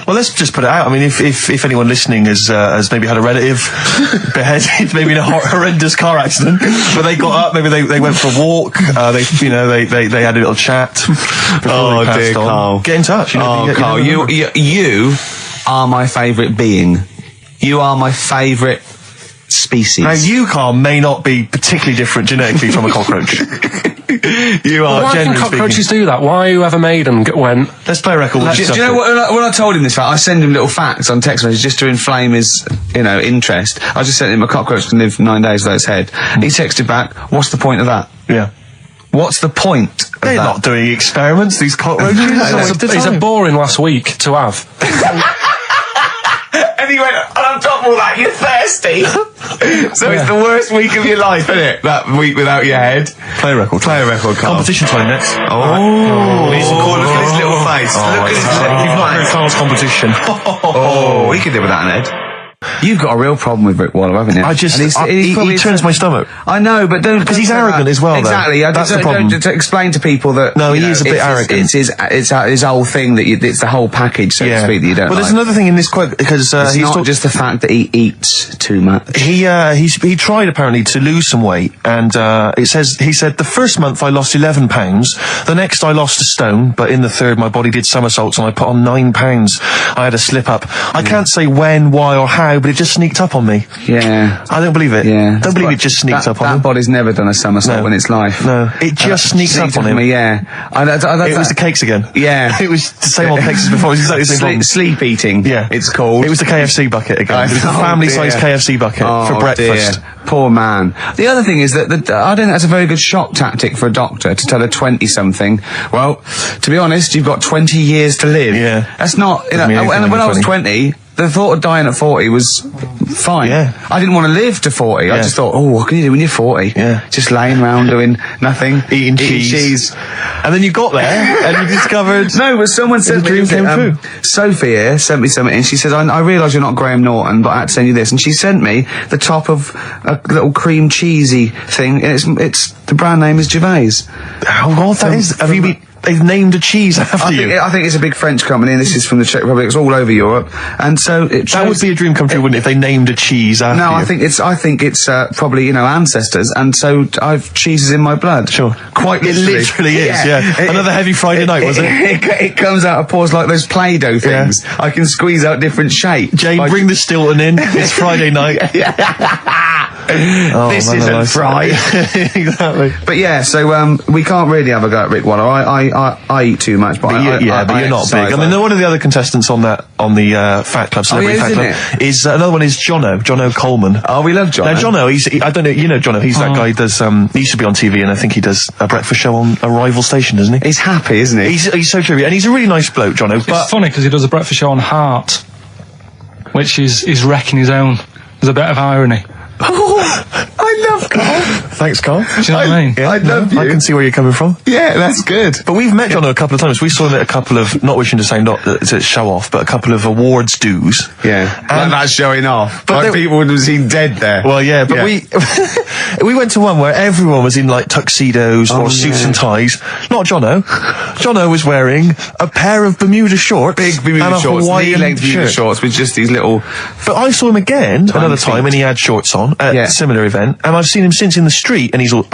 S1: Well, let's just put it out. I mean, if anyone listening has maybe had a relative beheaded, maybe in a horrendous car accident, but they got up, maybe they went for a walk, they had a little chat.
S2: Oh dear, Carl.
S1: Get in touch.
S2: Carl, you are my favourite being. You are my favourite species.
S1: Now, you, Carl, may not be particularly different genetically from a cockroach. You are.
S3: Why can cockroaches do that? Why whoever made them went?
S1: Let's play a record.
S2: Do you know what? When I told him this fact, I send him little facts on text messages just to inflame his, interest. I just sent him a cockroach can live 9 days without its head. He texted back, "What's the point of that?"
S1: Yeah.
S2: What's the point of
S1: They're
S2: that?
S1: not doing experiments. These cockroaches.
S3: It's a boring last week to have.
S2: And he went, and on top of all that, you're thirsty. So it's the worst week of your life, isn't it? That week without your head.
S1: Play a record.
S2: Carl.
S1: Competition time next.
S2: Oh, look at his little face. Look at his little
S1: You've not heard
S2: face.
S1: Carl's competition.
S2: Oh, he could do without an head. You've got a real problem with Rick Waller, haven't you?
S1: I just,
S2: And
S1: he turns my stomach.
S2: I know, but don't...
S1: Because he's arrogant as well, though.
S2: Exactly.
S1: That's the problem.
S2: To explain to people that...
S1: No,
S2: you
S1: he
S2: know,
S1: is a bit arrogant.
S2: It's his whole thing that it's the whole package, so to speak, that you don't
S1: Well,
S2: like.
S1: there's another thing in this quote, because
S2: it's not just the fact that he eats too much.
S1: He tried apparently to lose some weight, and he said the first month I lost 11 pounds, the next I lost a stone, but in the third my body did somersaults and I put on 9 pounds. I had a slip up. I can't say when, why, or how, but it just sneaked up on me.
S2: Yeah.
S1: I don't believe it.
S2: Yeah.
S1: Don't believe it just sneaked up on me.
S2: That body's never done a somersault in its life.
S1: No. It just sneaked up on him.
S2: Me, yeah.
S1: It was the cakes again.
S2: Yeah.
S1: It was the same old cakes as before. It was exactly the same problem.
S2: Sleep eating.
S1: Yeah.
S2: It's called.
S1: It was the KFC bucket again. It was the family-sized KFC bucket for breakfast.
S2: Dear. Poor man. The other thing is that I don't think that's a very good shock tactic for a doctor to tell a 20-something, well, to be honest, you've got 20 years to live.
S1: Yeah.
S2: That's not, you know, and when I was 20, the thought of dying at 40 was fine.
S1: Yeah.
S2: I didn't want to live to 40. I just thought, what can you do when you're 40?
S1: Yeah.
S2: Just laying around doing nothing.
S1: Eating cheese. And then you got there and you discovered...
S2: No, but someone said...
S1: The dream came true.
S2: Sophie here sent me something and she said, I realise you're not Graham Norton, but I had to send you this. And she sent me the top of a little cream cheesy thing. And it's the brand name is Gervais.
S1: Oh, what that is? Have you been... They've named a cheese after you.
S2: I think it's a big French company, and this is from the Czech Republic. It's all over Europe, and so
S1: that would be a dream come true, wouldn't it? If they named a cheese after you?
S2: No, I think it's probably ancestors, and so I've cheeses in my blood.
S1: Sure,
S2: quite literally.
S1: It literally is. Yeah. Another heavy Friday night, was it?
S2: It comes out of pores like those Play-Doh things. Yeah. I can squeeze out different shapes.
S1: Jay, bring the Stilton in. It's Friday night.
S2: This isn't fried.
S1: Exactly.
S2: But yeah, so we can't really have a go at Rick Waller. I eat too much, but
S1: but you're not big. I mean, one of the other contestants on the Fat Club, Celebrity Fat Club, is another one is Jono Coleman.
S2: Oh, we love Jono.
S1: Now Jono, I don't know, you know Jono. He's that guy who does. He used to be on TV, and I think he does a breakfast show on a rival station, doesn't he?
S2: He's happy, isn't he?
S1: He's so true, and he's a really nice bloke, Jono. But
S3: it's funny because he does a breakfast show on Heart, which is wrecking his own. There's a bit of irony.
S2: Oh, I love Carl.
S1: Thanks, Carl.
S3: Do you know what I mean?
S2: I love you.
S1: I can see where you're coming from.
S2: Yeah, that's good.
S1: But we've met Jono a couple of times. We saw him at a couple of, not wishing to say not to show off, but a couple of awards dues.
S2: Yeah, and that's showing off. But like people would have seen dead there.
S1: Well, yeah, but we went to one where everyone was in like tuxedos or suits and ties. Not Jono. Jono was wearing a pair of Bermuda shorts,
S2: big Bermuda
S1: and a
S2: shorts,
S1: Hawaiian
S2: knee-length Bermuda shorts with just these little.
S1: But I saw him again another time, and he had shorts on at a similar event, and I've seen him since in the street, and he's all.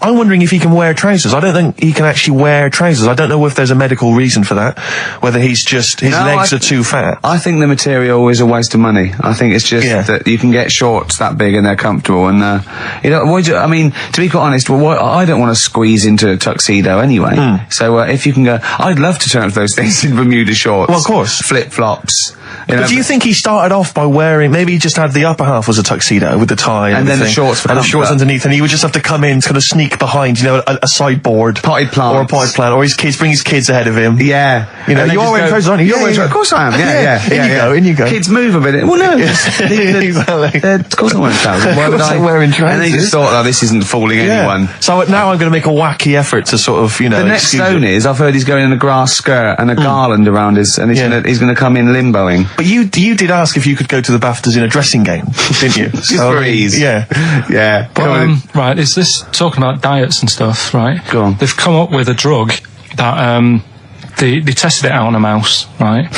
S1: I'm wondering if he can wear trousers. I don't think he can actually wear trousers. I don't know if there's a medical reason for that, whether he's just, his legs are too fat.
S2: I think the material is a waste of money. I think it's just that you can get shorts that big and they're comfortable, and, I mean, to be quite honest, I don't want to squeeze into a tuxedo anyway. So, if you can go, I'd love to turn up those things in Bermuda shorts.
S1: Well, of course.
S2: Flip-flops.
S1: But do you think he started off by wearing, maybe he just had the upper half was a tuxedo with the tie and
S2: then the shorts
S1: and the shorts underneath, and he would just have to come in, kind of sneak behind, a sideboard.
S2: Potted plant.
S1: Or a potted plant, or bring his kids ahead of him.
S2: Yeah.
S1: You are wearing trousers, aren't you? You're wearing trousers.
S2: Of course I am, yeah.
S1: In you go.
S2: Kids move a bit. Well, no.
S1: Exactly.
S2: Of course I'm wearing trousers. Why would I?
S1: Wearing trousers.
S2: And they just thought, this isn't fooling anyone.
S1: So now I'm going to make a wacky effort to sort of,
S2: The next stone is, I've heard he's going in a grass skirt and a garland around his, and he's going to come in limboing.
S1: But you did ask if you could go to the BAFTAs in a dressing gown, didn't you?
S2: Just for ease.
S1: Yeah.
S3: Right, is this talking about diets and stuff, right?
S2: Go on.
S3: They've come up with a drug that, they tested it out on a mouse, right?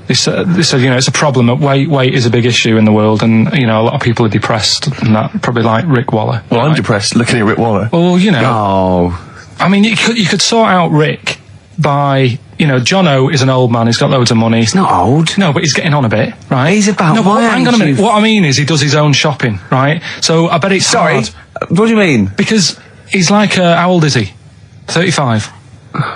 S3: They said, it's a problem that weight is a big issue in the world, and, a lot of people are depressed, and that, probably like Rick Waller.
S1: Well, I'm depressed looking at Rick Waller.
S3: Well,
S2: Oh.
S3: I mean, you could sort out Rick by, Jono is an old man, he's got loads of money.
S2: He's not old.
S3: No, but he's getting on a bit, right?
S2: He's about my age.
S3: Hang on a minute. What I mean is he does his own shopping, right? So I bet it's hard.
S2: What do you mean?
S3: Because he's like, how old is he? 35.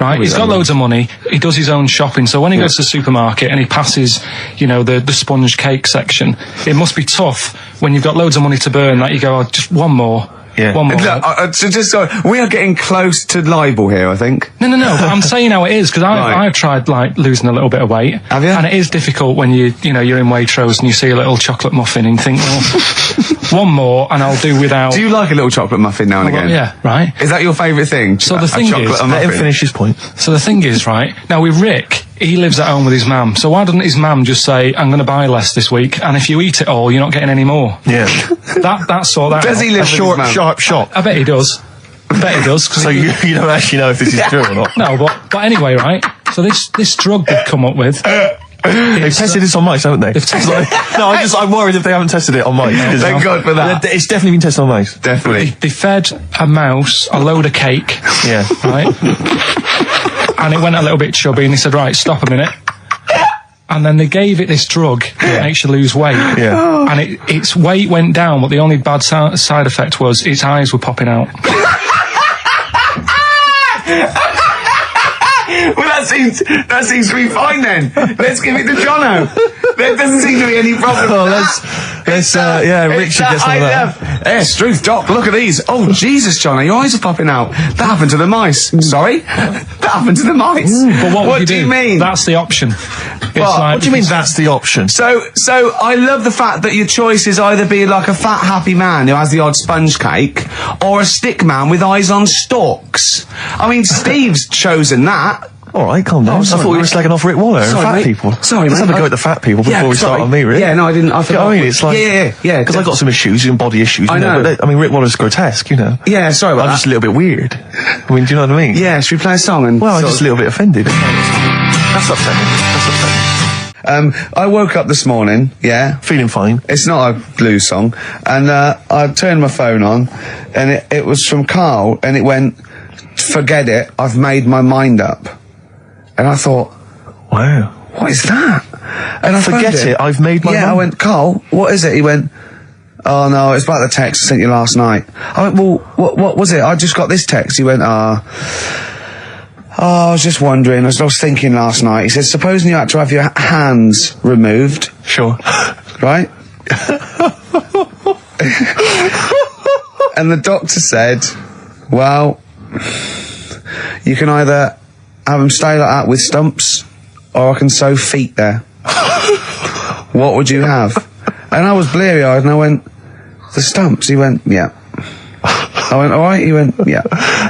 S3: Right, he's got loads of money. He does his own shopping. So when he goes to the supermarket and he passes, the sponge cake section, it must be tough when you've got loads of money to burn that you go, just one more.
S1: Yeah.
S3: One more.
S2: Look, we are getting close to libel here, I think.
S3: No. But I'm saying how it is, because I've tried losing a little bit of weight.
S2: Have you?
S3: And it is difficult when you're in Waitrose and you see a little chocolate muffin and you think, well, one more and I'll do without.
S2: Do you like a little chocolate muffin now and again?
S3: Yeah, right.
S2: Is that your favourite thing?
S3: So the thing is,
S1: let him finish his point.
S3: So the thing is, right, now with Rick, he lives at home with his mum. So why doesn't his mum just say, I'm going to buy less this week, and if you eat it all, you're not getting any more?
S1: Yeah.
S3: That's sort that
S2: Does he live
S1: Short, sharp shot.
S3: I bet he does. I bet he does.
S1: So you don't actually know if this is true or not.
S3: No, but anyway, right? So this drug they've come up with.
S1: They've tested this on mice, haven't they?
S3: They've tested
S1: I'm worried if they haven't tested it on mice.
S2: Thank God for that.
S1: It's definitely been tested on mice.
S2: Definitely.
S3: They fed a mouse a load of cake.
S1: Yeah.
S3: Right? And it went a little bit chubby, and he said, right, stop a minute. And then they gave it this drug that makes you lose weight.
S1: Yeah.
S3: And its weight went down, but the only bad side effect was its eyes were popping out.
S2: Well, that seems to be fine then. Let's give it to Jono. There doesn't seem to be any problem.
S1: Oh, Richard gets some of that.
S2: Yes, Truth, Doc, look at these. Oh, Jesus, Jono, your eyes are popping out. That happened to the mice. Sorry? That happened to the mice.
S3: But what
S2: do you mean?
S3: That's the option.
S1: What do you mean that's the option?
S2: So I love the fact that your choice is either be like a fat, happy man who has the odd sponge cake, or a stick man with eyes on stalks. I mean, Steve's chosen that.
S1: All right, calm down. I thought we were slagging off Rick Waller and fat people.
S2: Sorry,
S1: Let's
S2: mate.
S1: have a go at the fat people before we start on me, really.
S2: Yeah, no, I didn't. I forgot.
S1: I mean, it's like...
S2: Yeah.
S1: Because I've got some issues and body issues.
S2: I know.
S1: But Rick Waller's grotesque, you know.
S2: Yeah, sorry about
S1: I'm
S2: that.
S1: just a little bit weird. I mean, do you know what I mean?
S2: Yeah, should we play a song? And
S1: Well, I'm just a little bit offended. That's upsetting.
S4: I woke up this morning, yeah.
S1: Feeling fine.
S4: It's not a blues song. And I turned my phone on, and it was from Karl, and it went, forget it, I've made my mind up. And I thought,
S1: Wow.
S4: what is that? And I
S1: Forget
S4: phoned
S1: it, I've made my
S4: Yeah, I
S1: mind.
S4: went, Karl, what is it? He went, oh no, it's about the text I sent you last night. I went, well, what was it? I just got this text. He went, I was just wondering, I was thinking last night. He said, supposing you had to have your hands removed,
S1: Sure.
S4: right? And the doctor said, well, you can either have them stay like that with stumps, or I can sew feet there. What would you have? And I was bleary-eyed, and I went, the stumps? He went, yeah. I went, all right? He went, yeah.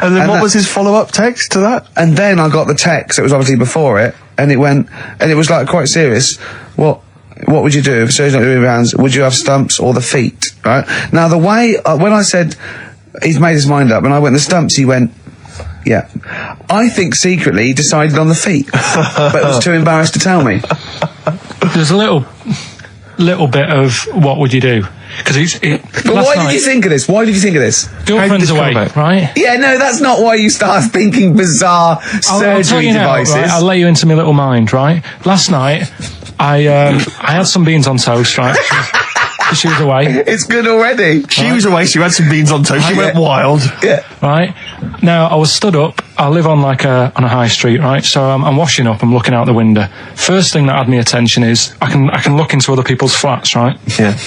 S1: And then what was his follow-up text to that?
S4: And then I got the text, it was obviously before it, and it went, and it was like quite serious. What would you do if surgeon not doing your hands? Would you have stumps or the feet? Right? Now the way, when I said, he's made his mind up, and I went, the stumps, he went, yeah. I think secretly he decided on the feet, but was too embarrassed to tell me.
S3: There's a little bit of what would you do? Because
S4: But why did you think of this? Why did you think of this?
S3: Girlfriend's away, right?
S4: Yeah, no, that's not why you start thinking bizarre
S3: I'll tell
S4: surgery
S3: you now,
S4: devices.
S3: right? I'll let you into my little mind, right? Last night, I had some beans on toast, right? She was away.
S4: It's good already.
S1: She was away, she had some beans on toast, she went wild.
S4: Yeah.
S3: Right? Now, I was stood up. I live on on a high street, right? So I'm washing up, I'm looking out the window. First thing that had my attention is I can look into other people's flats, right?
S1: Yeah.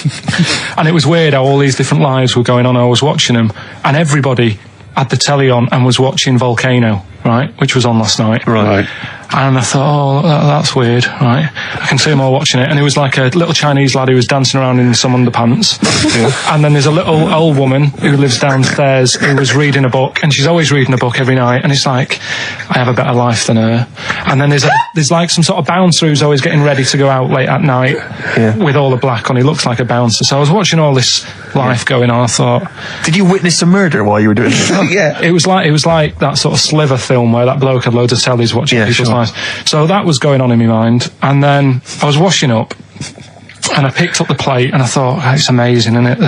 S3: And it was weird how all these different lives were going on. I was watching them, and everybody had the telly on and was watching Volcano, right? Which was on last night.
S1: Right.
S3: And I thought, oh, that's weird, right? I can see them all watching it. And it was like a little Chinese lad who was dancing around in some underpants. Yeah. And then there's a little old woman who lives downstairs who was reading a book, and she's always reading a book every night. And it's like, I have a better life than her. And then there's like some sort of bouncer who's always getting ready to go out late at night with all the black on. He looks like a bouncer. So I was watching all this life going on. I thought,
S1: did you witness a murder while you were doing this?
S4: Yeah.
S3: It was like that sort of Sliver film where that bloke had loads of tellies watching people's lives. So that was going on in my mind. And then I was washing up, and I picked up the plate, and I thought, oh, it's amazing, isn't it?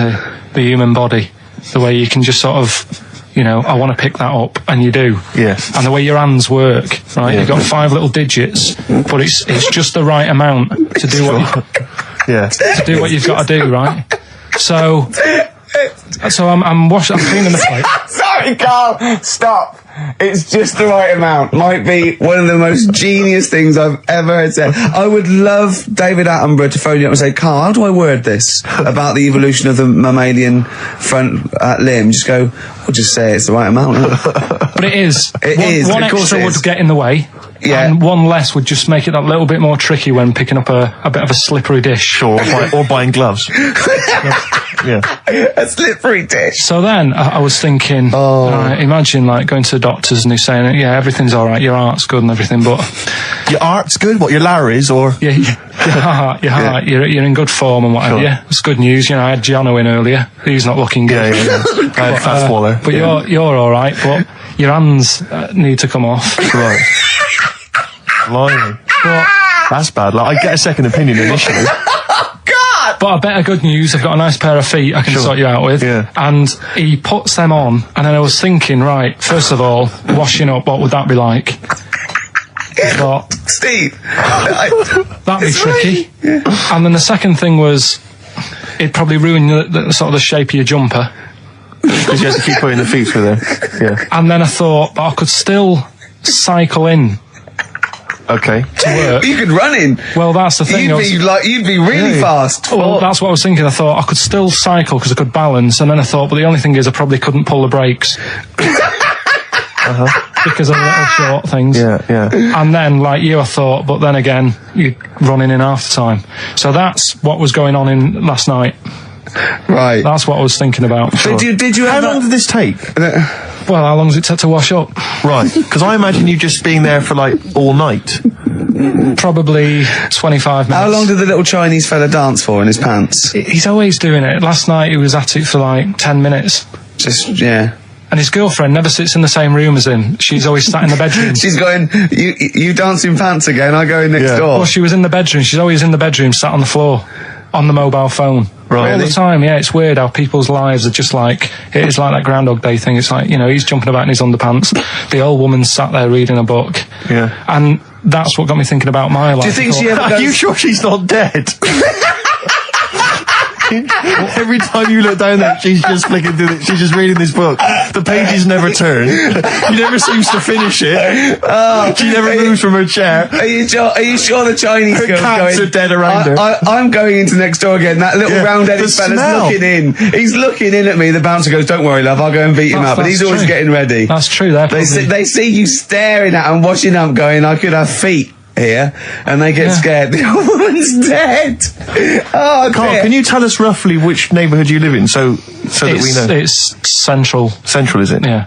S3: The human body, the way you can just sort of, you know, I want to pick that up, and you do.
S1: Yeah.
S3: And the way your hands work, right? You've got 5 little digits, but it's just the right amount to do to do what you've got to do, right? So I'm cleaning the plate.
S2: Sorry, Karl, stop. It's just the right amount. Might be one of the most genius things I've ever heard said. I would love David Attenborough to phone you up and say, Karl, how do I word this about the evolution of the mammalian front limb? Just go, we'll just say it's the right amount.
S3: But it is.
S2: It is.
S3: One
S2: Of course
S3: extra
S2: it
S3: would
S2: is.
S3: get in the way.
S4: Yeah.
S3: And one less would just make it that little bit more tricky when picking up a bit of a slippery dish.
S1: Sure, or buying gloves. Yeah.
S4: A slippery dish.
S3: So then I was thinking, imagine like going to the doctors and he's saying, yeah, everything's all right, your heart's good and everything, but
S1: Your art's good? What, your Larry's, or?
S3: yeah, your heart, you're in good form and whatever.
S1: Sure.
S3: Yeah, it's good news. You know, I had Giano in earlier. He's not looking good.
S1: Yeah. Fat swaller.
S3: But you're all right. But your hands need to come off.
S1: Right. Blimey.
S3: But,
S1: That's bad. Like, I get a second opinion initially.
S3: but a better good news. I've got a nice pair of feet I can sort you out with.
S1: Yeah.
S3: And he puts them on, and then I was thinking, right, first of all, washing up. What would that be like? But
S4: Steve.
S3: that'd be tricky. And then the second thing was, it'd probably ruin the sort of the shape of your jumper.
S1: Because you have to keep putting the feet through there. Yeah.
S3: And then I thought, but I could still cycle in
S1: Okay.
S3: to work.
S4: You could run in.
S3: Well, that's the thing.
S4: You'd be really fast.
S3: Well, that's what I was thinking. I thought I could still cycle because I could balance, and then I thought, but the only thing is I probably couldn't pull the brakes. Because of the little short things.
S1: Yeah.
S3: And then, like you, I thought, but then again, you're running in half the time. So that's what was going on in last night.
S4: Right.
S3: That's what I was thinking about.
S4: But did you
S1: How
S4: ever...
S1: long did this take?
S3: Well, how long does it take to wash up?
S1: Right. Because I imagine you just being there for, like, all night.
S3: Probably 25 minutes.
S4: How long did the little Chinese fella dance for in his pants?
S3: He's always doing it. Last night he was at it for like 10 minutes.
S4: Yeah.
S3: And his girlfriend never sits in the same room as him. She's always sat in the bedroom.
S4: She's going, you dance in pants again, I go in next door.
S3: Well, she was in the bedroom. She's always in the bedroom, sat on the floor, on the mobile phone.
S1: Right.
S3: All the time, yeah. It's weird how people's lives are just like, it is like that Groundhog Day thing. It's like, you know, he's jumping about in his underpants. The old woman's sat there reading a book.
S1: Yeah.
S3: And that's what got me thinking about my life.
S4: Do you think she ever
S1: Are
S4: goes...
S1: you sure she's not dead? Every time you look down there, she's just flicking through she's just reading this book. The pages never turn. She never seems to finish it. She never moves from her chair.
S4: Are you sure the Chinese
S1: Her
S4: girl's
S1: cats
S4: going...
S1: are dead around her.
S4: I'm going into next door again. That little
S1: Yeah,
S4: round-headed
S1: the
S4: fella's
S1: smell.
S4: looking in. He's looking in at me. The bouncer goes, "Don't worry, love, I'll go and beat him up." But he's always
S3: true.
S4: getting ready.
S3: That's true.
S4: They see you staring at him, washing up, going, "I could have feet here," and they get scared. The old woman's dead. Oh,
S1: Carl,
S4: dear.
S1: can you tell us roughly which neighbourhood you live in, so that we know?
S3: It's central.
S1: Central, is it?
S3: Yeah.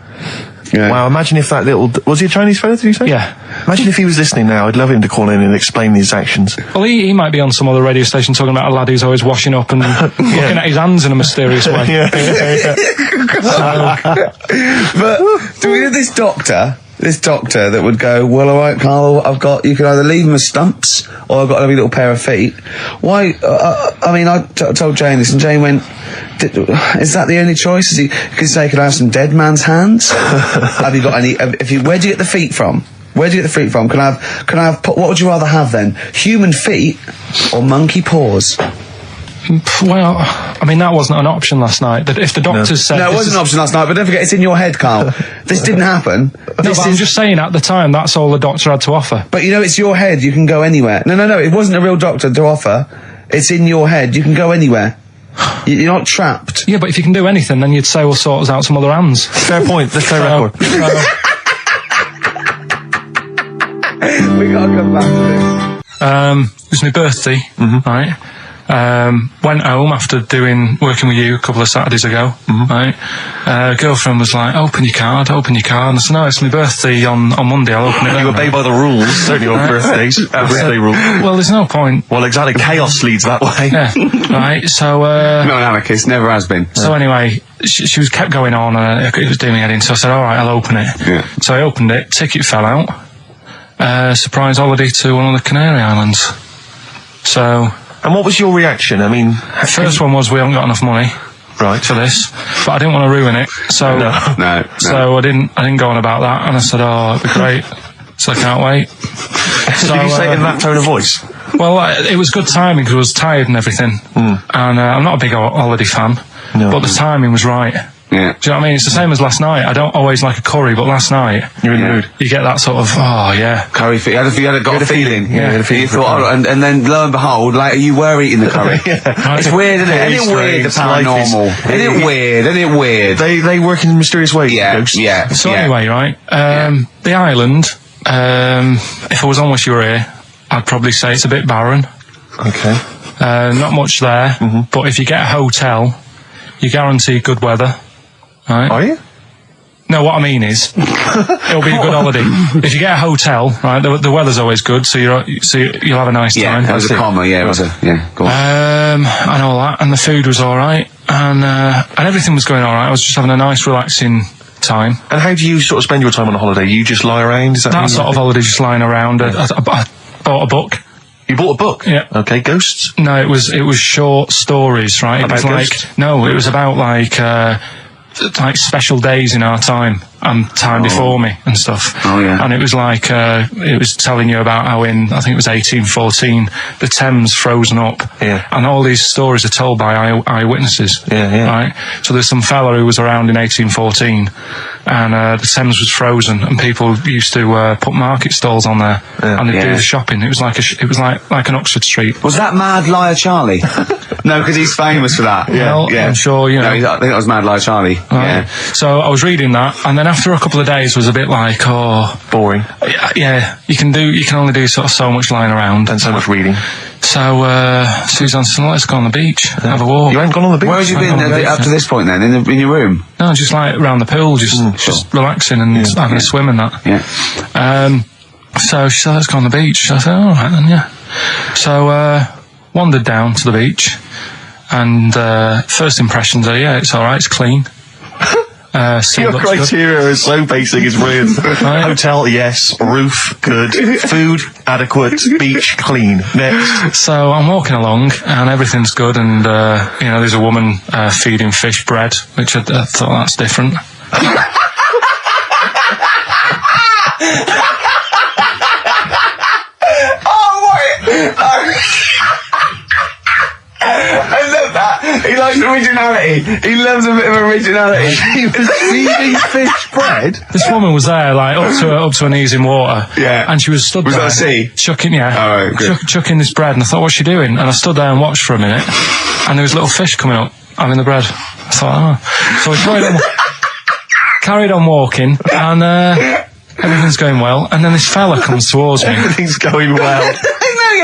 S4: Yeah.
S1: Wow, imagine if that little... Was he a Chinese fella, did you say?
S3: Yeah.
S1: Imagine if he was listening now. I'd love him to call in and explain his actions.
S3: Well, he might be on some other radio station talking about a lad who's always washing up and looking at his hands in a mysterious way.
S1: Yeah.
S4: But do we know this doctor that would go, "Well, all right, Carl, you can either leave them as stumps or I've got a lovely little pair of feet." Why? I mean, I told Jane this, and Jane went, "Is that the only choice?" Is he could say, "Could I have some dead man's hands?" Have you got any? Where do you get the feet from? Where do you get the feet from? Can I have? What would you rather have then? Human feet or monkey paws?
S3: Well, I mean, that wasn't an option last night. That if the doctors said...
S4: No, it wasn't an option last night, but don't forget, it's in your head, Carl. This didn't happen.
S3: No, but I'm just saying, at the time, that's all the doctor had to offer.
S4: But you know, it's your head. You can go anywhere. No. It wasn't a real doctor to offer. It's in your head. You can go anywhere. You're not trapped.
S3: Yeah, but if you can do anything, then you'd say, we'll sort us out some other hands.
S1: Fair point. Let's play record.
S4: We gotta come back to this.
S3: It was my birthday, right? Went home after working with you a couple of Saturdays ago, right? Girlfriend was like, open your card, and I said, no, it's my birthday on Monday, I'll open it then.
S1: You obey by the rules, certainly on birthdays. Birthday rule.
S3: Well, there's no point.
S1: Well, exactly. Chaos leads that way.
S3: Yeah, right, so...
S4: Not an anarchist, never has been.
S3: So anyway, she was kept going on, and it was doing me head in, so I said, all right, I'll open it.
S4: Yeah.
S3: So I opened it, ticket fell out. Surprise holiday to one of the Canary Islands. So...
S1: And what was your reaction? I mean...
S3: First one was we haven't got enough money for this, but I didn't want to ruin it, so
S4: No.
S3: so I didn't go on about that, and I said, oh, it'd be great, so I can't wait. So,
S1: Did you say it in that tone of voice?
S3: Well, it was good timing because I was tired and everything, and I'm not a big holiday fan, but the timing was right.
S4: Yeah.
S3: Do you know what I mean? It's the same as last night. I don't always like a curry, but last night
S1: You're in the mood.
S3: you get that sort of, oh yeah.
S4: Curry feet. You had a feeling.
S1: Yeah, you had a feeling
S4: You
S1: for
S4: thought,
S1: curry.
S4: and then lo and behold, later you were eating the curry. It's weird, isn't it?
S1: Very
S4: Isn't it weird, the
S1: strange. Life
S4: paranormal? Isn't it weird? Isn't it weird?
S1: They work in mysterious ways.
S4: Yeah,
S1: ghosts.
S4: yeah.
S3: So
S4: yeah.
S3: anyway, right, the island, If I was on Wish You Were Here, I'd probably say it's a bit barren.
S1: Okay.
S3: Not much there, but if you get a hotel, you guarantee good weather. Right?
S1: Are you?
S3: No, what I mean is, it'll be a good holiday. If you get a hotel, right, the weather's always good, so you'll have a nice
S2: Yeah,
S3: time.
S2: that was a comma, yeah, it was a, yeah, go on.
S3: And all that, and the food was alright, and everything was going alright. I was just having a nice, relaxing time.
S1: And how do you sort of spend your time on a holiday? You just lie around? Is that
S3: That sort of holiday, just lying around. I bought a book.
S1: You bought a book?
S3: Yeah.
S1: Okay, ghosts?
S3: No, it was short stories, right? It
S1: About
S3: was like,
S1: ghosts?
S3: no, it was about like special days in our time and time before me and stuff.
S2: Oh, yeah.
S3: And it was like, it was telling you about how in, I think it was 1814, the Thames frozen up.
S1: Yeah.
S3: And all these stories are told by eyewitnesses.
S1: Yeah.
S3: Right? So there's some fella who was around in 1814 and the Thames was frozen and people used to put market stalls on there and they'd do the shopping. It was like like an Oxford Street.
S2: Was that Mad Liar Charlie? No, because he's famous for that.
S3: Well, I'm sure, you know.
S2: No, I think that was Mad Liar Charlie. Yeah.
S3: So I was reading that, and then after a couple of days was a bit like,
S1: boring.
S3: Yeah, you can only do sort of so much lying around
S1: And so much reading.
S3: So Suzanne said, let's go on the beach, have a walk.
S1: You ain't gone on the beach?
S2: Where have you been
S3: on the beach,
S2: up to this point then? In your room?
S3: No, just like around the pool, just relaxing and having a swim and that.
S2: Yeah.
S3: So she said, let's go on the beach. I said, all right then, yeah. So wandered down to the beach, and first impressions are, yeah, it's all right, it's clean.
S1: Your criteria is so basic, it's brilliant. Hotel, yes. Roof, good. Food, adequate. Beach, clean. Next.
S3: So I'm walking along, and everything's good, and there's a woman feeding fish bread, which I thought that's different.
S2: I love that. He likes originality. He loves a bit of originality.
S1: He was feeding fish bread?
S3: This woman was there, like, up to her knees in water.
S2: Yeah.
S3: And she was stood
S2: Was
S3: there.
S2: that a sea?
S3: Chucking, yeah.
S2: Oh, right, good.
S3: Chucking this bread, and I thought, what's she doing? And I stood there and watched for a minute, and there was little fish coming up, having the bread. I thought, So we carried on walking, and everything's going well, and then this fella comes towards me.
S1: Everything's going well.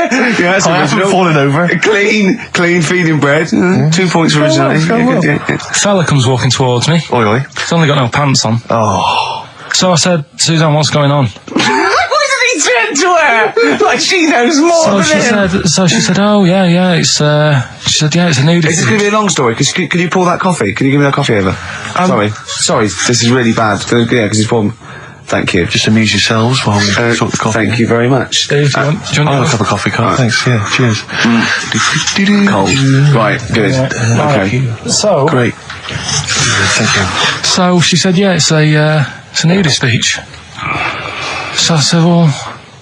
S2: Yeah, that's
S1: I haven't fallen over.
S2: Clean feeding bread. 2 points for originality.
S3: Fella comes walking towards me.
S1: Oi, oi.
S3: He's only got no pants on.
S1: Oh.
S3: So I said, Suzanne, what's going on?
S2: What did he turn to her? Like she knows more than him.
S3: So she said, oh, yeah, it's, she said, yeah, it's a nudity.
S2: Is this going to be a long story? Could you pour that coffee? Can you give me that coffee over? Sorry, this is really bad. Yeah, because he's poured... Thank you.
S1: Just amuse yourselves while we sort the coffee.
S2: Thank you very much.
S3: Dave, do you want
S1: I'll have a cup of coffee, Carl. Thanks, yeah, cheers.
S2: Cold. Right, good. Okay.
S3: So...
S1: Great. Thank you.
S3: So she said, yeah, it's a nudist beach. So I said, well,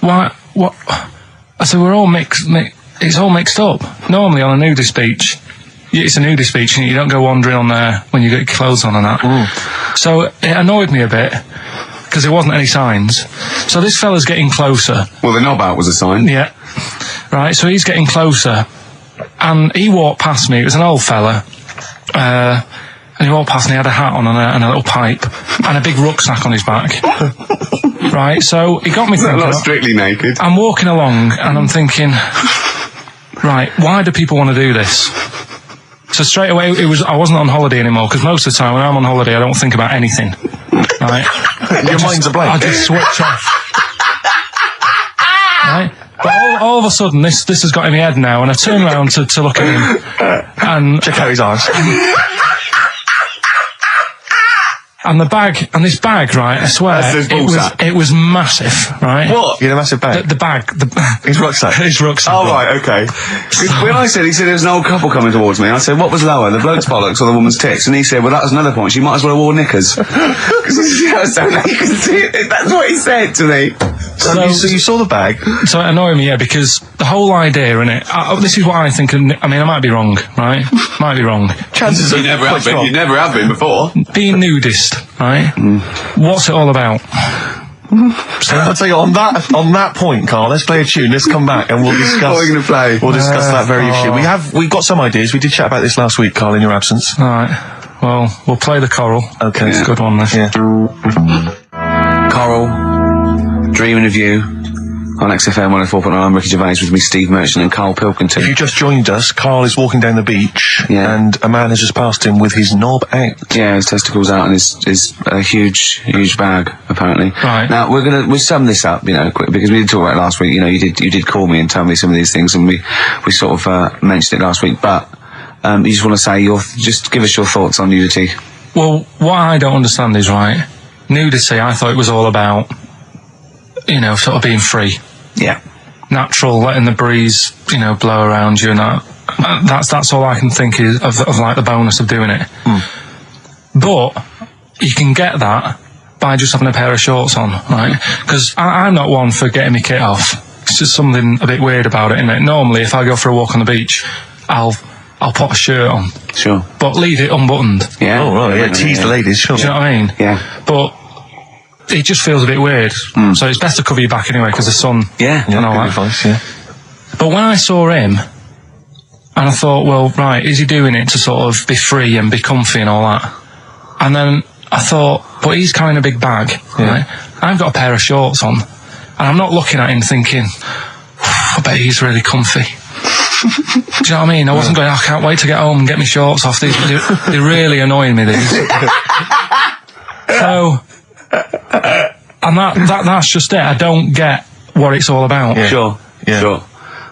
S3: why, what? I said, we're all it's all mixed up. Normally on a nudist beach, it's a nudist beach and you don't go wandering on there when you get your clothes on and that. So it annoyed me a bit, because there wasn't any signs. So this fella's getting closer.
S2: Well, the knob out was a sign.
S3: Yeah. Right, so he's getting closer. And he walked past me, it was an old fella. And he walked past and he had a hat on and a little pipe and a big rucksack on his back. Right, so he got me thinking.
S2: Not strictly naked.
S3: I'm walking along and I'm thinking, right, why do people want to do this? So straight away, I wasn't on holiday anymore, because most of the time when I'm on holiday, I don't think about anything. Right?
S1: Your mind's a blank.
S3: I just switch off. Right? But all of a sudden, this has got in my head now, and I turn around to look at him, and
S1: check out his arse.
S3: And this bag, right, I swear, it was massive, right?
S1: What? You had a massive bag?
S3: The bag.
S1: His rucksack?
S3: His rucksack.
S2: Oh, right, okay. When he said there was an old couple coming towards me, I said, what was lower, the bloke's bollocks or the woman's tits? And he said, well, that was another point, she might as well have worn knickers. Because that's what he said to me.
S1: So you saw the bag?
S3: So it annoyed me, yeah, because the whole idea in it, this is what I think, I mean, I might be wrong, right? Might be wrong.
S1: Chances
S2: you never have been. You never have been before.
S3: Being nudist, right? What's it all about?
S1: So I'll tell you, on that point, Carl, let's play a tune, let's come back and we'll discuss...
S2: What are we going to play?
S1: We'll discuss that very issue. We've got some ideas, we did chat about this last week, Carl, in your absence.
S3: Alright, well, we'll play the choral.
S1: Okay.
S3: It's a good one, this.
S1: Yeah.
S2: Coral, Dreaming of You on XFM 104.9. I'm Ricky Gervais with me, Steve Merchant and Karl Pilkington.
S1: If you just joined us, Karl is walking down the beach,
S2: Yeah.
S1: and a man has just passed him with his knob out.
S2: Yeah, his testicles out and his huge bag, apparently.
S3: Right.
S2: Now, we'll sum this up, quick, because we did talk about it last week. You did call me and tell me some of these things, and we sort of mentioned it last week, but you just want to say just give us your thoughts on nudity.
S3: Well, what I don't understand is, right, nudity, I thought it was all about, sort of being free.
S2: Yeah.
S3: Natural, letting the breeze, blow around you and that. That's all I can think is of like the bonus of doing it. But you can get that by just having a pair of shorts on, right? Because I'm not one for getting my kit off. It's just something a bit weird about it, isn't it? Normally, if I go for a walk on the beach, I'll put a shirt on.
S2: Sure.
S3: But leave it unbuttoned.
S2: Yeah.
S1: Oh, right, yeah, tease the ladies, sure.
S3: Do you know what I mean?
S2: Yeah.
S3: But it just feels a bit weird. So it's best to cover your back anyway, because the sun...
S2: Yeah.
S3: and all
S1: Good
S3: that.
S1: advice, yeah.
S3: But when I saw him, and I thought, well, right, is he doing it to sort of be free and be comfy and all that? And then I thought, but he's carrying a big bag, right? I've got a pair of shorts on, and I'm not looking at him thinking, I bet he's really comfy. Do you know what I mean? I wasn't going, I can't wait to get home and get my shorts off. They're really annoying me, these. So... and that's just it. I don't get what it's all about.
S1: Yeah.
S2: Sure.
S1: Yeah.
S2: Sure.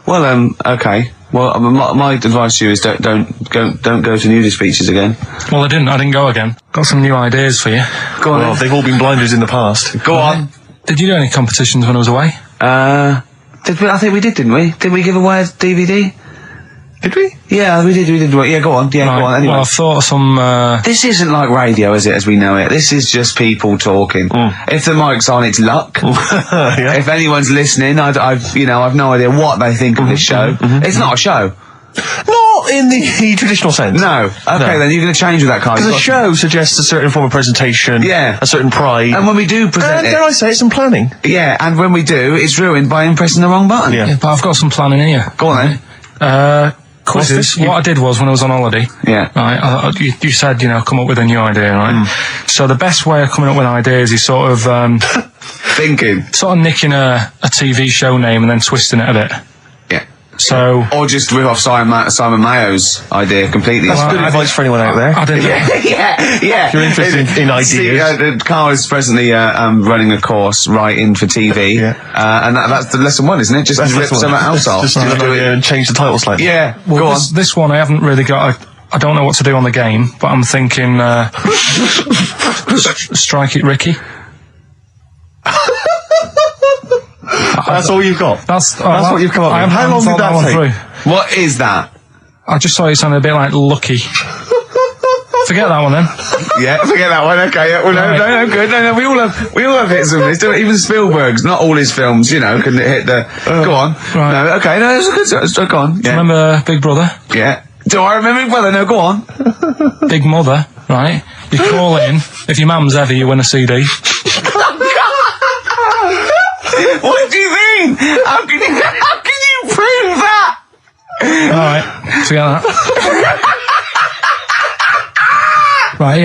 S2: Well, okay. Well, my advice to you is don't go to nudist beaches again.
S3: Well, I didn't go again. Got some new ideas for you.
S2: Go on.
S1: Well, they've all been blinders in the past.
S2: Go on.
S3: Did you do any competitions when I was away?
S2: Did we? I think we did, didn't we? Did we give away a DVD?
S1: Did we?
S2: Yeah, we did. Yeah, go on. Yeah,
S3: Right,
S2: go on. Anyway.
S3: Well, I've thought of some...
S2: This isn't like radio, is it, as we know it? This is just people talking. If the mic's on, it's luck.
S1: Yeah.
S2: If anyone's listening, I've no idea what they think of this show. It's not a show.
S1: Not in the traditional sense.
S2: No. Okay, then you're going to change with that kind.
S1: Because a show suggests a certain form of presentation,
S2: Yeah.
S1: a certain pride,
S2: And when we do present
S1: and dare I say, some planning.
S2: yeah, and when we do, it's ruined by pressing the wrong button.
S1: Yeah.
S3: Yeah, but I've got some planning here.
S2: Go on then.
S3: Quizzes. What I did was, when I was on holiday,
S2: Yeah.
S3: right, you said, come up with a new idea, right? So the best way of coming up with ideas is sort of
S2: Thinking.
S3: nicking a TV show name and then twisting it a bit.
S2: Yeah.
S3: So...
S2: Or just rip off Simon Mayo's idea completely.
S1: That's good advice for anyone out there.
S3: I didn't...
S2: yeah.
S1: If you're interested in ideas.
S2: See, Carl is presently running a course writing for TV.
S1: Yeah.
S2: And that's the lesson one, isn't it? Just rip something else off.
S1: Just do an idea and change the title slightly.
S2: Yeah.
S3: Well,
S2: Go on.
S3: this one I haven't really got. I don't know what to do on the game, but I'm thinking strike it, Ricky.
S1: That's all you've got.
S3: That's
S1: what you've come up with. How long did that take?
S2: What is that?
S3: I just thought it sounded a bit like Lucky. Forget that one then.
S2: Yeah, forget that one. Okay, yeah, well, no, good. No, we all have hits of this. Even Spielberg's, not all his films, can hit the. Go on.
S3: Right.
S2: No, okay, no, it's a good. Go on. Yeah.
S3: Remember Big Brother?
S2: Yeah. Do I remember Big Brother? No, go on.
S3: Big Mother, right? You call in. If your mum's heavy, you win a CD.
S2: What do you mean? How can you prove that?
S3: Alright, forget that. Right,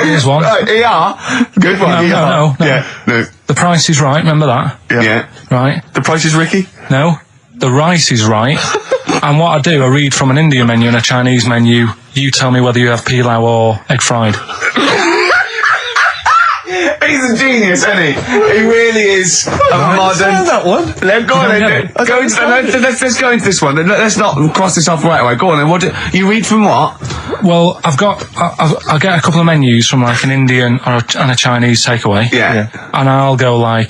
S3: here's one.
S2: Right, ER. Good one.
S3: No.
S2: Yeah. No.
S3: The Price is Right, remember that?
S2: Yeah.
S3: Right?
S1: The Price is Ricky?
S3: No. The rice is right. And what I do, I read from an Indian menu and a Chinese menu. You tell me whether you have pilau or egg fried.
S2: He's a genius, isn't he? He really is a modern.
S1: That one.
S2: Go on then. Let's go into this one. Let's not cross this off right away. Go on then. What you read from what?
S3: Well, I'll get a couple of menus from like an Indian and a Chinese takeaway.
S2: Yeah.
S3: And I'll go like,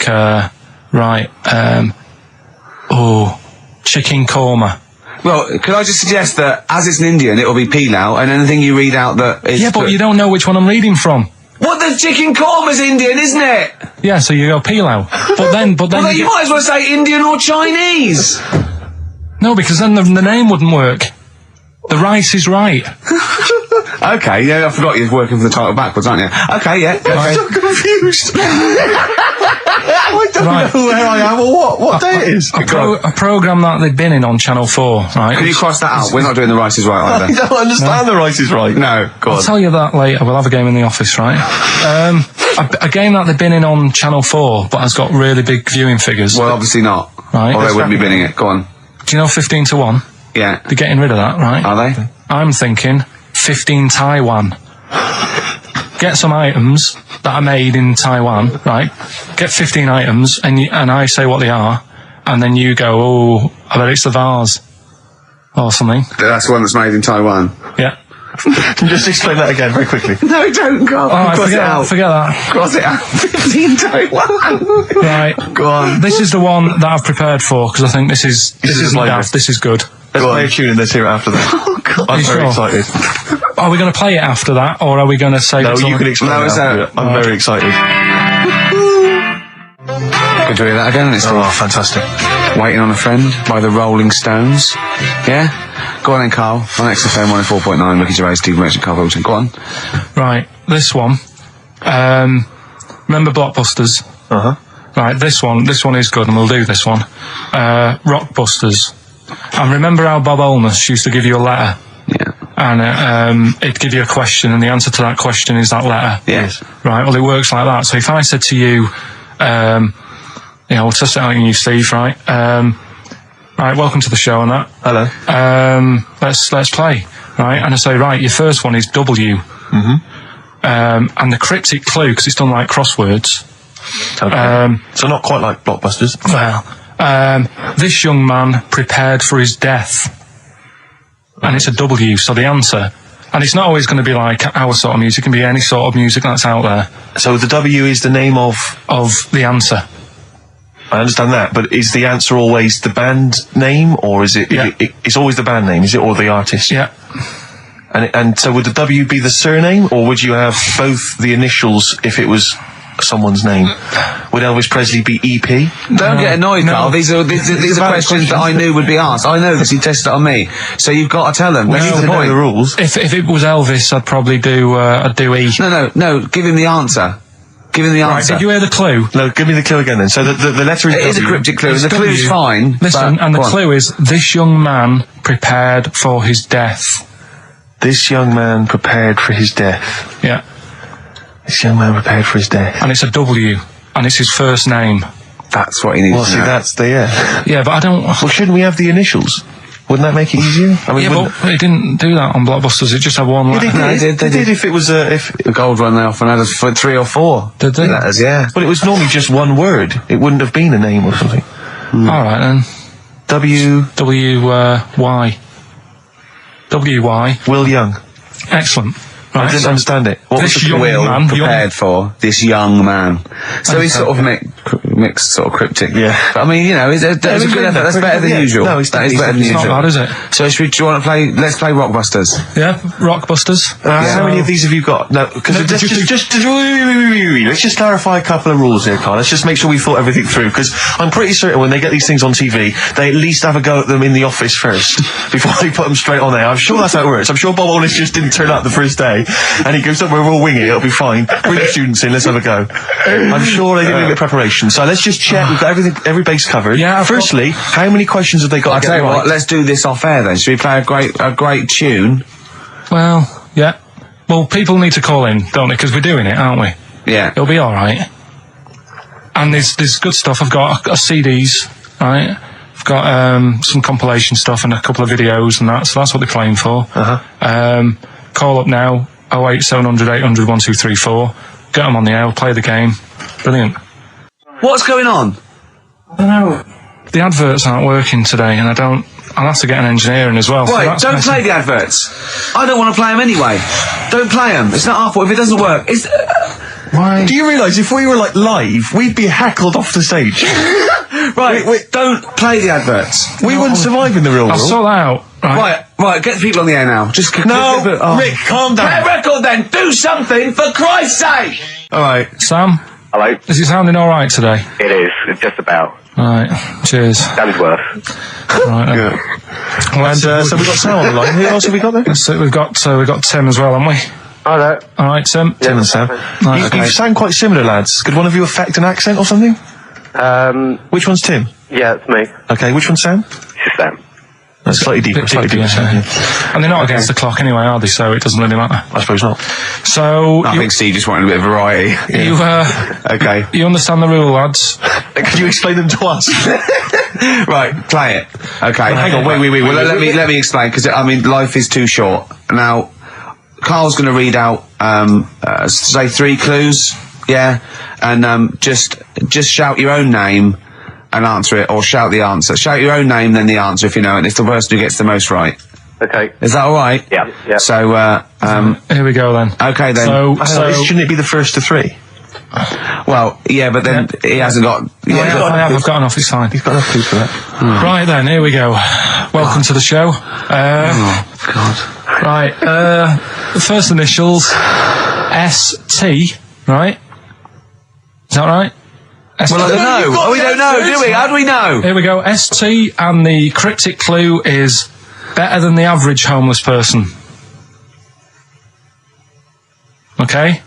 S3: chicken korma.
S2: Well, could I just suggest that as it's an Indian, it'll be pilau, and anything you read out that is...
S3: Yeah, but you don't know which one I'm reading from.
S2: What, the chicken korma's Indian, isn't it?
S3: Yeah, so you go pilau. But then
S2: Well, then you might as well say Indian or Chinese.
S3: No, because then the name wouldn't work. The rice is right.
S2: Okay, yeah, I forgot you're working for the title backwards, aren't you? Okay, yeah.
S1: I'm so confused. I don't know where I am or what day it is.
S3: A programme that they've been in on Channel 4, right?
S2: Can you cross that out? We're not doing the Rice is Right either.
S1: I don't understand the Rice is Right.
S2: No, go on.
S3: I'll tell you that later. We'll have a game in the office, right? a game that they've been in on Channel 4, but has got really big viewing figures.
S2: Well, obviously not.
S3: Right.
S2: Or they wouldn't be bidding it. Go on.
S3: Do you know 15 to 1?
S2: Yeah.
S3: They're getting rid of that, right?
S2: Are they?
S3: I'm thinking 15 Taiwan. Get some items that are made in Taiwan, right? Get 15 items, and I say what they are, and then you go, oh, I bet it's the vase. Or something.
S2: That's the one that's made in Taiwan.
S3: Yeah.
S1: Just explain that again very quickly.
S2: No, don't go.
S3: Alright, forget that.
S2: Cross it out. 15 Taiwan.
S3: Right.
S2: Go on.
S3: This is the one that I've prepared for, because I think this is
S1: lively.
S3: daft. This is good.
S1: Let's play a tune and let's hear it after that.
S2: Oh, God.
S1: I'm
S3: You
S1: very
S3: sure?
S1: excited.
S3: Are we going to play it after that, or are we going to save
S1: No,
S3: it till-
S1: you can explain
S2: No,
S1: it
S2: it's
S1: after
S2: out.
S1: it. I'm very excited.
S2: Good to hear that again. It's
S1: Oh, fantastic.
S2: Waiting on a Friend by the Rolling Stones. Yeah? Go on then, Carl. On XFM 104.9, Ricky Gervais, Steve Merchant, Karl Pilkington. Go on.
S3: Right, this one. Remember Blockbusters?
S1: Uh-huh.
S3: Right, this one is good, and we'll do this one. Rockbusters. And remember how Bob Holness used to give you a letter?
S2: Yeah.
S3: And it'd give you a question, and the answer to that question is that letter.
S2: Yes.
S3: Right, well, it works like that. So if I said to you, we'll test it out on you, Steve, right? Right, welcome to the show and that.
S1: Hello.
S3: Let's play, right? And I say, right, your first one is W.
S1: Mm-hmm.
S3: And the cryptic clue, because it's done like crosswords.
S1: Okay. So not quite like Blockbusters.
S3: Well, this young man prepared for his death. And it's a W, so the answer. And it's not always going to be like our sort of music, it can be any sort of music that's out there.
S1: So the W is the name of
S3: the answer.
S1: I understand that, but is the answer always the band name, or is it?
S3: Yeah.
S1: It's always the band name, is it, or the artist?
S3: Yeah.
S1: And so would the W be the surname, or would you have both the initials if it was someone's name? Would Elvis Presley be EP?
S2: Don't get annoyed,
S3: no.
S2: Carl. These are questions that I knew would be asked. I know this. You tested it on me, so you've got to tell them.
S1: We
S2: This
S1: need
S2: is
S1: to
S2: the
S1: know
S2: point.
S1: the rules.
S3: If it was Elvis, I'd probably do E.
S2: No. Give him the answer. Give him the
S3: Right,
S2: answer.
S3: did you hear the clue?
S1: No, give me the clue again then. So the letter is
S2: It is a
S1: W.
S2: cryptic clue.
S3: It's
S2: The clue's
S3: W.
S2: fine.
S3: Listen,
S2: but-
S3: and the
S2: go on.
S3: clue is, this young man prepared for his death.
S1: This young man prepared for his death.
S3: Yeah.
S1: This young man prepared for his death.
S3: And it's a W. And it's his first name.
S2: That's what he needs
S1: Well,
S2: to
S1: see,
S2: know.
S1: that's the
S3: Yeah, but I don't...
S1: Well, shouldn't we have the initials? Wouldn't that make it easier? I mean,
S3: Yeah,
S1: wouldn't-
S3: but it didn't do that on Blockbusters. It just had one letter.
S2: No, they did.
S1: If it was if.
S2: The gold run they often had us for 3 or 4.
S3: Did they?
S2: Letters, yeah.
S1: But it was normally just one word. It wouldn't have been a name or something.
S3: All right, then.
S1: W.
S3: W-Y. W-Y.
S1: Will Young.
S3: Excellent. Right.
S1: I didn't understand it. What was
S3: This
S1: the
S3: young
S1: clue?
S3: man,
S2: Prepared for this young man. So he's sort of mixed, sort of cryptic.
S1: Yeah.
S2: But I mean, you know, that was a good effort. That's better than
S1: Yeah.
S2: usual.
S1: No, it's
S2: that is better than
S3: It's not
S2: usual.
S3: bad, is it?
S2: So do you want to play? Let's play Rockbusters.
S3: Yeah, Rockbusters.
S1: How many of these have you got? No, because
S3: No,
S1: let's just clarify a couple of rules here, Carl. Let's just make sure we thought everything through, because I'm pretty certain when they get these things on TV, they at least have a go at them in the office first before they put them straight on there. I'm sure that's how it works. I'm sure Bob Holness just didn't turn up the first day, and he goes, we'll wing it, it'll be fine. Bring the students in, let's have a go. I'm sure they did a bit of preparation. So let's just check, we've got every base covered.
S3: Yeah,
S1: Firstly, how many questions have they got
S2: I'll
S1: to
S2: tell
S1: get
S2: you
S1: right?
S2: what. Let's do this off air then. Should we play a great tune?
S3: Well, yeah. Well, people need to call in, don't they? Because we're doing it, aren't we?
S2: Yeah.
S3: It'll be all right. And there's good stuff. I've got CDs, right? I've got some compilation stuff and a couple of videos and that. So that's what they're playing for. Call up now. 08700 800 1234. Get them on the air, play the game. Brilliant.
S2: What's going on?
S3: I don't know. The adverts aren't working today, and I'll have to get an engineer in as well. so
S2: Right,
S3: that's
S2: don't
S3: messy.
S2: play the adverts. I don't want to play them anyway. Don't play them. It's not our fault if it doesn't work. It's.
S3: Why?
S1: Do you realise if we were like live, we'd be heckled off the stage?
S2: Right, don't play the adverts.
S1: We wouldn't survive in the real
S3: I'll
S1: world.
S3: sort that out.
S2: Right, get the people on the air now. Just
S1: No, Rick, calm
S2: Play a
S1: down.
S2: record then. Do something for Christ's sake.
S1: All right.
S3: Sam,
S9: Hello.
S3: is it sounding all right today?
S9: It is. It's just about.
S3: Right. Cheers.
S9: That is worth.
S3: Right.
S1: Good. And so we've got Sam on the line. Who else have we got there?
S3: So we've got Tim as well, haven't we?
S9: Hello.
S3: All right, Tim.
S1: Tim and Sam.
S3: Right, okay.
S1: You sound quite similar, lads. Could one of you affect an accent or something? Which one's Tim?
S9: Yeah, it's me.
S1: Okay, which one's Sam?
S9: It's Sam.
S1: That's slightly deeper.
S3: Yeah. And they're not against the clock anyway, are they? So it doesn't really matter.
S1: I suppose not.
S3: So
S2: I think Steve just wanted a bit of variety.
S3: you
S2: Okay.
S3: you understand the rule, lads?
S1: Could you explain them to us?
S2: Right, play it. Okay.
S1: Hang on, wait.
S2: Well, let me explain, because I mean, life is too short. Now, Carl's going to read out, say 3 clues, yeah, and just shout your own name and answer it, or shout the answer. Shout your own name, then the answer if you know it. And it's the person who gets the most right.
S6: Okay.
S2: Is that all right?
S6: Yeah.
S2: So,
S3: Here we go then.
S2: okay then.
S3: So
S1: Shouldn't it be the first to 3?
S2: Well, yeah, but then he hasn't got.
S3: I've got enough. It's fine.
S1: You've got enough clues for that.
S3: Right then, here we go. Welcome to the show.
S2: Oh God.
S3: Right, the first initials, ST, right? Is that right? ST.
S2: Well, I don't know. We don't know, do we? How do we know?
S3: Here we go, ST, and the cryptic clue is better than the average homeless person. Okay?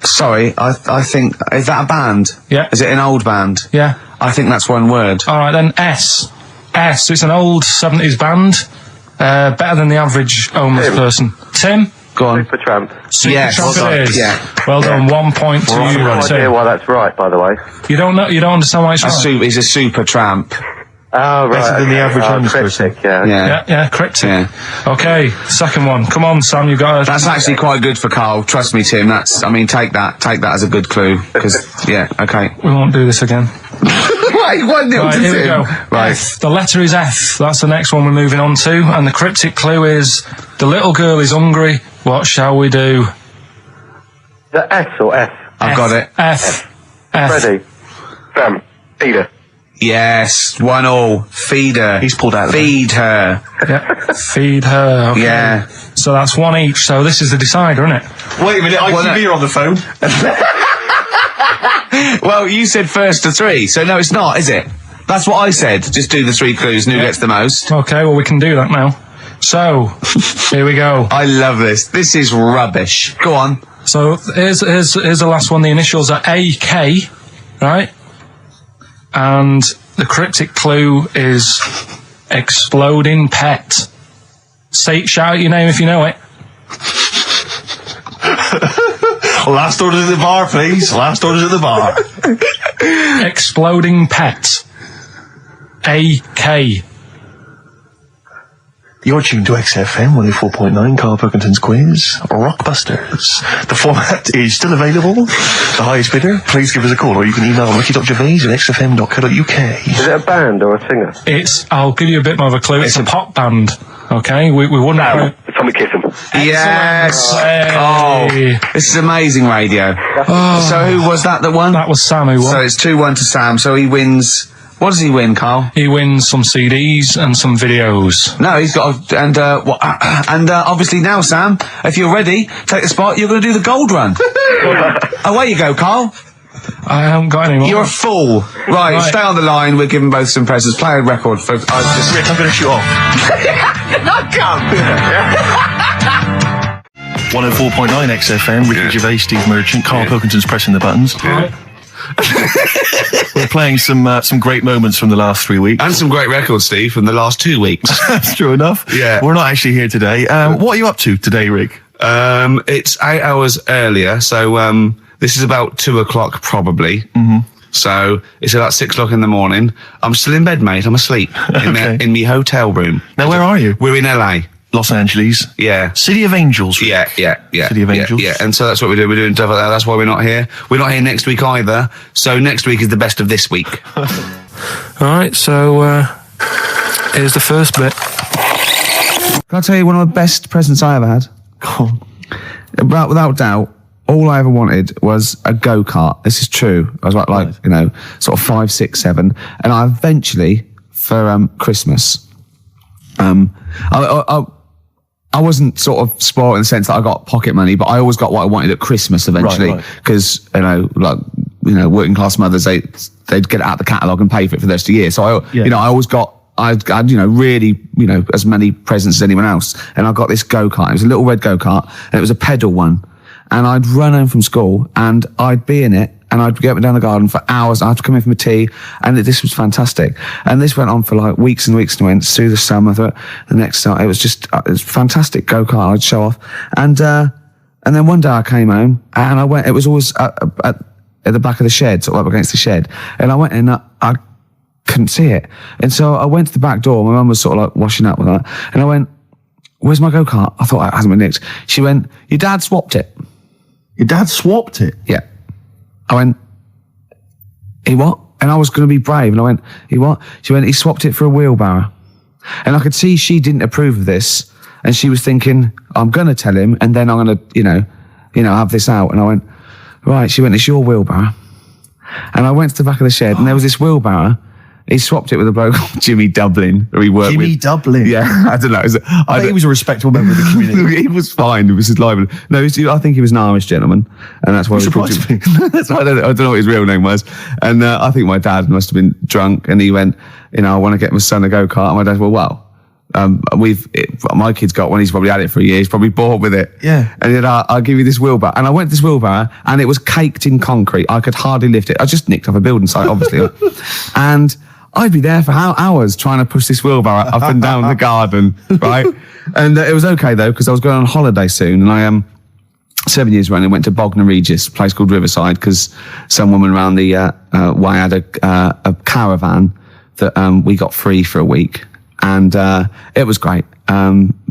S2: Sorry, I think, is that a band?
S3: Yeah.
S2: Is it an old band?
S3: Yeah.
S2: I think that's one word.
S3: Alright then, S. It's an old 70s band. Better than the average homeless person. Tim?
S2: Go on.
S6: Supertramp.
S2: Yes.
S3: Supertramp it is.
S2: Yeah.
S3: Well done, 1 point to you,
S6: No idea
S3: Tim.
S6: why that's right, by the way.
S3: You don't understand why it's right?
S2: He's a super tramp.
S6: Oh, right.
S1: Better than the average homeless person.
S6: cryptic, yeah.
S3: Yeah, correct.
S2: Yeah.
S3: Okay, second one. Come on, Sam, you got it.
S2: That's actually quite good for Carl. Trust me, Tim. Take that as a good clue. Because, yeah, okay.
S3: We won't do this again.
S2: Wait, 1-0
S3: Right,
S2: to
S3: here we
S2: Tim.
S3: go.
S2: Right.
S3: F. The letter is F. That's the next one we're moving on to. And the cryptic clue is, the little girl is hungry. What shall we do?
S6: The S or F?
S2: I've got it.
S3: F.
S6: Ready? Sam. Peter.
S2: Yes, 1-1. Feed her.
S1: He's pulled out of
S2: Feed her.
S3: Yeah. Feed her. Okay.
S2: Yeah.
S3: So that's 1 each. So this is the decider, isn't it?
S1: Wait a minute, ITV are on the phone.
S2: Well, you said first to 3, so no, it's not, is it? That's what I said. Just do the 3 clues and who gets the most.
S3: Okay, well, we can do that now. So, here we go.
S2: I love this. This is rubbish. Go on.
S3: So, here's the last one. The initials are AK, right? And the cryptic clue is exploding pet. Shout out your name if you know it.
S1: Last orders at the bar, please. Last orders at the bar.
S3: Exploding pet. AK.
S1: You're tuned to XFM 104.9, Karl Pilkington's quiz, Rockbusters. The format is still available. The highest bidder, please give us a call, or you can email ricky.gervais@xfm.co.uk.
S6: Is it a band or a singer?
S3: I'll give you a bit more of a clue. It's a pop band. Okay, we wouldn't.
S6: Tommy Kissem.
S2: Yes.
S3: Hey.
S2: Oh, this is amazing radio. So who was that won?
S3: That was Sam who won.
S2: So it's 2-1 to Sam. So he wins. What does he win, Carl?
S3: He wins some CDs and some videos.
S2: No, he's got obviously now, Sam, if you're ready, take the spot. You're going to do the gold run. Away you go, Carl.
S3: I haven't got any more.
S2: You're a fool. Right, stay on the line. We're giving both some presents. Play a record for.
S1: Rick, I'm going to shoot off.
S2: Not come.
S1: 104.9 XFM, Ricky Gervais, Steve Merchant, Karl Pilkington's pressing the buttons. We're playing some great moments from the last 3 weeks.
S2: And some great records, Steve, from the last 2 weeks.
S1: That's true enough.
S2: Yeah.
S1: We're not actually here today. What are you up to today, Rick?
S2: It's 8 hours earlier, so this is about 2 o'clock probably. Mm-hmm. So it's about 6 o'clock in the morning. I'm still in bed, mate. I'm asleep in my hotel room.
S1: Now, where are you?
S2: We're in LA.
S1: Los Angeles.
S2: Yeah.
S1: City of Angels. Rick.
S2: Yeah.
S1: City of Angels.
S2: Yeah, and so that's what we do. We're doing stuff like that. That's why we're not here. We're not here next week either. So next week is the best of this week.
S3: Alright, so here's the first bit.
S2: Can I tell you one of the best presents I ever had?
S1: Go on.
S2: Without doubt, all I ever wanted was a go-kart. This is true. I was like sort of 5, 6, 7. And I eventually, for Christmas, I wasn't sort of spoiled in the sense that I got pocket money, but I always got what I wanted at Christmas eventually. Because, working class mothers, they'd get it out of the catalogue and pay for it for the rest of the year. So I always got, I had, really, as many presents as anyone else. And I got this go-kart. It was a little red go-kart and it was a pedal one. And I'd run home from school and I'd be in it and and I'd get up and down the garden for hours. I'd come in for my tea, and this was fantastic. And this went on for like weeks and weeks, and went through the summer. The next night, it was fantastic go-kart. I'd show off, and then one day I came home, and I went. It was always at the back of the shed, sort of up against the shed, and I went in. I couldn't see it, and so I went to the back door. My mum was sort of like washing up with that, and I went, "Where's my go-kart?" I thought it hasn't been nicked. She went, "Your dad swapped it."
S1: Your dad swapped it?
S2: Yeah. I went, "He what?" And I was going to be brave, and I went, "He what?" She went, "He swapped it for a wheelbarrow." And I could see she didn't approve of this, and she was thinking, "I'm going to tell him, and then I'm going to, you know, have this out." And I went, "Right." She went, "It's your wheelbarrow." And I went to the back of the shed, and there was this wheelbarrow. He swapped it with a bloke called Jimmy Dublin, who he worked with.
S1: Jimmy Dublin?
S2: Yeah, I don't know.
S1: I think he was a respectable member of the community.
S2: He was fine. It was his life. No, I think he was an Irish gentleman, and that's why we called him. That's why I don't know what his real name was. And I think my dad must have been drunk, and he went, "I want to get my son a go-kart." And my dad, my kid's got one. He's probably had it for a year. He's probably bored with it.
S1: Yeah.
S2: And he said, "I'll give you this wheelbarrow." And I went to this wheelbarrow, and it was caked in concrete. I could hardly lift it. I just nicked off a building site, obviously. And I'd be there for hours trying to push this wheelbarrow up and down the garden, right? And it was okay though, because I was going on holiday soon, and I 7 years running went to Bognor Regis, a place called Riverside, because some woman around the way had a caravan that we got free for a week, and it was great,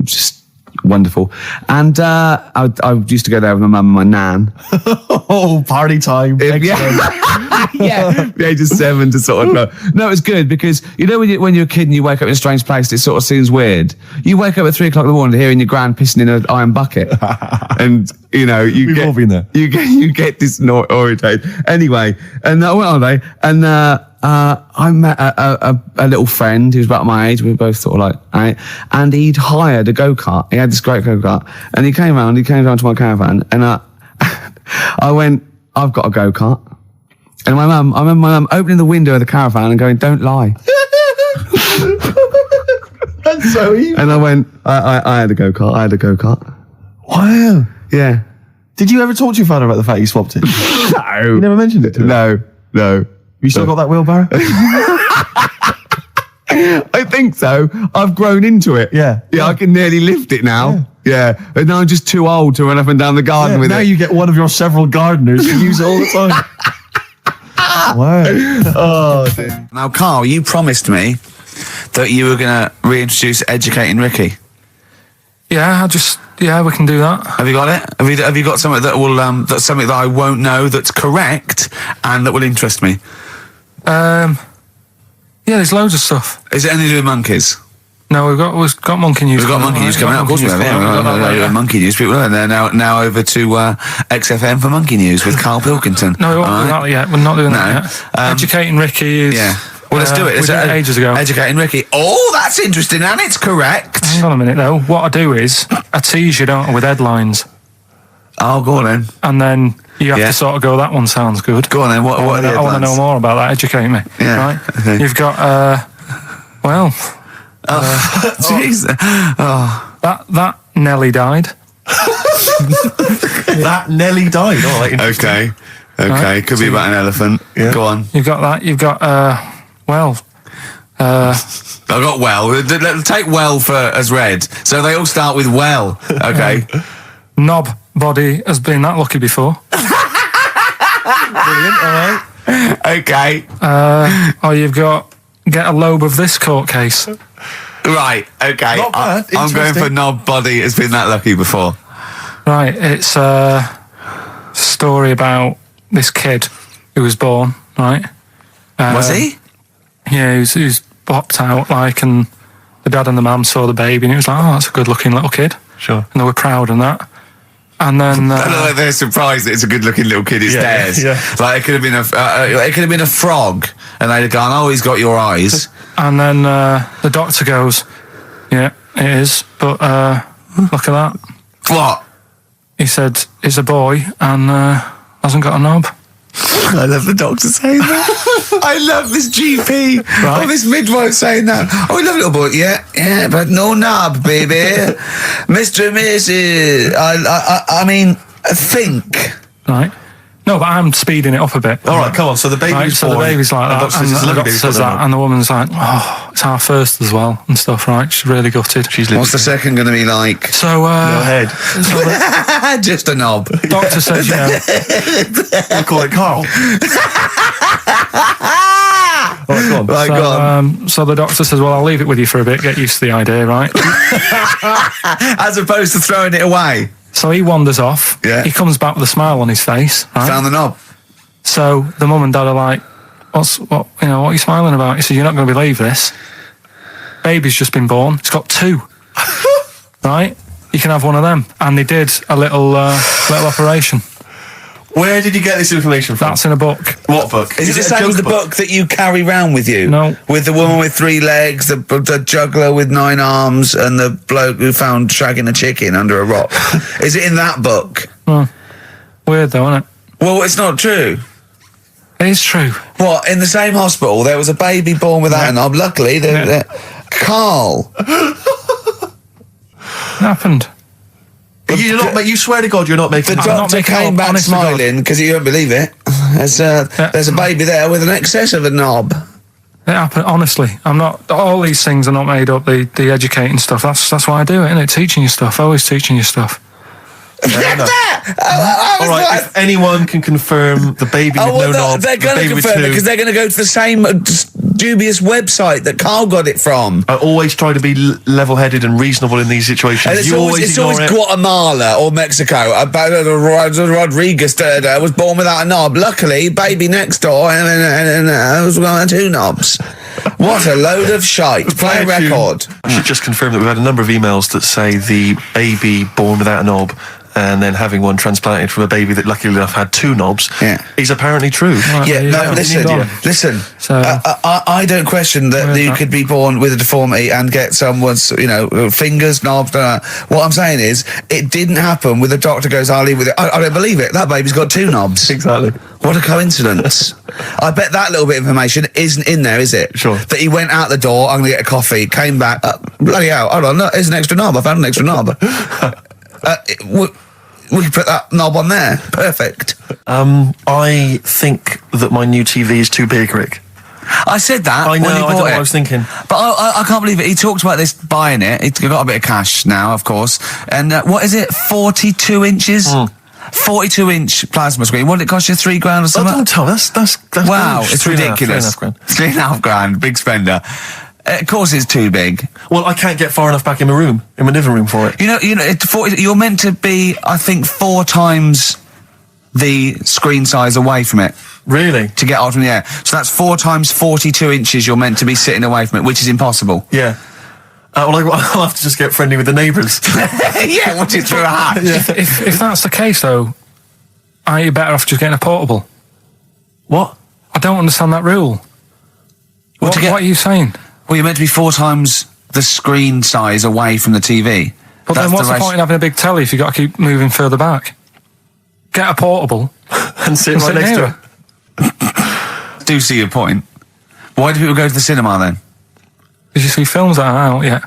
S2: just wonderful. And I used to go there with my mum and my nan.
S1: Oh, party time!
S2: Yeah, the age of 7 to sort of no, it's good because when you're a kid and you wake up in a strange place, it sort of seems weird. You wake up at 3 o'clock in the morning hearing your gran pissing in an iron bucket, and
S1: We've all been there.
S2: You get disorientated. Anyway, and I went on holiday, and I met a little friend who was about my age. We were both sort of like, right? And he'd hired a go-kart. He had this great go-kart, and he came down to my caravan, and I went, "I've got a go-kart." And I remember my mum opening the window of the caravan and going, "Don't lie."
S1: That's so evil.
S2: And I went, I had a go-kart.
S1: Wow.
S2: Yeah.
S1: Did you ever talk to your father about the fact you swapped it?
S2: No.
S1: You never mentioned it to him?
S2: No.
S1: You still got that wheelbarrow?
S2: I think so. I've grown into it.
S1: Yeah.
S2: I can nearly lift it now. Yeah. But now I'm just too old to run up and down the garden with
S1: now
S2: it.
S1: you get one of your several gardeners who use it all the time. Wow.
S2: Oh, dear. Now, Carl, you promised me that you were going to reintroduce Educating Ricky.
S3: Yeah, we can do that.
S2: Have you got it? Have you got something that will that's something that I won't know that's correct and that will interest me?
S3: Yeah, there's loads of stuff.
S2: Is it anything to do with monkeys?
S3: No, we've got monkey news.
S2: We've got monkey news coming out. Of course we have. Yeah, monkey news. People are there now over to XFM for monkey news with Karl Pilkington.
S3: No, we won't do that yet. We're not doing that yet. Educating Ricky is.
S2: Yeah. Well, let's do it.
S3: We did it ages ago.
S2: Educating Ricky. Oh, that's interesting, and it's correct.
S3: Hang on a minute, though. What I do is I tease you, don't I, with headlines.
S2: Oh, go on then.
S3: And then you have to sort of go, "That one sounds good."
S2: Go on then. What are the
S3: I want to know more about that. Educate me.
S2: Yeah.
S3: Right.
S2: Okay.
S3: You've got
S2: jeez.
S3: That Nelly died.
S1: That Nelly died. Oh, like,
S2: Okay.
S3: Right.
S2: Could be about an elephant.
S1: Yeah.
S2: Go on.
S3: You've got that. You've got
S2: I got well. Take well as red. So they all start with well. Okay.
S3: Knob body has been that lucky before.
S1: brilliant. All right.
S2: Okay.
S3: Or you've got get a lobe of this court case.
S2: Right. Okay.
S1: Not bad.
S2: I'm going for
S1: Interesting.
S2: knob body has been that lucky before.
S3: Right. It's a story about this kid who was born. Right.
S2: Was he?
S3: Yeah, he was popped out and the dad and the mum saw the baby and it was like, "Oh, that's a good looking little kid."
S1: Sure.
S3: And they were proud and that. And then
S2: they're surprised that it's a good-looking little kid. It's theirs.
S1: Yeah.
S2: Like it could have been a frog, and they'd have gone, "Oh, he's got your eyes."
S3: And then the doctor goes, "Yeah, it is, but look at that."
S2: What?
S3: He said, "It's a boy and hasn't got a knob."
S2: I love the doctor saying that. I love this GP or this midwife saying that. Oh, we love little boy. Yeah, but no knob, baby. Mr. and Mrs. I mean, think.
S3: Right. No, but I'm speeding it up a bit.
S1: All right, come on. So the baby's
S3: so the
S1: born,
S3: baby's like
S1: and
S3: that,
S1: doctor
S3: and
S1: says it's a
S3: the
S1: lovely
S3: doctor
S1: baby,
S3: says
S1: but
S3: that, and the woman's like, oh, it's our first as well, and stuff, right? She's really gutted.
S4: What's the second going to be like?
S3: So,
S1: Go ahead.
S3: so the
S4: Just a knob.
S3: doctor says, you know,
S1: I call it Carl. All right, go on.
S4: Right, go on.
S3: so the doctor says, well, I'll leave it with you for a bit, get used to the idea, right?
S4: As opposed to throwing it away.
S3: So he wanders off.
S4: Yeah.
S3: He comes back with a smile on his face, right?
S4: Found the knob.
S3: So the mum and dad are like, what are you smiling about? He said, you're not going to believe this. Baby's just been born. It's got 2. Right? You can have one of them. And they did a little operation.
S1: Where did you get this information from?
S3: That's in a book.
S1: What book?
S4: Is it the same as the book that you carry round with you?
S3: No.
S4: With the woman with 3 legs, the juggler with 9 arms, and the bloke who found shagging a chicken under a rock. Is it in that book?
S3: Weird though, isn't it?
S4: Well, it's not true.
S3: It is true.
S4: What, in the same hospital, there was a baby born without a knob. Luckily, Carl.
S3: It happened.
S1: You swear to God you're not making...
S4: The
S3: I'm not
S4: doctor
S3: making it
S4: came
S3: up,
S4: back
S3: honest to God.
S4: smiling because you don't believe it. There's a baby there with an excess of a knob.
S3: It happened, honestly. I'm not... All these things are not made up, the educating stuff. That's why I do it, innit? Teaching you stuff. Always teaching you stuff.
S1: All right, if anyone can confirm the baby with no knob,
S4: they're going to confirm it because they're going to go to the same dubious website that Carl got it from.
S1: I always try to be level-headed and reasonable in these situations.
S4: And it's always Guatemala or Mexico. Rodriguez was born without a knob. Luckily, baby next door and was one 2 knobs. What a load of shite. Play a record.
S1: I should just confirm that we've had a number of emails that say the baby born without a knob and then having one transplanted from a baby that luckily enough had 2 knobs is apparently true.
S4: Listen.
S3: So,
S4: I don't question that you could be born with a deformity and get someone's, fingers, knobs. What I'm saying is, it didn't happen with the doctor goes, I'll leave with it. I don't believe it. That baby's got 2 knobs.
S1: Exactly.
S4: What a coincidence. I bet that little bit of information isn't in there, is it?
S1: Sure.
S4: That he went out the door, I'm going to get a coffee, came back, bloody hell, hold on, look, here's an extra knob. I found an extra knob. We can put that knob on there. Perfect.
S1: I think that my new TV is too big, Rick.
S4: I said that
S1: I know,
S4: when he
S1: I
S4: bought
S1: know what
S4: it.
S1: I was thinking.
S4: But I can't believe it. He talked about this buying it. He's got a bit of cash now, of course. And what is it? 42 inches? 42-inch plasma screen. What did it cost you? $3 grand or something?
S1: Don't tell us. That's
S4: wow,
S1: gross.
S4: it's ridiculous.
S1: £3.5
S4: grand. Big spender. Of course, it's too big.
S1: Well, I can't get far enough back in my living room for it.
S4: You're meant to be, I think, 4 times the screen size away from it.
S1: Really?
S4: To get out from the air. So that's 4 times 42 inches you're meant to be sitting away from it, which is impossible.
S1: Yeah. I'll have to just get friendly with the neighbours.
S4: Yeah, watch it through a hat.
S1: Yeah.
S3: if that's the case, though, are you better off just getting a portable?
S1: What?
S3: I don't understand that rule. What are you saying?
S4: Well, you're meant to be 4 times the screen size away from the TV.
S3: But then what's the point in having a big telly if you've got to keep moving further back? Get a portable
S1: and sit right next to it.
S4: Do see your point. Why do people go to the cinema then?
S3: Did you see films that are out yet?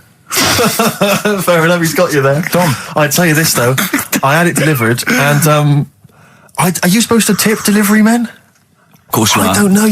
S1: Fair enough, he's got you there.
S3: Done.
S1: I'd tell you this though, I had it delivered, and are you supposed to tip delivery men?
S4: Of course you are.
S1: I don't know.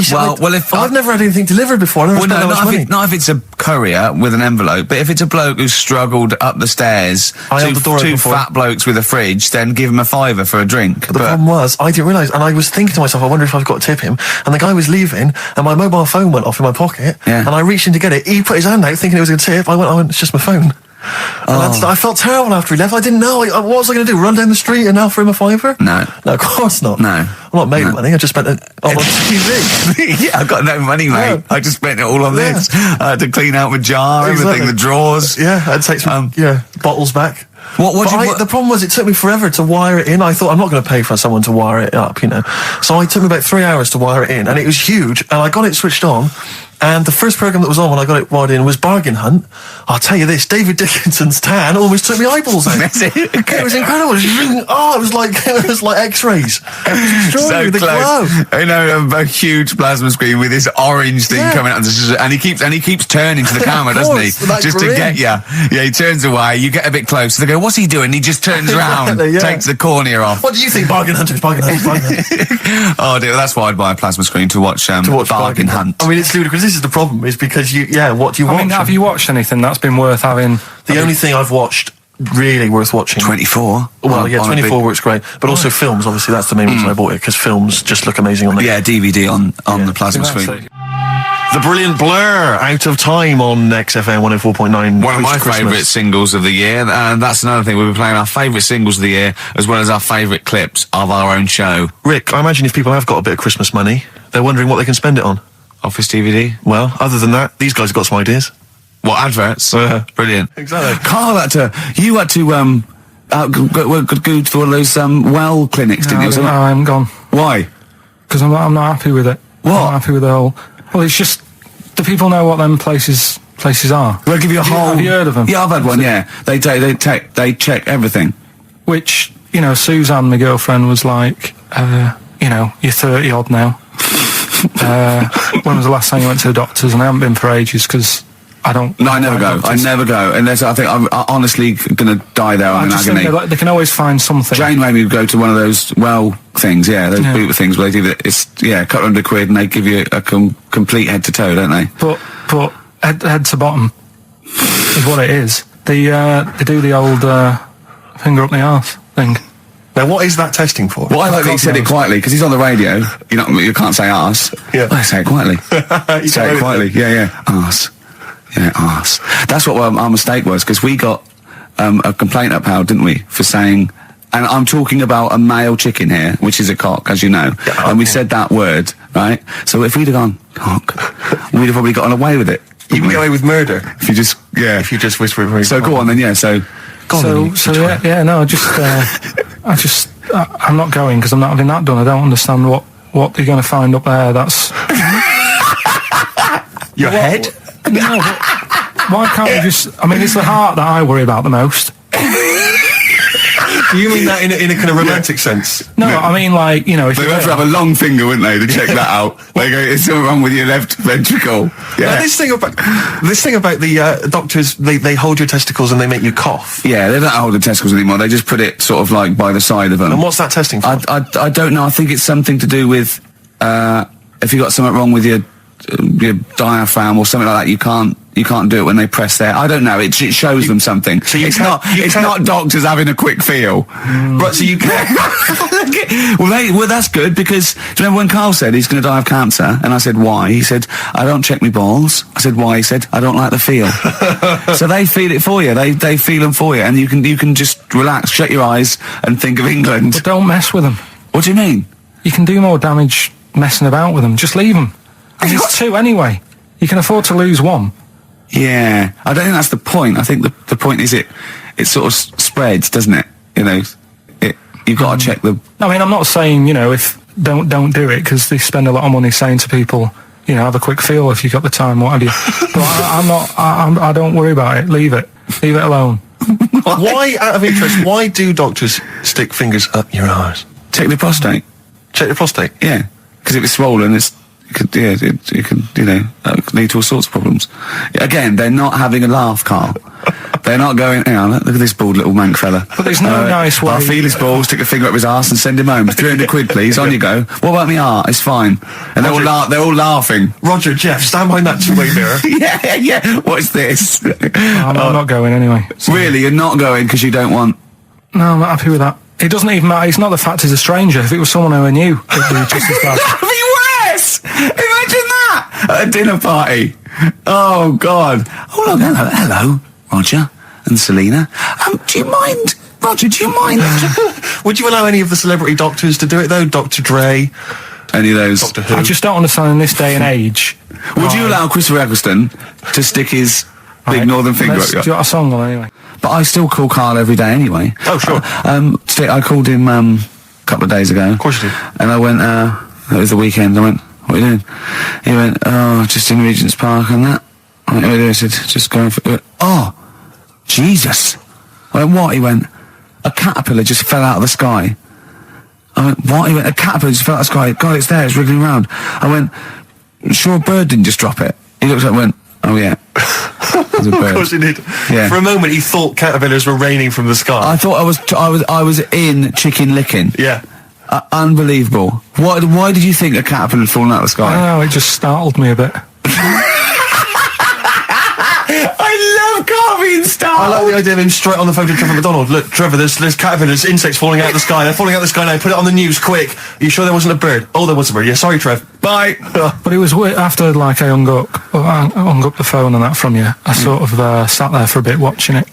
S1: I've never had anything delivered before. I've never spent that much money.
S4: Not if it's a courier with an envelope, but if it's a bloke who's struggled up the stairs, two fat blokes with a fridge, then give him a £5 for a drink.
S1: But the problem was, I didn't realise, and I was thinking to myself, I wonder if I've got to tip him. And the guy was leaving, and my mobile phone went off in my pocket, and I reached in to get it. He put his hand out thinking it was a tip. I went, it's just my phone. And I felt terrible after he left. I didn't know. What was I going to do? Run down the street and offer him a £5?
S4: No,
S1: of course not.
S4: No,
S1: I'm not made money. I just spent it on TV.
S4: Yeah, I've got no money, mate. Yeah. I just spent it all on this. I had to clean out my jar, everything, the drawers.
S1: Yeah, I'd take some bottles back. The problem was it took me forever to wire it in. I thought I'm not going to pay for someone to wire it up, So it took me about 3 hours to wire it in, and it was huge. And I got it switched on, And the first programme that was on when I got it wired in was Bargain Hunt. I'll tell you this, David Dickinson's tan almost took my eyeballs out. It was incredible. It was like X-rays.
S2: So
S1: the
S2: close.
S1: glow.
S2: You know, a huge plasma screen with this orange thing coming out, and he keeps turning to the camera, doesn't he? Just to get you. Yeah, he turns away. You get a bit closer. They go, "What's he doing?" He just turns around, takes the cornea off.
S1: What do you think, Bargain Hunters? Bargain Hunters.
S2: Oh dear, that's why I'd buy a plasma screen to watch Bargain Hunt.
S1: I mean, it's ludicrous. This is the problem, is because what do you watch?
S3: I mean, have you watched anything that's been worth having?
S1: The only thing I've watched really worth watching.
S2: 24.
S1: Well, 24 works great, but also films. Obviously, that's the main reason I bought it, because films just look amazing on there.
S2: Yeah, DVD on the plasma screen.
S1: The brilliant Blur, Out of Time on XFM 104.9.
S2: One of my favourite singles of the year, and that's another thing. We'll be playing our favourite singles of the year, as well as our favourite clips of our own show.
S1: Rick, I imagine if people have got a bit of Christmas money, they're wondering what they can spend it on.
S2: Office DVD.
S1: Well, other than that, these guys have got some ideas.
S2: What, adverts? Brilliant.
S1: Exactly.
S2: Carl you had to go to one of those well clinics, didn't you?
S3: No, I haven't gone.
S2: Why?
S3: Because I'm not happy with it.
S2: What?
S3: I'm not happy with the whole... Well, it's just... Do people know what them places are?
S2: They'll give you a whole...
S3: Have you heard of them?
S2: Yeah, I've had one, yeah. They check everything.
S3: Which, Suzanne, my girlfriend, was like, you're 30 odd now. When was the last time you went to the doctors? And I haven't been for ages, because I don't...
S2: No, I never go.
S3: Doctors.
S2: I never go. Unless I think I'm honestly going to die there in agony.
S3: Think they can always find something.
S2: Jane made me go to one of those things, those boot things where they do a couple £100 and they give you a complete head to toe, don't they?
S3: But head to bottom is what it is. They do the old finger up the arse thing.
S1: Now, what is that testing for?
S2: Well, I like that he said it quietly, because he's on the radio. You can't say arse.
S1: Yeah.
S2: I say it quietly. Say it quietly. Yeah. Arse. Yeah, arse. That's what our mistake was, because we got a complaint upheld, didn't we, for saying... And I'm talking about a male chicken here, which is a cock, as you know. Yeah, and we said that word, right? So if we'd have gone, cock, we'd have probably gotten away with it.
S1: You can get away with murder.
S2: If you just
S1: whisper it very
S2: So go on then,
S3: I'm not going, because I'm not having that done. I don't understand what you're going to find up there. That's
S1: your head.
S3: No, but why can't we just? I mean, it's the heart that I worry about the most.
S1: Do you mean that in a kind of romantic sense?
S3: No, I mean, like, if
S2: they have to have a long finger, wouldn't they, to check that out? They go, "It's something wrong with your left ventricle." Yeah.
S1: Now, this thing about the doctors, they hold your testicles and they make you cough.
S2: Yeah, they don't hold the testicles anymore. They just put it sort of like by the side of them.
S1: And what's that testing for?
S2: I don't know. I think it's something to do with if you got something wrong with your diaphragm or something like that. You can't do it when they press there. I don't know. It shows them something. So it's not doctors having a quick feel.
S1: Right, so you can't...
S2: well, that's good, because do you remember when Carl said he's going to die of cancer? And I said, why? He said, I don't check my balls. I said, why? He said, I don't like the feel. So they feel it for you. They feel them for you. And you can just relax, shut your eyes and think of England.
S3: But don't mess with them.
S2: What do you mean?
S3: You can do more damage messing about with them. Just leave them. And it's two anyway. You can afford to lose one.
S2: Yeah, I don't think that's the point. I think the point is it sort of spreads, doesn't it? You've got to check the...
S3: I mean, I'm not saying, if don't do it, because they spend a lot of money saying to people, have a quick feel if you've got the time, what have you. But I don't worry about it. Leave it alone.
S1: Why, out of interest, why do doctors stick fingers up your arse?
S2: Check the prostate.
S1: Check the prostate?
S2: Yeah, because if it's swollen, it could lead to all sorts of problems. Again, they're not having a laugh, Carl. They're not going, hang on, look at this bald little mank fella.
S3: But there's no nice way.
S2: I'll feel his balls, stick a finger up his arse and send him home. 300 quid, please, on you go. What about me art? It's fine. And they're all laughing.
S1: Roger, Jeff, stand behind that two-way mirror.
S2: yeah, what's this?
S3: I'm not going anyway.
S2: So. Really, you're not going because you don't want...
S3: No, I'm not happy with that. It doesn't even matter. It's not the fact he's a stranger. If it was someone who I knew, it'd be just as bad.
S2: That'd be worse! Imagine that! At a dinner party. Oh, God. Oh, look, hello, Roger and Selena. Do you mind, Roger,
S1: Would you allow any of the celebrity doctors to do it, though? Dr. Dre?
S2: Any of those?
S1: Doctor Who?
S3: I just don't understand in this day and age.
S2: Would you allow Christopher Eccleston to stick his big northern finger up your...
S3: Do you got a song on anyway?
S2: But I still call Carl every day anyway.
S1: Oh, sure.
S2: I called him a couple of days ago.
S1: Of course you did.
S2: And I went, it was the weekend, I went, what are you doing? He went, oh, just in Regent's Park and that. I went, what are you doing? I said, just going for... He went, oh, Jesus. I went, what? He went, a caterpillar just fell out of the sky. I went, what? He went, a caterpillar just fell out of the sky. God, it's there, it's wriggling around. I went, sure a bird didn't just drop it? He looked up and went, oh yeah. It was a bird.
S1: Of course he did.
S2: Yeah.
S1: For a moment, he thought caterpillars were raining from the sky.
S2: I thought I was in Chicken Licking.
S1: Yeah.
S2: Unbelievable. Why did you think a caterpillar had fallen out of the
S3: I
S2: sky?
S3: don't know, it just startled me a bit.
S2: I love Carl being
S1: I
S2: startled.
S1: like the idea of him straight on the phone to Trevor McDonald. Look, Trevor, there's caterpillars, insects falling out of the sky. They're falling out of the sky now. Put it on the news, quick. Are you sure there wasn't a bird? Oh, there was a bird. Yeah, sorry, Trev. Bye.
S3: But it was after, like, I hung up the phone and that from you, I sort of sat there for a bit watching it.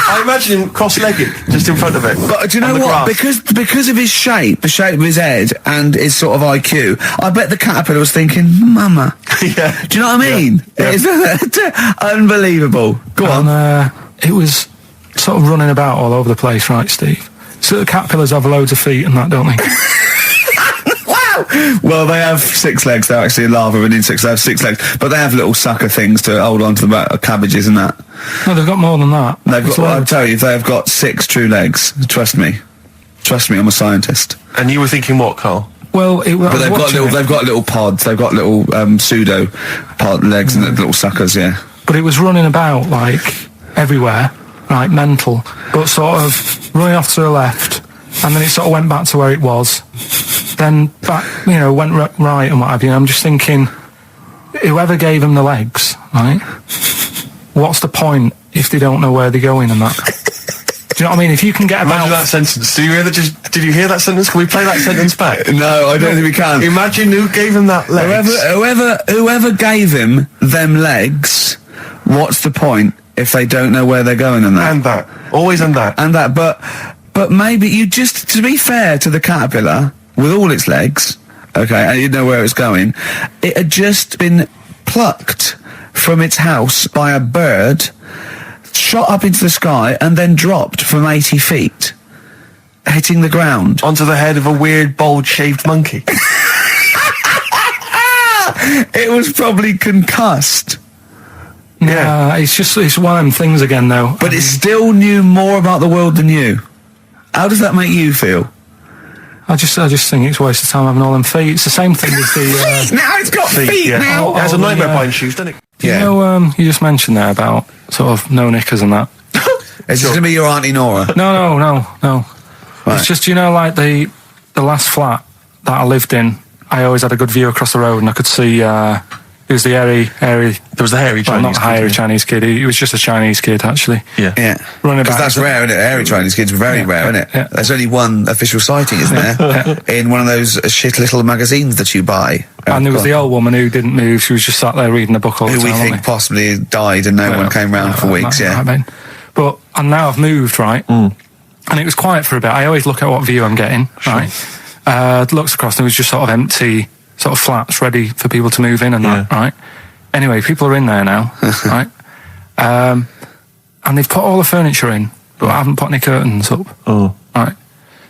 S1: I imagine him cross-legged, just in front of it.
S2: But do you know
S1: on the
S2: what?
S1: grass.
S2: Because of his shape, the shape of his head, and his sort of IQ, I bet the caterpillar was thinking, Mama.
S1: Yeah.
S2: Do you know what I mean?
S1: Yeah.
S2: It's unbelievable. Go on.
S3: And it was sort of running about all over the place, right, Steve? So the caterpillars have loads of feet and that, don't they?
S2: Wow! Well, they have 6 legs. They're actually larvae of insects. They have 6 legs, but they have little sucker things to hold on to the back of cabbages and that.
S3: No, they've got more than that.
S2: They've
S3: It's
S2: got, I'll
S3: loads.
S2: tell you, they have got 6 true legs. Trust me. Trust me, I'm a scientist.
S1: And you were thinking what, Carl?
S3: Well,
S2: But they've got little pods. They've got little pseudo pod legs and little suckers. Yeah.
S3: But it was running about, like, everywhere, right, mental, but sort of running off to the left, and then it sort of went back to where it was, then back, went right and what have you. I'm just thinking, whoever gave them the legs, right, what's the point if they don't know where they're going and that? Do you know what I mean? If you can get
S1: Imagine
S3: about...
S1: that sentence. Did you hear that sentence? Can we play that sentence back?
S2: No, I don't think we can.
S1: Imagine who gave him that legs.
S2: Whoever gave him them legs, what's the point if they don't know where they're going and that?
S1: And that. Always and that.
S2: And that, but maybe you just, to be fair to the caterpillar, with all its legs, okay, and you know where it's going, it had just been plucked from its house by a bird, shot up into the sky, and then dropped from 80 feet, hitting the ground.
S1: Onto the head of a weird, bold-shaved monkey.
S2: It was probably concussed.
S3: Yeah, it's one of them things again, though.
S2: But it still knew more about the world than you. How does that make you feel?
S3: I just think it's a waste of time having all them feet. It's the same thing as the...
S2: Now it's got feet
S1: yeah.
S2: now.
S1: It has a
S3: Oh,
S1: nightmare
S3: yeah.
S1: buying shoes, doesn't it?
S2: Yeah.
S3: You know, you just mentioned there about sort of no knickers and that.
S2: Is this going to be your Auntie Nora?
S3: No.
S2: Right.
S3: It's just, the last flat that I lived in, I always had a good view across the road and I could see, it was the hairy...
S1: There was the hairy
S3: well,
S1: Chinese
S3: not the hairy
S1: kid,
S3: Chinese kid, he was just a Chinese kid, actually.
S1: Yeah.
S2: Yeah.
S3: Running
S2: Because
S3: about.
S2: that's rare, isn't it? Hairy Chinese kids are very rare, isn't it?
S3: yeah.
S2: There's only one official sighting, isn't there? In one of those shit little magazines that you buy.
S3: And there was the old woman who didn't move, she was just sat there reading a book all the
S2: who
S3: time.
S2: we think possibly died and no one came round for weeks, yeah.
S3: But, and now I've moved, right? And it was quiet for a bit. I always look at what view I'm getting, right? Looks across and it was just sort of empty, sort of flats ready for people to move in and that, right? Anyway, people are in there now, right? And they've put all the furniture in, but I haven't put any curtains up.
S1: Oh.
S3: Right.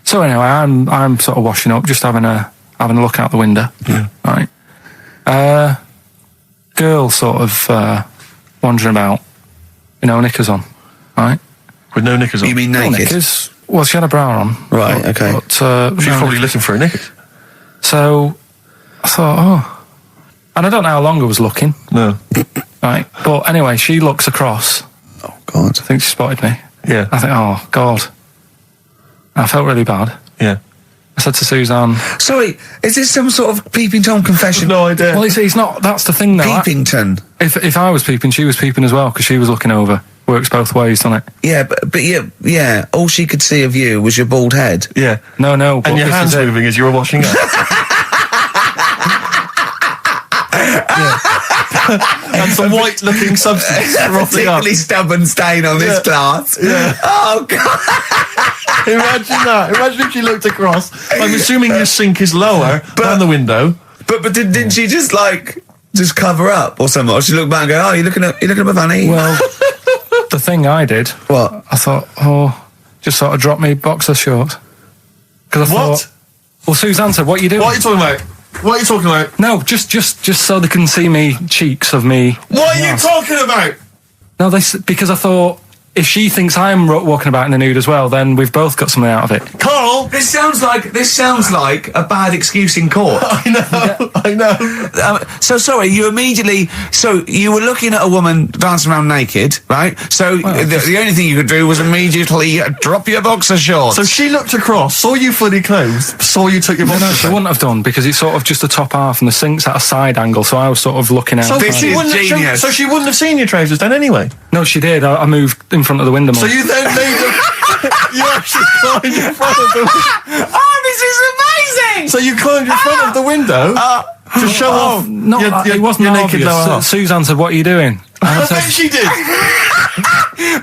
S3: So anyway, I'm sort of washing up, just having a look out the window.
S1: Yeah.
S3: Right. Girl sort of wandering about, knickers on. Right.
S1: With no knickers on.
S2: You mean
S3: No
S2: naked?
S3: knickers. Well, she had a bra on.
S2: Right, okay.
S3: But,
S1: She's
S3: no
S1: probably looking for a knickers.
S3: So I thought, and I don't know how long I was looking.
S1: No.
S3: Right. But anyway, she looks across.
S2: Oh, God.
S3: I think she spotted me.
S1: Yeah.
S3: I think, oh, God. I felt really bad.
S1: Yeah.
S3: I said to Suzanne,
S2: Sorry, is this some sort of Peeping Tom confession?
S1: No idea.
S3: well, it's not, that's the thing though.
S2: Peepington.
S3: If I was peeping, she was peeping as well, because she was looking over. Works both ways, doesn't it?
S2: Yeah, but yeah, all she could see of you was your bald head.
S1: Yeah.
S3: No, but
S1: And your
S3: this
S1: hands
S3: is it.
S1: moving as you were washing up. And some white-looking substance frothing up.
S2: Particularly stubborn stain on this glass.
S1: Yeah.
S2: Oh, God.
S1: Imagine that. Imagine if she looked across. I'm assuming your sink is lower than the window.
S2: But didn't she just cover up or something? Or she looked back and go, oh, you're looking at my fanny?
S3: Well, the thing I did,
S2: What?
S3: I thought, just sort of drop me boxer shorts. Because I
S1: What?
S3: thought, Well, Suzanne said, what are you doing?
S1: What are you talking about? What are you talking about?
S3: No, just so they can see me cheeks of me.
S1: What are you talking about?
S3: No, because I thought, if she thinks I'm walking about in the nude as well, then we've both got something out of it.
S1: Carl!
S2: This sounds like a bad excuse in court.
S1: I know.
S2: So sorry, you were looking at a woman dancing around naked, right? So the only thing you could do was immediately drop your boxer shorts.
S1: So she looked across, saw you fully clothed, saw you took your boxer
S3: No, she
S1: shorts.
S3: wouldn't have done, because it's sort of just the top half and the sink's at a side angle, so I was sort of looking out.
S1: So
S2: This
S1: she
S2: is
S1: wouldn't have-
S2: genius.
S1: So she wouldn't have seen your trousers then anyway?
S3: No, she did. I moved in front of the window more.
S1: So you then made you actually climbed in front of the
S2: Oh, this is amazing!
S1: So you climbed in front of the window to show off
S3: No,
S1: your
S3: it wasn't
S1: your naked
S3: obvious.
S1: lower half.
S3: Suzanne said, what are you doing? And I
S1: I
S3: said,
S1: bet she did.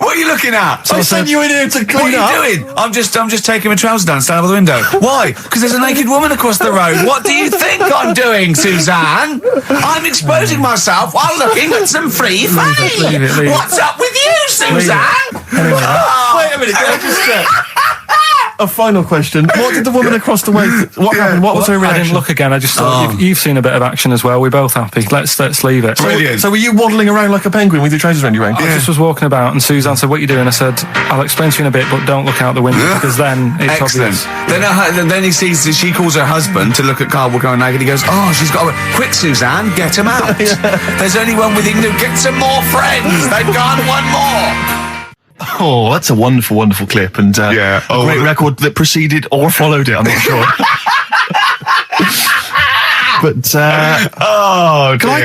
S2: What are you looking at?
S1: I sent you in here to clean
S2: What
S1: up.
S2: are you doing? I'm just taking my trousers down, stand over the window. Why? Because there's a naked woman across the road. What do you think I'm doing, Suzanne? I'm exposing myself while looking at some free fame.
S3: leave it.
S2: What's up with you, Suzanne?
S1: Wait a minute, can I just check? A final question. What did the woman across the way... What happened? What was her
S3: I
S1: reaction?
S3: didn't look again. I just thought, you've seen a bit of action as well. We're both happy. Let's leave it.
S2: Brilliant.
S1: So were you waddling around like a penguin with your trousers around your waist?
S3: I just was walking about, and Suzanne said, what are you doing? I said, I'll explain to you in a bit, but don't look out the window, because then it's
S2: Excellent.
S3: obvious.
S2: Then he sees, she calls her husband to look at Carl walking around naked. He goes, oh, she's got a... Quick, Suzanne, get him out. There's only one with him. Get some more friends. They've gone one more.
S1: Oh, that's a wonderful, wonderful clip, and a great record that preceded or followed it. I'm not sure. But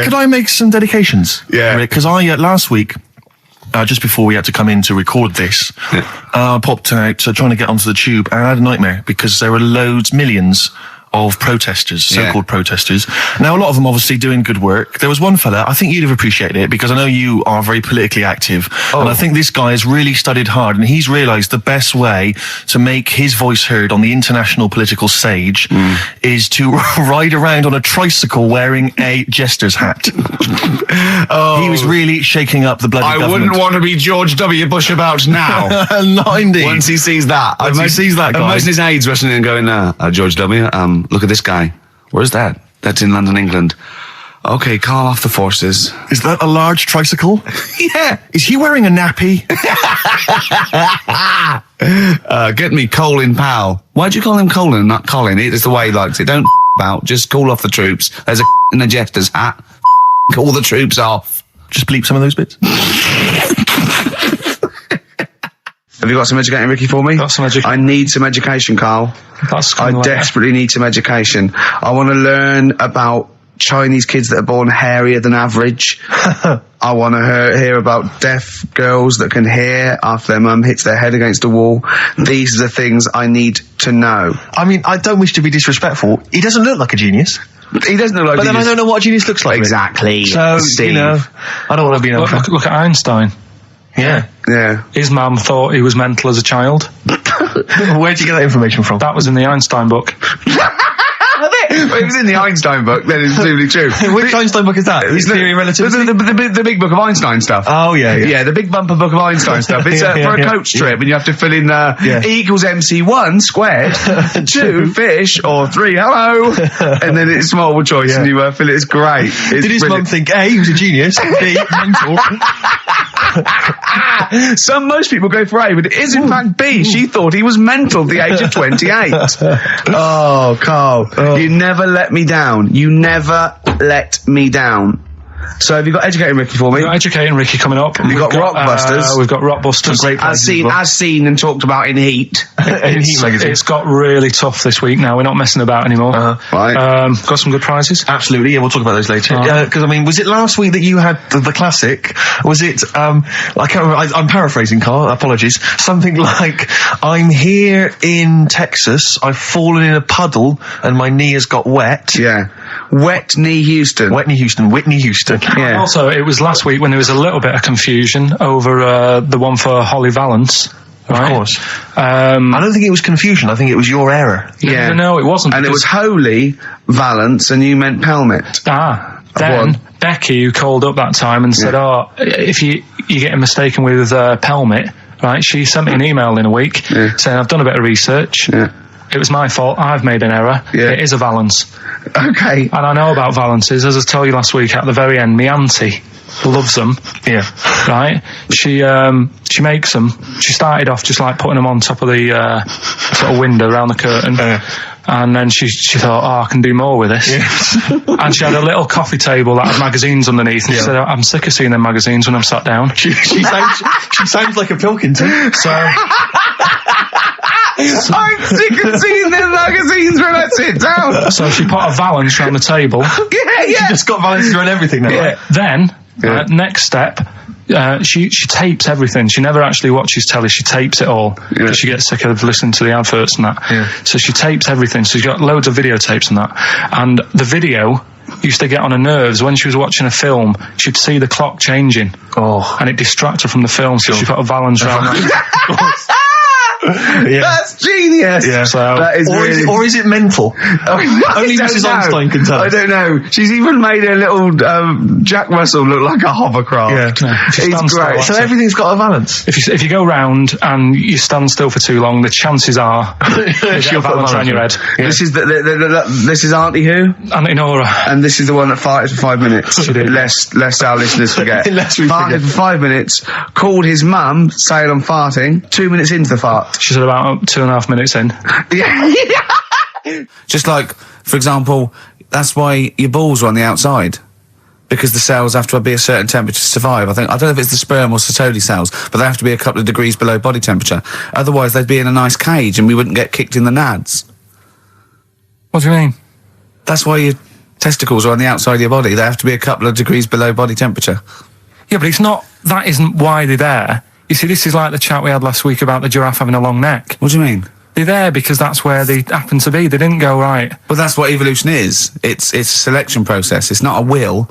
S1: could I make some dedications?
S2: Yeah.
S1: Because I last week, just before we had to come in to record this, I popped out trying to get onto the tube, and I had a nightmare because there were millions of protesters, so-called protesters. Now, a lot of them obviously doing good work. There was one fella, I think you'd have appreciated it, because I know you are very politically active, and I think this guy has really studied hard, and he's realised the best way to make his voice heard on the international political stage is to ride around on a tricycle wearing a jester's hat. He was really shaking up the bloody government.
S2: wouldn't want to be George W. Bush about now.
S1: Not indeed.
S2: Once he sees that.
S1: Once he sees that guy.
S2: Imagine his aides rushing in and going, George W., look at this guy. Where's that? That's in London, England. Okay, call off the forces.
S1: Is that a large tricycle?
S2: Yeah.
S1: Is he wearing a nappy?
S2: Get me Colin Powell. Why'd you call him Colin, not Colin? It's the way he likes it. Don't about. Just call off the troops. There's a in a jester's hat. Call the troops off.
S1: Just bleep some of those bits.
S4: Have you got some educating, Ricky, for me?
S3: Got some education.
S4: I need some education, Carl.
S3: That's
S4: I
S3: kind of
S4: desperately need some education. I want to learn about Chinese kids that are born hairier than average. I want to hear about deaf girls that can hear after their mum hits their head against a wall. These are the things I need to know.
S1: I mean, I don't wish to be disrespectful. He doesn't look like a genius.
S4: He doesn't look like
S1: But then I don't know what a genius looks like.
S4: Exactly.
S1: So,
S4: Steve.
S1: you know, I don't want to be an
S3: look at Einstein.
S1: Yeah.
S4: Yeah.
S3: His mum thought he was mental as a child.
S1: Where'd you get that information from?
S3: That was in the Einstein book.
S4: Well, it was in the Einstein book, then it's presumably true.
S1: Which Einstein book is that? His Theory of Relativity?
S4: The big book of Einstein stuff.
S1: Oh, yeah.
S4: Yeah, the big bumper book of Einstein stuff. It's for a coach trip, and you have to fill in E equals MC1 squared, 2 fish, or 3 hello, and then it's multiple choice, and you fill it. It's great. It's
S1: Did his mum think, A, he was a genius, B, mental?
S4: Most people go for A, but it is in fact B. She thought he was mental at the age of 28. Oh, Carl, you never let me down. You never let me down. So have you got Educating Ricky for me?
S3: We've got Educating Ricky coming up.
S4: We've got Rockbusters.
S3: We've got Rockbusters.
S1: Great
S4: As seen and talked about in Heat.
S1: In Heat magazine.
S3: It's got really tough this week now. We're not messing about anymore.
S4: Right.
S3: Got some good prizes.
S1: Absolutely, yeah, we'll talk about those later. Because, I mean, was it last week that you had the classic? Was it, I can't remember, I'm paraphrasing, Carl, apologies. Something like, I'm here in Texas, I've fallen in a puddle, and my knee has got wet.
S4: Yeah. Wet Knee Houston.
S1: Whitney Houston.
S4: Yeah.
S3: Also, it was last week when there was a little bit of confusion over the one for Holly Valance. Right?
S1: Of course. I don't think it was confusion, I think it was your error.
S4: Yeah.
S3: No, it wasn't.
S4: And it was Holy Valance, and you meant Pelmet.
S3: Then Becky, who called up that time and said, if you're getting mistaken with Pelmet, right, she sent me an email in a week saying, I've done a bit of research.
S4: Yeah.
S3: It was my fault. I've made an error.
S4: Yeah.
S3: It is a valance.
S4: Okay.
S3: And I know about valances. As I told you last week, at the very end, my auntie loves them.
S1: Yeah.
S3: Right? She makes them. She started off just like putting them on top of the sort of window around the curtain. And then she thought, I can do more with this. Yeah. And she had a little coffee table that had magazines underneath. And she said, I'm sick of seeing them magazines when I'm sat down.
S1: She sounds like a Pilkington.
S3: So...
S2: I'm sick of seeing them magazines when I sit down.
S3: So she put a valance around the table.
S1: She just got valances around everything now.
S3: Yeah. Then, next step, she tapes everything. She never actually watches telly. She tapes it all because she gets sick of listening to the adverts and that. Yeah. So she tapes everything. So she's got loads of videotapes and that. And the video used to get on her nerves. When she was watching a film, she'd see the clock changing. And it distracted her from the film. So she put a valance around that.
S2: That's genius.
S1: Yeah.
S3: So,
S2: that is
S1: or is it mental? Only Mrs. Einstein can tell.
S2: I don't know. She's even made a little Jack Russell look like a hovercraft.
S3: Yeah.
S2: He's great.
S1: So everything's got a valance.
S3: If you go round and you stand still for too long, the chances are you'll balance around your head.
S2: Yeah. This is this is Auntie who?
S3: Auntie Nora.
S2: And this is the one that farted for 5 minutes. Lest our listeners forget. Farted for 5 minutes, called his mum, saying I'm farting, 2 minutes into the fart.
S3: She said about 2.5 minutes in.
S2: Yeah. Just like, for example, that's why your balls are on the outside. Because the cells have to be a certain temperature to survive. I don't know if it's the sperm or Sertoli cells, but they have to be a couple of degrees below body temperature. Otherwise, they'd be in a nice cage and we wouldn't get kicked in the nads.
S3: What do you mean?
S2: That's why your testicles are on the outside of your body. They have to be a couple of degrees below body temperature.
S3: Yeah, but it's not, that isn't why they're there. You see, this is like the chat we had last week about the giraffe having a long neck.
S2: What do you mean?
S3: They're there because that's where they happen to be. They didn't go, right.
S2: Well, that's what evolution is. It's a selection process. It's not a will.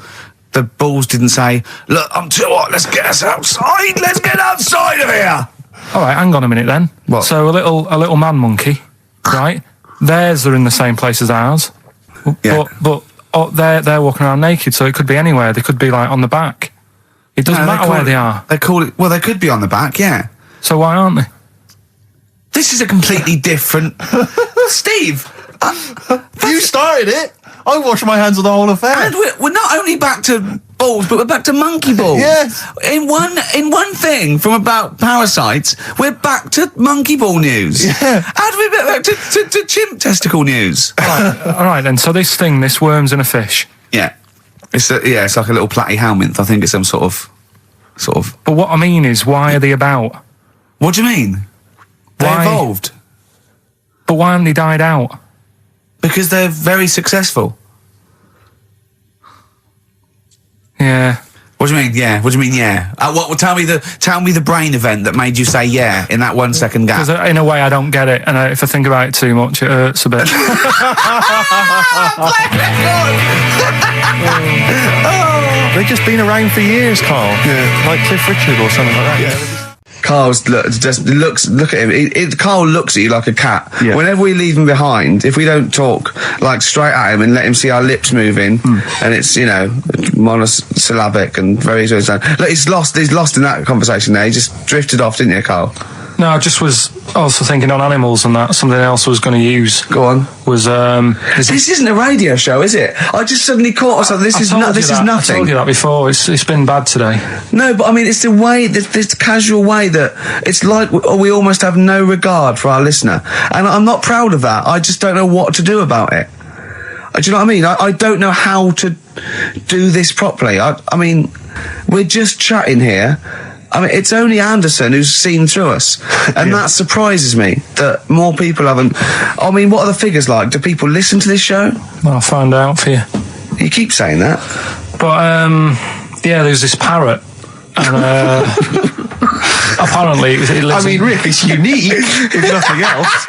S2: The balls didn't say, look, I'm too hot, let's get us outside, let's get outside of here.
S3: All right, hang on a minute then.
S2: What?
S3: So a little man monkey, right? Theirs are in the same place as ours.
S2: Yeah.
S3: But they're walking around naked, so it could be anywhere. They could be like on the back. It doesn't matter where they are.
S2: They call it, well, they could be on the back, yeah.
S3: So why aren't they?
S2: This is a completely different... Steve!
S1: You started it. I wash my hands of the whole affair.
S2: And we're not only back to balls, but we're back to monkey balls.
S1: Yes.
S2: In one thing from about parasites, we're back to monkey ball news.
S1: Yeah.
S2: How do we get back to chimp testicle news?
S3: All right then. So this worm's in a fish.
S2: Yeah. It's like a little platy helminth. I think it's some sort of.
S3: But what I mean is, why are they about?
S2: What do you mean? They
S3: Why?
S2: evolved.
S3: But why haven't they died out?
S2: Because they're very successful.
S3: Yeah.
S2: What do you mean? Yeah. What do you mean? Yeah. Tell me the brain event that made you say yeah in that 1 second gap.
S3: Because in a way I don't get it, and if I think about it too much, it hurts a bit.
S1: They've just been around for years, Carl. Yeah. Like Cliff Richard or something like that. Yeah.
S2: Carl's look at him. Carl looks at you like a cat.
S1: Yeah.
S2: Whenever we leave him behind, if we don't talk like straight at him and let him see our lips moving, and it's monosyllabic and very look, he's lost in that conversation there. He just drifted off, didn't you, Carl?
S3: No, I just was also thinking on animals and that. Something else I was going to use.
S2: Go on.
S3: Was
S2: this isn't a radio show, is it? I just suddenly caught myself. This is nothing.
S3: I told you that before. It's been bad today.
S2: No, but I mean, it's the way, this casual way that it's like we almost have no regard for our listener, and I'm not proud of that. I just don't know what to do about it. Do you know what I mean? I don't know how to do this properly. I mean, we're just chatting here. I mean, it's only Anderson who's seen through us, and that surprises me that more people haven't. I mean, what are the figures like? Do people listen to this show?
S3: Well, I'll find out for you.
S2: You keep saying that.
S3: But, there's this parrot, and, apparently it lives
S1: Rick, it's unique, if nothing else.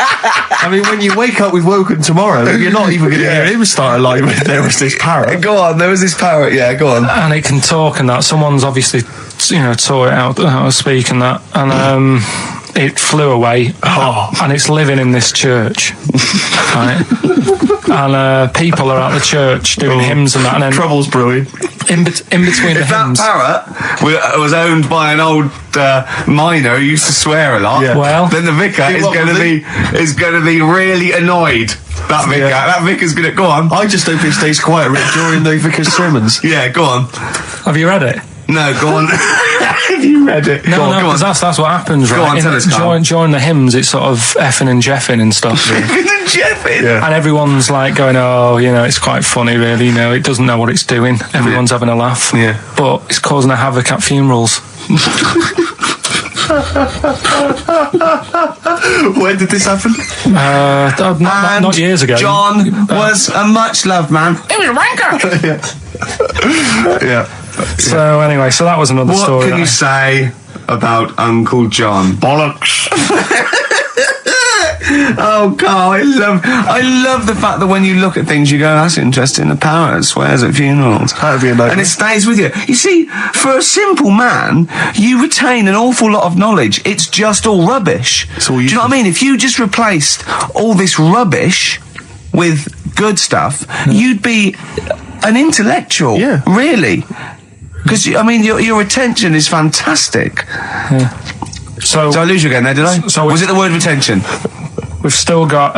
S1: I mean, when you wake up with Woken tomorrow, you're not even going to hear him start a line with there was this parrot.
S2: Go on, there was this parrot, yeah, go on.
S3: And it can talk and that. Someone's obviously, taught it out how to speak and that. And, it flew away, and it's living in this church, right? And people are at the church doing hymns and that, and then
S1: Trouble's brewing.
S3: in between the
S2: If that
S3: hymns.
S2: parrot was owned by an old miner who used to swear a lot,
S1: Yeah.
S3: Well,
S2: then the vicar is
S1: what
S2: going
S1: was
S2: to be really annoyed. That vicar, that vicar's going to go on.
S1: I just hope it stays quiet during the vicar's sermons.
S2: Yeah, go on.
S3: have you read it?
S2: No, go on. Have you read it?
S3: No,
S2: go on,
S3: because that's what happens,
S2: Go
S3: right?
S2: on, tell us, Carl.
S3: during the hymns, it's sort of effing and jeffing and stuff.
S2: Jeffin.
S1: Yeah.
S3: And everyone's like going, oh, you know, it's quite funny, really. You know, it doesn't know what it's doing. Everyone's having a laugh.
S2: Yeah.
S3: But it's causing a havoc at funerals.
S2: When did this happen?
S3: Not years ago.
S2: John was a much loved man. He was a wanker.
S1: Yeah.
S3: So anyway, so that was another
S2: What
S3: story.
S2: can you say about Uncle John?
S1: Bollocks.
S2: Oh, Carl, I love the fact that when you look at things, you go, that's interesting. The parrot swears at funerals.
S1: That'd be amazing.
S2: And it stays with you. You see, for a simple man, you retain an awful lot of knowledge. It's just all rubbish.
S1: all
S2: Do you know what I mean? If you just replaced all this rubbish with good stuff, you'd be an intellectual.
S1: Yeah.
S2: Really. Because, I mean, your attention is fantastic.
S3: So
S2: Did I lose you again there, did I?
S3: So
S2: was it the word retention?
S3: we've still got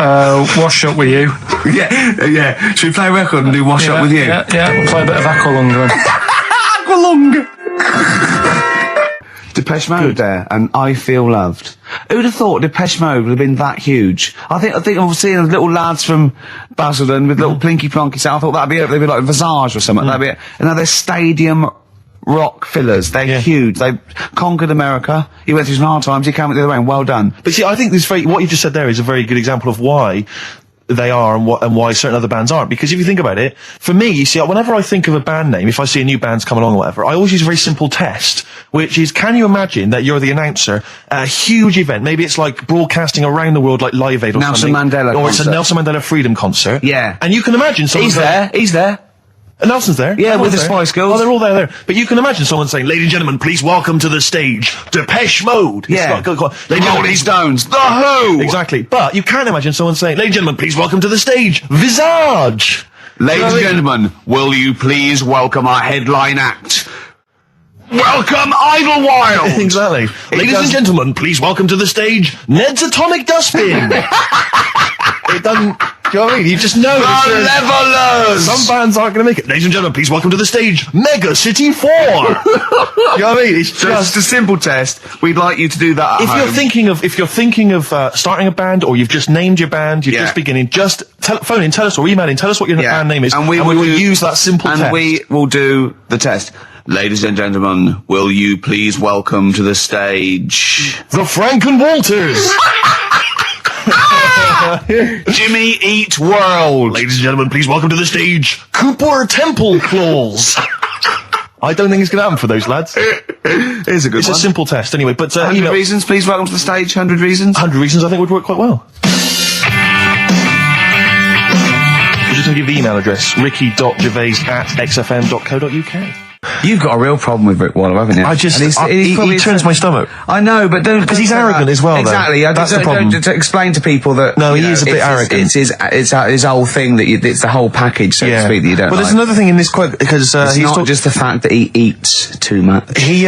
S3: Wash Up With You.
S2: Yeah. Should we play a record and do Wash Up With You?
S3: Yeah, we'll play a bit of Aqualung then.
S2: Depeche Mode there, and I Feel Loved. Who'd have thought Depeche Mode would have been that huge? I think I've seen little lads from Basildon with little plinky plonky sound. I thought that'd be it. They'd be like Visage or something. That'd be it. And now they're stadium rock fillers. They're huge. They conquered America. He went through some hard times. He came out the other way. And well done.
S1: But see, I think what you just said there is a very good example of why they are and why certain other bands aren't. Because if you think about it, for me, you see, whenever I think of a band name, if I see a new band's come along or whatever, I always use a very simple test, which is, can you imagine that you're the announcer at a huge event? Maybe it's like broadcasting around the world like Live Aid or
S2: Nelson
S1: something.
S2: Mandela
S1: Or it's a
S2: concert.
S1: Nelson Mandela Freedom concert.
S2: Yeah.
S1: And you can imagine someone
S2: He's there.
S1: And Nelson's there.
S2: Yeah, with the
S1: Everyone's
S2: Spice Girls.
S1: Oh, they're all there. But you can imagine someone saying, ladies and gentlemen, please welcome to the stage, Depeche Mode.
S2: Yeah.
S1: Ladies and gentlemen,
S2: Rolling Stones. The Who.
S1: Exactly. But you can imagine someone saying, ladies and gentlemen, please welcome to the stage, Visage.
S2: Ladies and gentlemen, will you please welcome our headline act? Welcome Idlewild!
S1: Exactly. Ladies and gentlemen, please welcome to the stage, Ned's Atomic Dustbin. It doesn't... Do you know what I mean? You just know.
S2: The Levelers!
S1: Some bands aren't going to make it. Ladies and gentlemen, please welcome to the stage, Mega City 4. You know what I mean? It's
S2: Just a simple test. We'd like you to do that at
S1: If you're thinking of starting a band, or you've just named your band, you're just beginning, just phone in, tell us, or email in, tell us what your band name is, and we will use that simple test.
S2: And we will do the test. Ladies and gentlemen, will you please welcome to the stage
S1: the Franken Walters.
S2: Jimmy Eat World.
S1: Ladies and gentlemen, please welcome to the stage, Cooper Temple Claws. I don't think it's going to happen for those lads.
S2: Here's a good
S1: It's
S2: one.
S1: a simple test anyway, but
S2: 100 reasons, please welcome to the stage. 100 reasons.
S1: 100 reasons I think would work quite well. I'm just going to give the email address, ricky.gervais@xfm.co.uk.
S2: You've got a real problem with Rick Wallow, haven't you?
S1: I just,
S2: And
S1: he turns my stomach.
S2: I know, but don't...
S1: Because he's arrogant as well, though.
S2: Exactly.
S1: That's the problem.
S2: Don't explain to people that...
S1: No,
S2: you
S1: he
S2: know,
S1: is a bit
S2: it's
S1: arrogant.
S2: It's his whole thing that it's the whole package, so to speak, that you don't
S1: Well, there's
S2: like.
S1: another thing in this quote, because
S2: It's not just the fact that he eats too much.
S1: he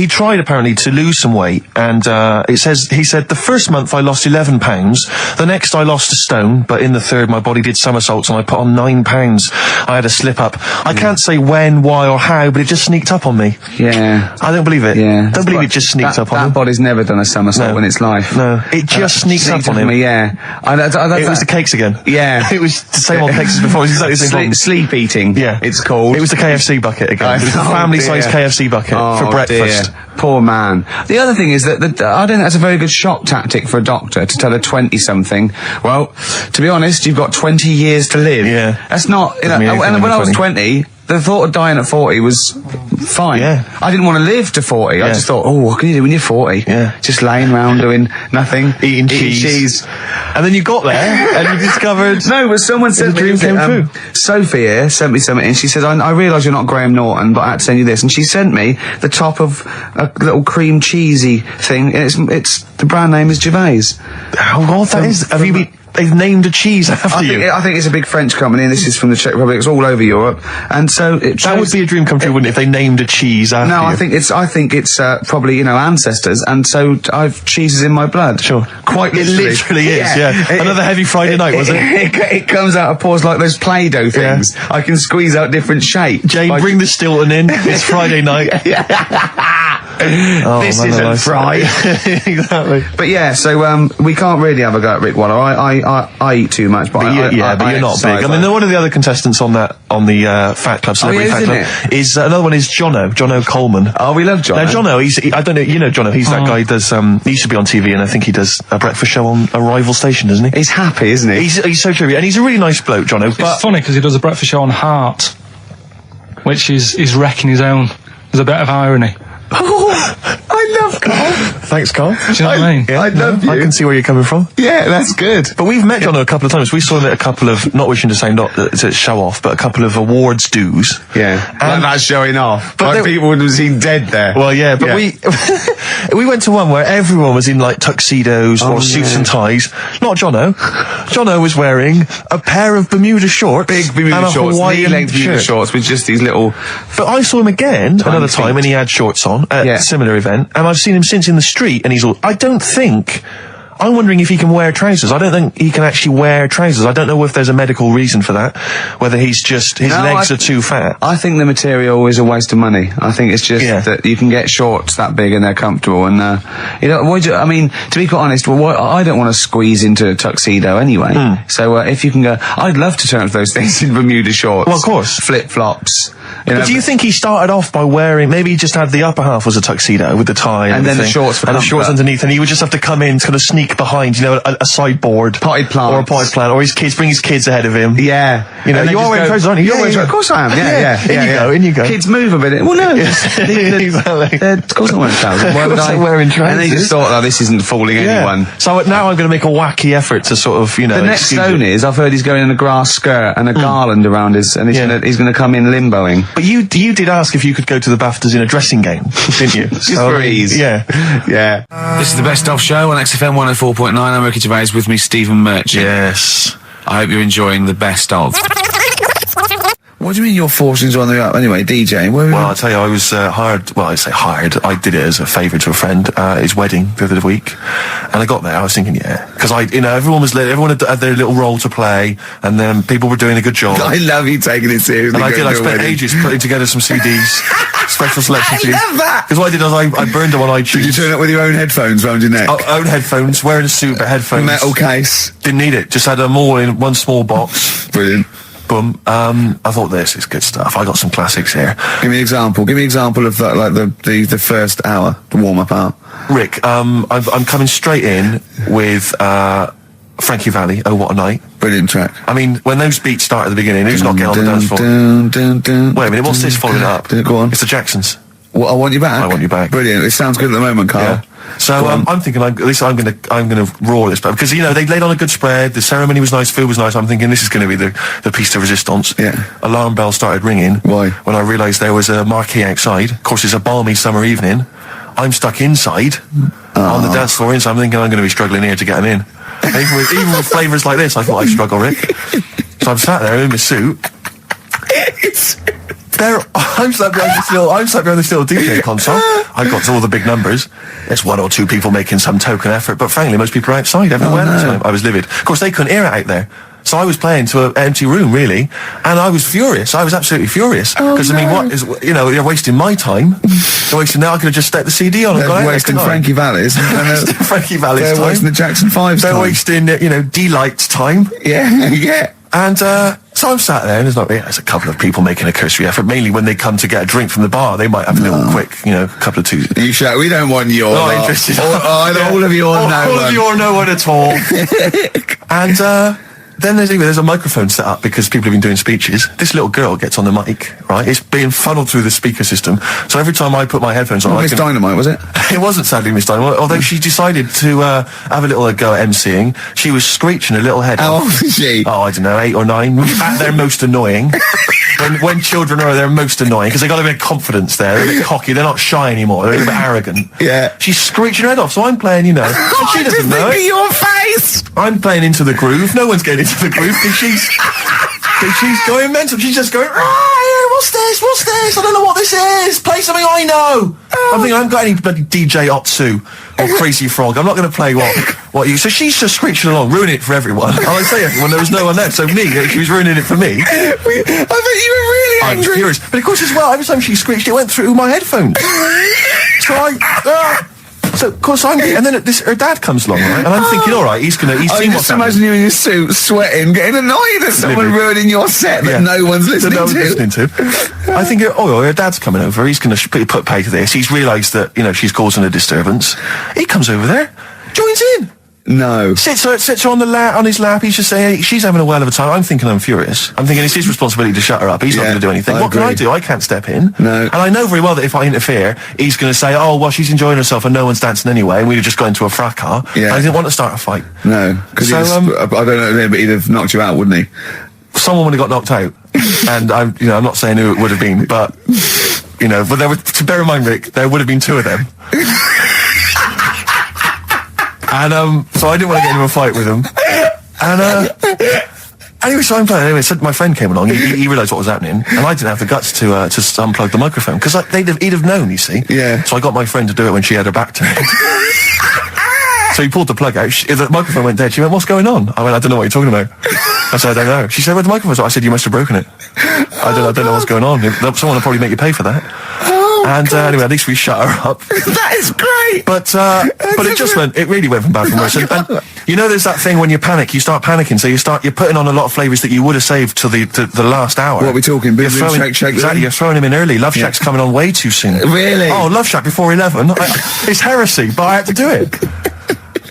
S1: tried apparently to lose some weight, and he said the first month I lost 11 pounds, the next I lost a stone, but in the third my body did somersaults and I put on 9 pounds. I had a slip up. I can't say when, why, or how, but it just sneaked up on me.
S2: Yeah.
S1: I don't believe it.
S2: Yeah.
S1: Don't believe it just sneaked up on
S2: That
S1: him.
S2: body's never done a somersault in its life.
S1: No, it just sneaked up on him.
S2: Me, yeah.
S1: It was the cakes again.
S2: Yeah.
S1: It was the same old cakes as before. It was exactly the same problem.
S2: Sleep eating.
S1: Yeah.
S2: It's called.
S1: It was the KFC bucket again. It was the
S2: Oh,
S1: family-sized
S2: dear.
S1: KFC bucket
S2: Oh,
S1: for breakfast.
S2: Dear. Poor man. The other thing is that I don't think that's a very good shock tactic for a doctor to tell a 20-something, well, to be honest, you've got 20 years to live.
S1: Yeah.
S2: That's not... You know,
S1: Doesn't mean anything
S2: and when I was
S1: 20.
S2: 20... the thought of dying at 40 was fine.
S1: Yeah.
S2: I didn't want to live to 40. I
S1: Yeah.
S2: just thought, oh, what can you do when you're 40?
S1: Yeah.
S2: Just laying around doing nothing.
S1: Eating cheese. And then you got there and you discovered...
S2: No, but someone said
S1: dream came true.
S2: Sophie here sent me something, and she says, I realise you're not Graham Norton, but I had to send you this. And she sent me the top of a little cream cheesy thing, and it's the brand name is Gervais.
S1: Oh, that is... Have you been... They've named a cheese after you.
S2: I think it's a big French company, and this is from the Czech Republic. It's all over Europe, and so
S1: That would be a dream come true, wouldn't it, if they named a cheese after you?
S2: No, I think it's probably ancestors, and so I've cheeses in my blood.
S1: Sure.
S2: Quite
S1: It
S2: literally.
S1: literally is, yeah. Another heavy Friday night, was it?
S2: It comes out of pores like those Play-Doh things. I can squeeze out different shapes.
S1: Jane, bring the Stilton in. It's Friday night. Oh,
S2: this
S1: man
S2: isn't
S1: alive.
S2: fried.
S1: Exactly.
S2: But yeah, so we can't really have a go at Rick Waller. I eat too much, but
S1: But you're not big. I mean, one of the other contestants on the Fat Club, Celebrity Fat Club, is another one is Jono Coleman.
S2: Oh, we love Jono.
S1: Now, Jono, I don't know, you know Jono, he's that guy who does, he used to be on TV, and I think he does a breakfast show on a rival station, doesn't he?
S2: He's happy, isn't he?
S1: He's so true, and he's a really nice bloke, Jono,
S3: It's
S1: but...
S3: funny because he does a breakfast show on Heart, which is wrecking his own. There's a bit of irony.
S2: I love Carl.
S1: Thanks, Carl.
S3: Do you know what I mean?
S2: I love you.
S1: I can see where you're coming from.
S2: Yeah, that's good.
S1: But we've met Jono a couple of times. We saw him at a couple of, not wishing to say not to show off, but a couple of awards dues.
S2: Yeah, like that's showing off.
S1: But
S2: But people would have seen dead there.
S1: Well, yeah, but we went to one where everyone was in like tuxedos or suits and ties. Not Jono. Jono was wearing a pair of Bermuda shorts,
S2: Big Bermuda
S1: and a
S2: shorts,
S1: Hawaiian
S2: knee-length Bermuda
S1: shirt.
S2: shorts with just these little...
S1: But I saw him again another
S2: feet.
S1: time, and he had shorts on at a similar event, and I've seen him since in the street, and he's all. I'm wondering if he can wear trousers. I don't think he can actually wear trousers. I don't know if there's a medical reason for that, whether he's just, his legs are too fat.
S2: I think the material is a waste of money. I think it's just that you can get shorts that big and they're comfortable, and, I mean, to be quite honest, I don't want to squeeze into a tuxedo anyway. So, if you can go, I'd love to turn up those things in Bermuda shorts.
S1: Well, of course.
S2: Flip-flops.
S1: But do you think he started off by wearing, maybe he just had the upper half was a tuxedo with the tie and
S2: then the
S1: everything,
S2: shorts for
S1: and the
S2: comfort.
S1: shorts underneath, and he would just have to come in, kind of sneak behind, a sideboard.
S2: Potted plants.
S1: Or a potted plant, or bring his kids ahead of him.
S2: Yeah.
S1: You know,
S2: And they
S1: you are
S2: just
S1: wearing
S2: go,
S1: trousers, aren't you?
S2: You're wearing trousers. Of course I am. Yeah.
S1: In you go.
S2: Kids move a bit. Well, no.
S1: Exactly.
S2: Of course I'm wearing trousers. Why would
S1: course
S2: I?
S1: I'm wearing trousers.
S2: And they just thought, oh, this isn't fooling anyone.
S1: So now I'm going to make a wacky effort to sort of,
S2: The next zone is, I've heard he's going in a grass skirt and a garland around his, and he's going to come in limboing.
S1: But you did ask if you could go to the BAFTAs in a dressing gown, didn't you?
S2: Just for ease.
S1: Yeah.
S2: This is the Best Of Show on XFM 104.9. I'm Ricky Gervais, with me Stephen Merchant.
S1: Yes.
S2: I hope you're enjoying the Best Of. What do you mean your fortunes are on the up anyway, DJ?
S1: Well, I'll tell you, I was hired. Well, I say hired. I did it as a favour to a friend. His wedding the other week, and I got there. I was thinking, because everyone had their little role to play, and then people were doing a good job.
S2: I love you taking it seriously.
S1: And I spent ages putting together some CDs, special selection CDs.
S2: I love that.
S1: Because what I did was I burned them on iTunes.
S2: Did you turn up with your own headphones round your neck?
S1: Own headphones, wearing a suit, but headphones.
S2: Metal case.
S1: Didn't need it. Just had them all in one small box.
S2: Brilliant.
S1: Boom. I thought this is good stuff. I got some classics here.
S2: Give me an example. Give me an example of that, like the first hour, the warm-up hour.
S1: Rick, I'm coming straight in with Frankie Valli, Oh What a Night.
S2: Brilliant track.
S1: I mean, when those beats start at the beginning, who's not getting on the dance floor? Wait a minute, what's this following up?
S2: Go on.
S1: It's the Jacksons.
S2: What, I Want You Back?
S1: I Want You Back.
S2: Brilliant. It sounds good at the moment, Carl.
S1: Yeah. So I'm thinking, at least I'm gonna roar this, but because they laid on a good spread, the ceremony was nice, food was nice. I'm thinking this is going to be the piece de resistance.
S2: Yeah.
S1: Alarm bell started ringing.
S2: Why?
S1: When I realised there was a marquee outside. Of course, it's a balmy summer evening. I'm stuck inside on the dance floor. I'm thinking I'm going to be struggling here to get them in. And even with flavours like this, I thought I'd struggle, Rick. So I'm sat there in my suit. I'm sat behind this little DJ console. I've got all the big numbers. There's one or two people making some token effort, but frankly, most people are outside everywhere. So I was livid. Of course, they couldn't hear it out there. So I was playing to an empty room, really, and I was furious. I was absolutely furious. Because, I mean, what is, they're wasting my time. They're wasting, now I could have just stuck the CD on and gone out.
S2: They're wasting Frankie Valli's.
S1: Frankie Valli's time.
S2: They're wasting the Jackson 5's time.
S1: They're wasting, D-Light's time.
S2: Yeah.
S1: And, so I'm sat there, and there's a couple of people making a cursory effort, mainly when they come to get a drink from the bar. They might have a little quick, couple of twos.
S2: You shout, we don't want your
S1: Not interested.
S2: all of you or no one.
S1: All of you or no one at all. And, then there's a microphone set up because people have been doing speeches. This little girl gets on the mic, right? It's being funneled through the speaker system. So every time I put my headphones on,
S4: Miss Dynamite, was it?
S1: It wasn't sadly Miss Dynamite, although she decided to have a little go at MCing. She was screeching her little head
S4: How
S1: off.
S4: old is she?
S1: Oh, I don't know, 8 or 9. At their most annoying. When children are their most annoying, because they got a bit of confidence there. They're a bit cocky. They're not shy anymore. They're a bit arrogant.
S4: Yeah.
S1: She's screeching her head off, so I'm playing, and she doesn't know it.
S4: Your face!
S1: I'm playing Into the Groove. No one's getting into the groove because she's going mental. She's just going, what's this? I don't know what this is. Play something I know. I'm thinking, I haven't got any bloody DJ Otsu or Crazy Frog. I'm not going to play what you... So she's just screeching along, ruining it for everyone. And I say everyone, there was no one there. So she was ruining it for me.
S4: I bet you were really
S1: I'm
S4: angry.
S1: furious. But of course as well, every time she screeched, it went through my headphones. So of course and then her dad comes along, right? And I'm thinking, all right, he's seen
S4: just
S1: what's happening.
S4: imagine you in your suit, sweating, getting annoyed at someone ruining your set that no one's listening to.
S1: I think, her dad's coming over. He's going to put pay to this. He's realised that she's causing a disturbance. He comes over there, joins in.
S4: No.
S1: Sits her on his lap. He's just saying, hey, she's having a well of a time. I'm thinking I'm furious. I'm thinking it's his responsibility to shut her up. He's not going to do anything. What can I do? I can't step in.
S4: No.
S1: And I know very well that if I interfere, he's going to say, oh, well, she's enjoying herself and no one's dancing anyway, and we'd have just got into a fracas.
S4: Yeah.
S1: And I didn't want to start a fight.
S4: No. Because I don't know, but he'd have knocked you out, wouldn't he?
S1: Someone would have got knocked out. And I'm not saying who it would have been, but, but to bear in mind, Rick, there would have been 2 of them. And so I didn't want to get into a fight with him. And anyway, so I'm playing. Anyway, so my friend came along. He realised what was happening, and I didn't have the guts to unplug the microphone because he'd have known. You see.
S4: Yeah.
S1: So I got my friend to do it when she had her back turned. So he pulled the plug out. The microphone went dead. She went, "What's going on?" I went, "I don't know what you're talking about." I said, "I don't know." She said, "Where the microphone?" I said, "You must have broken it." I don't know what's going on. Someone will probably make you pay for that. Anyway, at least we shut her up.
S4: That is great.
S1: But it really went from bad to worse. And there's that thing when you panic, you start panicking. So you're putting on a lot of flavours that you would have saved to the last hour.
S4: What are we talking? Boom, boom, shake.
S1: Exactly, you're throwing him in early. Love Shack's coming on way too soon.
S4: Really?
S1: Oh, Love Shack before 11. It's heresy, but I had to do it.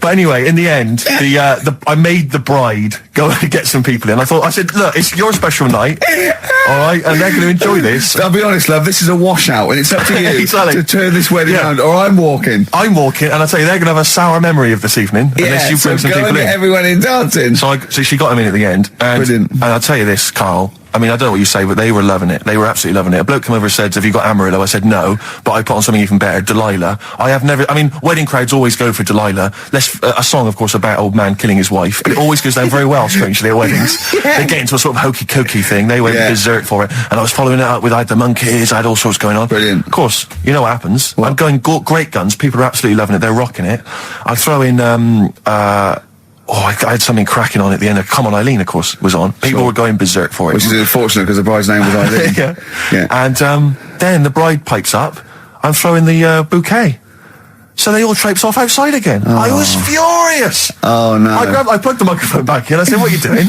S1: But anyway, in the end, I made the bride go and get some people in. I said, look, it's your special night, all right, and they're going to enjoy this.
S4: I'll be honest, love, this is a washout, and it's up to you to turn this wedding around, or I'm walking.
S1: And I tell you, they're going to have a sour memory of this evening, unless you bring some people in.
S4: Get everyone in dancing.
S1: So she got them in at the end.
S4: Brilliant.
S1: And I'll tell you this, Carl. I mean, I don't know what you say, but they were loving it. They were absolutely loving it. A bloke came over and said, "Have you got Amarillo?" I said, "No," but I put on something even better, Delilah. Wedding crowds always go for Delilah. A song, of course, about old man killing his wife, but it always goes down very well, strangely, at weddings. They get into a sort of hokey-cokey thing. They went berserk for it. And I was following it up with, I had the monkeys, I had all sorts going on.
S4: Brilliant.
S1: Of course, you know what happens. I'm going great guns. People are absolutely loving it. They're rocking it. I throw in, I had something cracking on at the end. Come On Eileen, of course, was on. People were going berserk for it.
S4: Which is unfortunate because the bride's name was Eileen.
S1: Yeah. And then the bride pipes up. I'm throwing the bouquet. So they all traipse off outside again. I was furious.
S4: Oh, no.
S1: I plugged the microphone back in. I said, "What are you doing?"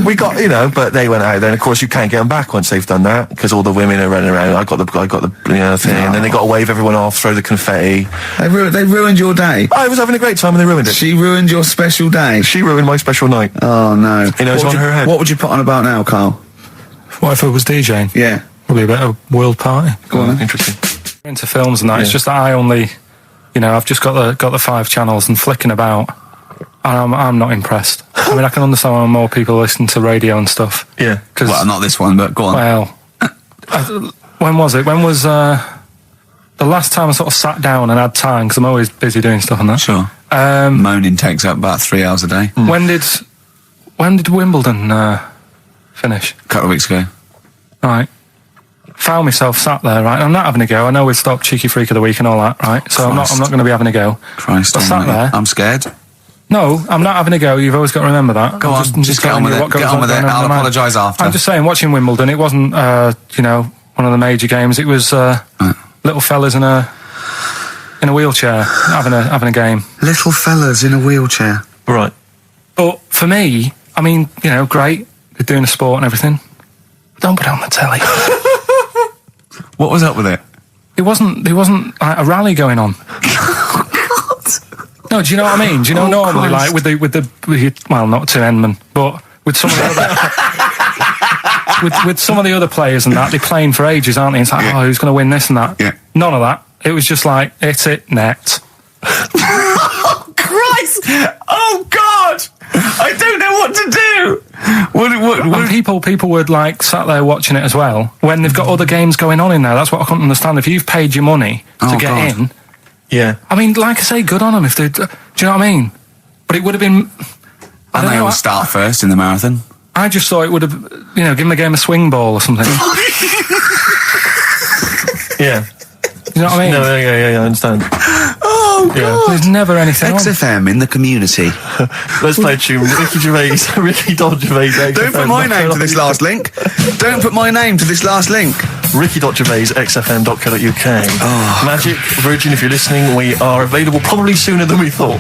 S1: We got, but they went out. Then, of course, you can't get them back once they've done that because all the women are running around. I got the thing. And then they got to wave everyone off, throw the confetti.
S4: They ruined your day.
S1: I was having a great time and they ruined it.
S4: She ruined your special day.
S1: She ruined my special night.
S4: Oh, no.
S1: It's on her head.
S4: What would you put on about now, Carl?
S3: What if I was DJing?
S4: Yeah.
S3: Probably a bit of a world party.
S4: Go on.
S1: Interesting.
S3: Into films and that. It's just that I only... I've just got the 5 channels and flicking about, and I'm not impressed. I mean, I can understand why more people listen to radio and stuff.
S1: Yeah.
S2: Well, not this one, but go on.
S3: Well, when was it? When was the last time I sort of sat down and had time? Because I'm always busy doing stuff on that.
S2: Sure. Moaning takes up about 3 hours a day.
S3: When did Wimbledon finish?
S2: A couple of weeks ago.
S3: Right. Found myself sat there, right? I'm not having a go. I know we've stopped Cheeky Freak of the Week and all that, right? So I'm not going to be having a go.
S2: Christ,
S3: I sat there.
S2: I'm scared.
S3: No, I'm not having a go. You've always got to remember that.
S2: Go on, just get on with it. Get on with it. I'll apologise after.
S3: I'm just saying, watching Wimbledon, it wasn't, one of the major games. It was little fellas in a wheelchair having a game.
S2: Little fellas in a wheelchair.
S1: Right.
S3: But for me, I mean, great. They're doing a sport and everything. Don't put it on the telly.
S2: What was up with it?
S3: There wasn't like, a rally going on. No, do you know what I mean? Do you know normally, like with the well, not to Enman, but with some of the other with some of the other players and that, they're playing for ages, aren't they? It's like, oh, who's going to win this and that?
S2: Yeah.
S3: None of that. It was just like, hit it, net.
S2: Oh, Christ! Oh, God! I don't know what to do!
S3: And people were like sat there watching it as well when they've got other games going on in there. That's what I couldn't understand. If you've paid your money to get in,
S1: Yeah.
S3: I mean, like I say, good on them. If they, do you know what I mean? But it would have been. I
S2: And
S3: don't
S2: they
S3: know.
S2: all start first in the marathon.
S3: I just thought it would have, given the game a swing ball or something.
S1: Yeah.
S3: You know what I mean?
S1: No, yeah, I understand.
S2: Oh, God.
S1: Yeah.
S3: There's never anything on.
S2: XFM in the community.
S1: Let's play a tune. Ricky Gervais.
S2: Don't put my name to this last link. Don't put my name to this last link.
S1: Ricky.Gervais, xfm.co.uk. Oh. Magic, Virgin, if you're listening, we are available probably sooner than we thought.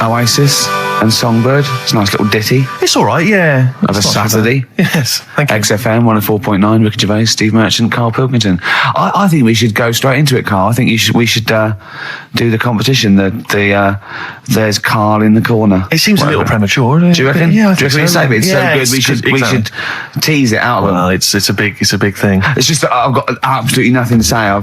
S2: Oasis and Songbird. It's a nice little ditty
S1: It's all right, yeah.
S2: of a
S1: It's not
S2: Saturday.
S1: too bad. Yes, thank you.
S2: XFM 104.9, Ricky Gervais, Steve Merchant, Karl Pilkington. I think we should go straight into it, Karl. I think we should do the competition. There's Karl in the corner.
S1: It seems a little premature, doesn't it?
S2: Do you reckon?
S1: Yeah, I
S2: Do you
S1: think
S2: reckon
S1: so.
S2: it's so
S1: Yeah,
S2: good? We should
S1: exactly.
S2: tease it out of
S1: Well,
S2: them.
S1: it's a big thing.
S2: It's just that I've got absolutely nothing to say.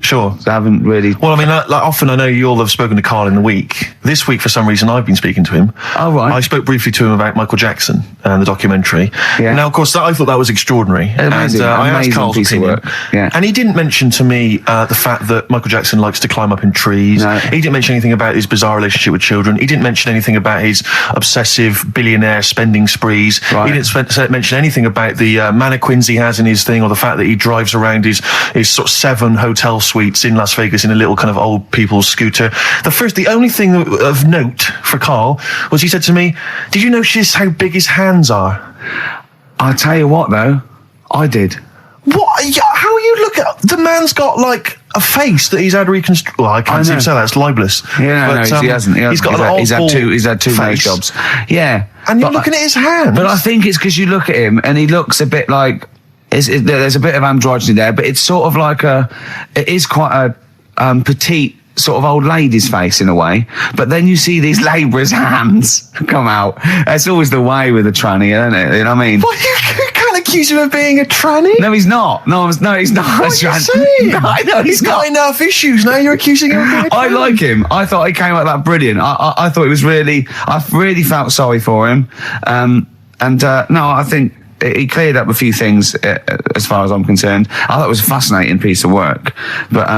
S1: Sure.
S2: I haven't really.
S1: Well, I mean, like often I know you all have spoken to Karl in the week. This week, for some reason, I've been speaking to him.
S2: Oh, right.
S1: I spoke briefly to him about Michael Jackson and the documentary.
S2: Yeah.
S1: Now, of course, I thought that was extraordinary.
S2: Amazing,
S1: and I asked
S2: amazing
S1: Karl's
S2: piece of
S1: opinion.
S2: work. Yeah.
S1: And he didn't mention to me the fact that Michael Jackson likes to climb up in trees.
S2: No.
S1: He didn't mention anything about his bizarre relationship with children. He didn't mention anything about his obsessive billionaire spending sprees.
S2: Right.
S1: He didn't mention anything about the mannequins he has in his thing, or the fact that he drives around his sort of 7 hotel suites in Las Vegas in a little kind of old people's scooter. The only thing of note for Karl was he said to me, "Did you notice how big his hands are?"
S2: I'll tell you what, though, I did.
S1: What? Yeah, how you look at the man's got like a face that he's had reconstructed. Well, I can't
S2: know.
S1: even say that. It's libelous.
S2: Yeah,
S1: But,
S2: he hasn't.
S1: He's got
S2: he's
S1: an
S2: had
S1: oddball
S2: he's had two nose
S1: face.
S2: jobs. Yeah,
S1: And you're
S2: but-
S1: looking at his hands.
S2: But I think it's because you look at him and he looks a bit like there's a bit of androgyny there, but it's sort of like it is quite a petite sort of old lady's face in a way. But then you see these labourers' hands come out. That's always the way with a tranny, isn't it? You know what I mean?
S1: Well, you can't accuse him of being a tranny.
S2: No, he's not. No, he's not.
S1: What are you saying?
S2: No, I know
S1: He's got enough issues. Now you're accusing him of being a tranny.
S2: I like him. I thought he came out that brilliant. I thought it was really. I really felt sorry for him. No, I think he cleared up a few things as far as I'm concerned. I thought it was a fascinating piece of work, but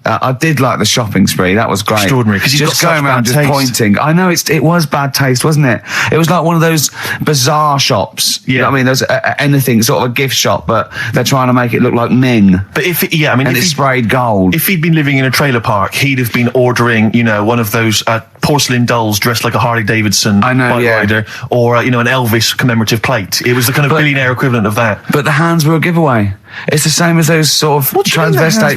S2: I did like the shopping spree. That was great.
S1: Extraordinary, 'cause he's
S2: just
S1: got
S2: going
S1: such
S2: around
S1: bad
S2: just
S1: taste.
S2: pointing. I know it was bad taste, wasn't it? It was like one of those bizarre shops. You know what I mean? There's anything sort of a gift shop, but they're trying to make it look like Ming.
S1: But and
S2: it's
S1: he
S2: sprayed gold.
S1: If he'd been living in a trailer park, he'd have been ordering, one of those porcelain dolls dressed like a Harley Davidson bike rider, or an Elvis commemorative plate. It was the kind of billionaire equivalent of that.
S2: But the hands were a giveaway. It's the same as those sort of transvestites.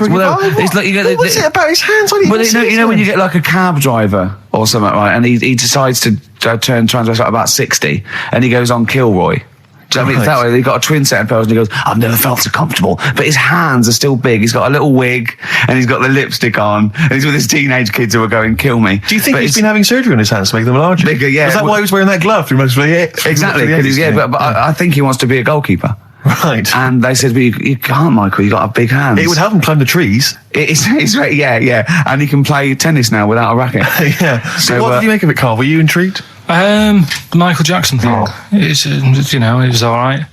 S2: It's like you get.
S1: What's it about his hands? I didn't even see
S2: you know when you
S1: his
S2: get like a cab driver or something, right? And he decides to turn transvestite about 60, and he goes on Kilroy. Do you know what I mean? It's that way. He got a twin set of pearls, and he goes, "I've never felt so comfortable." But his hands are still big. He's got a little wig, and he's got the lipstick on, and he's with his teenage kids who are going, "Kill me."
S1: Do you think he's been having surgery on his hands to make them larger?
S2: Bigger, yeah.
S1: Is that why he was wearing that glove through most of the
S2: Exactly, but I think he wants to be a goalkeeper.
S1: Right.
S2: And they said, well, you can't, Michael, you got a big hands.
S1: It would help him climb the trees.
S2: Yeah. And he can play tennis now without a racket.
S1: Yeah. So what did you make of it, Karl? Were you intrigued?
S3: The Michael Jackson thing. It was all right.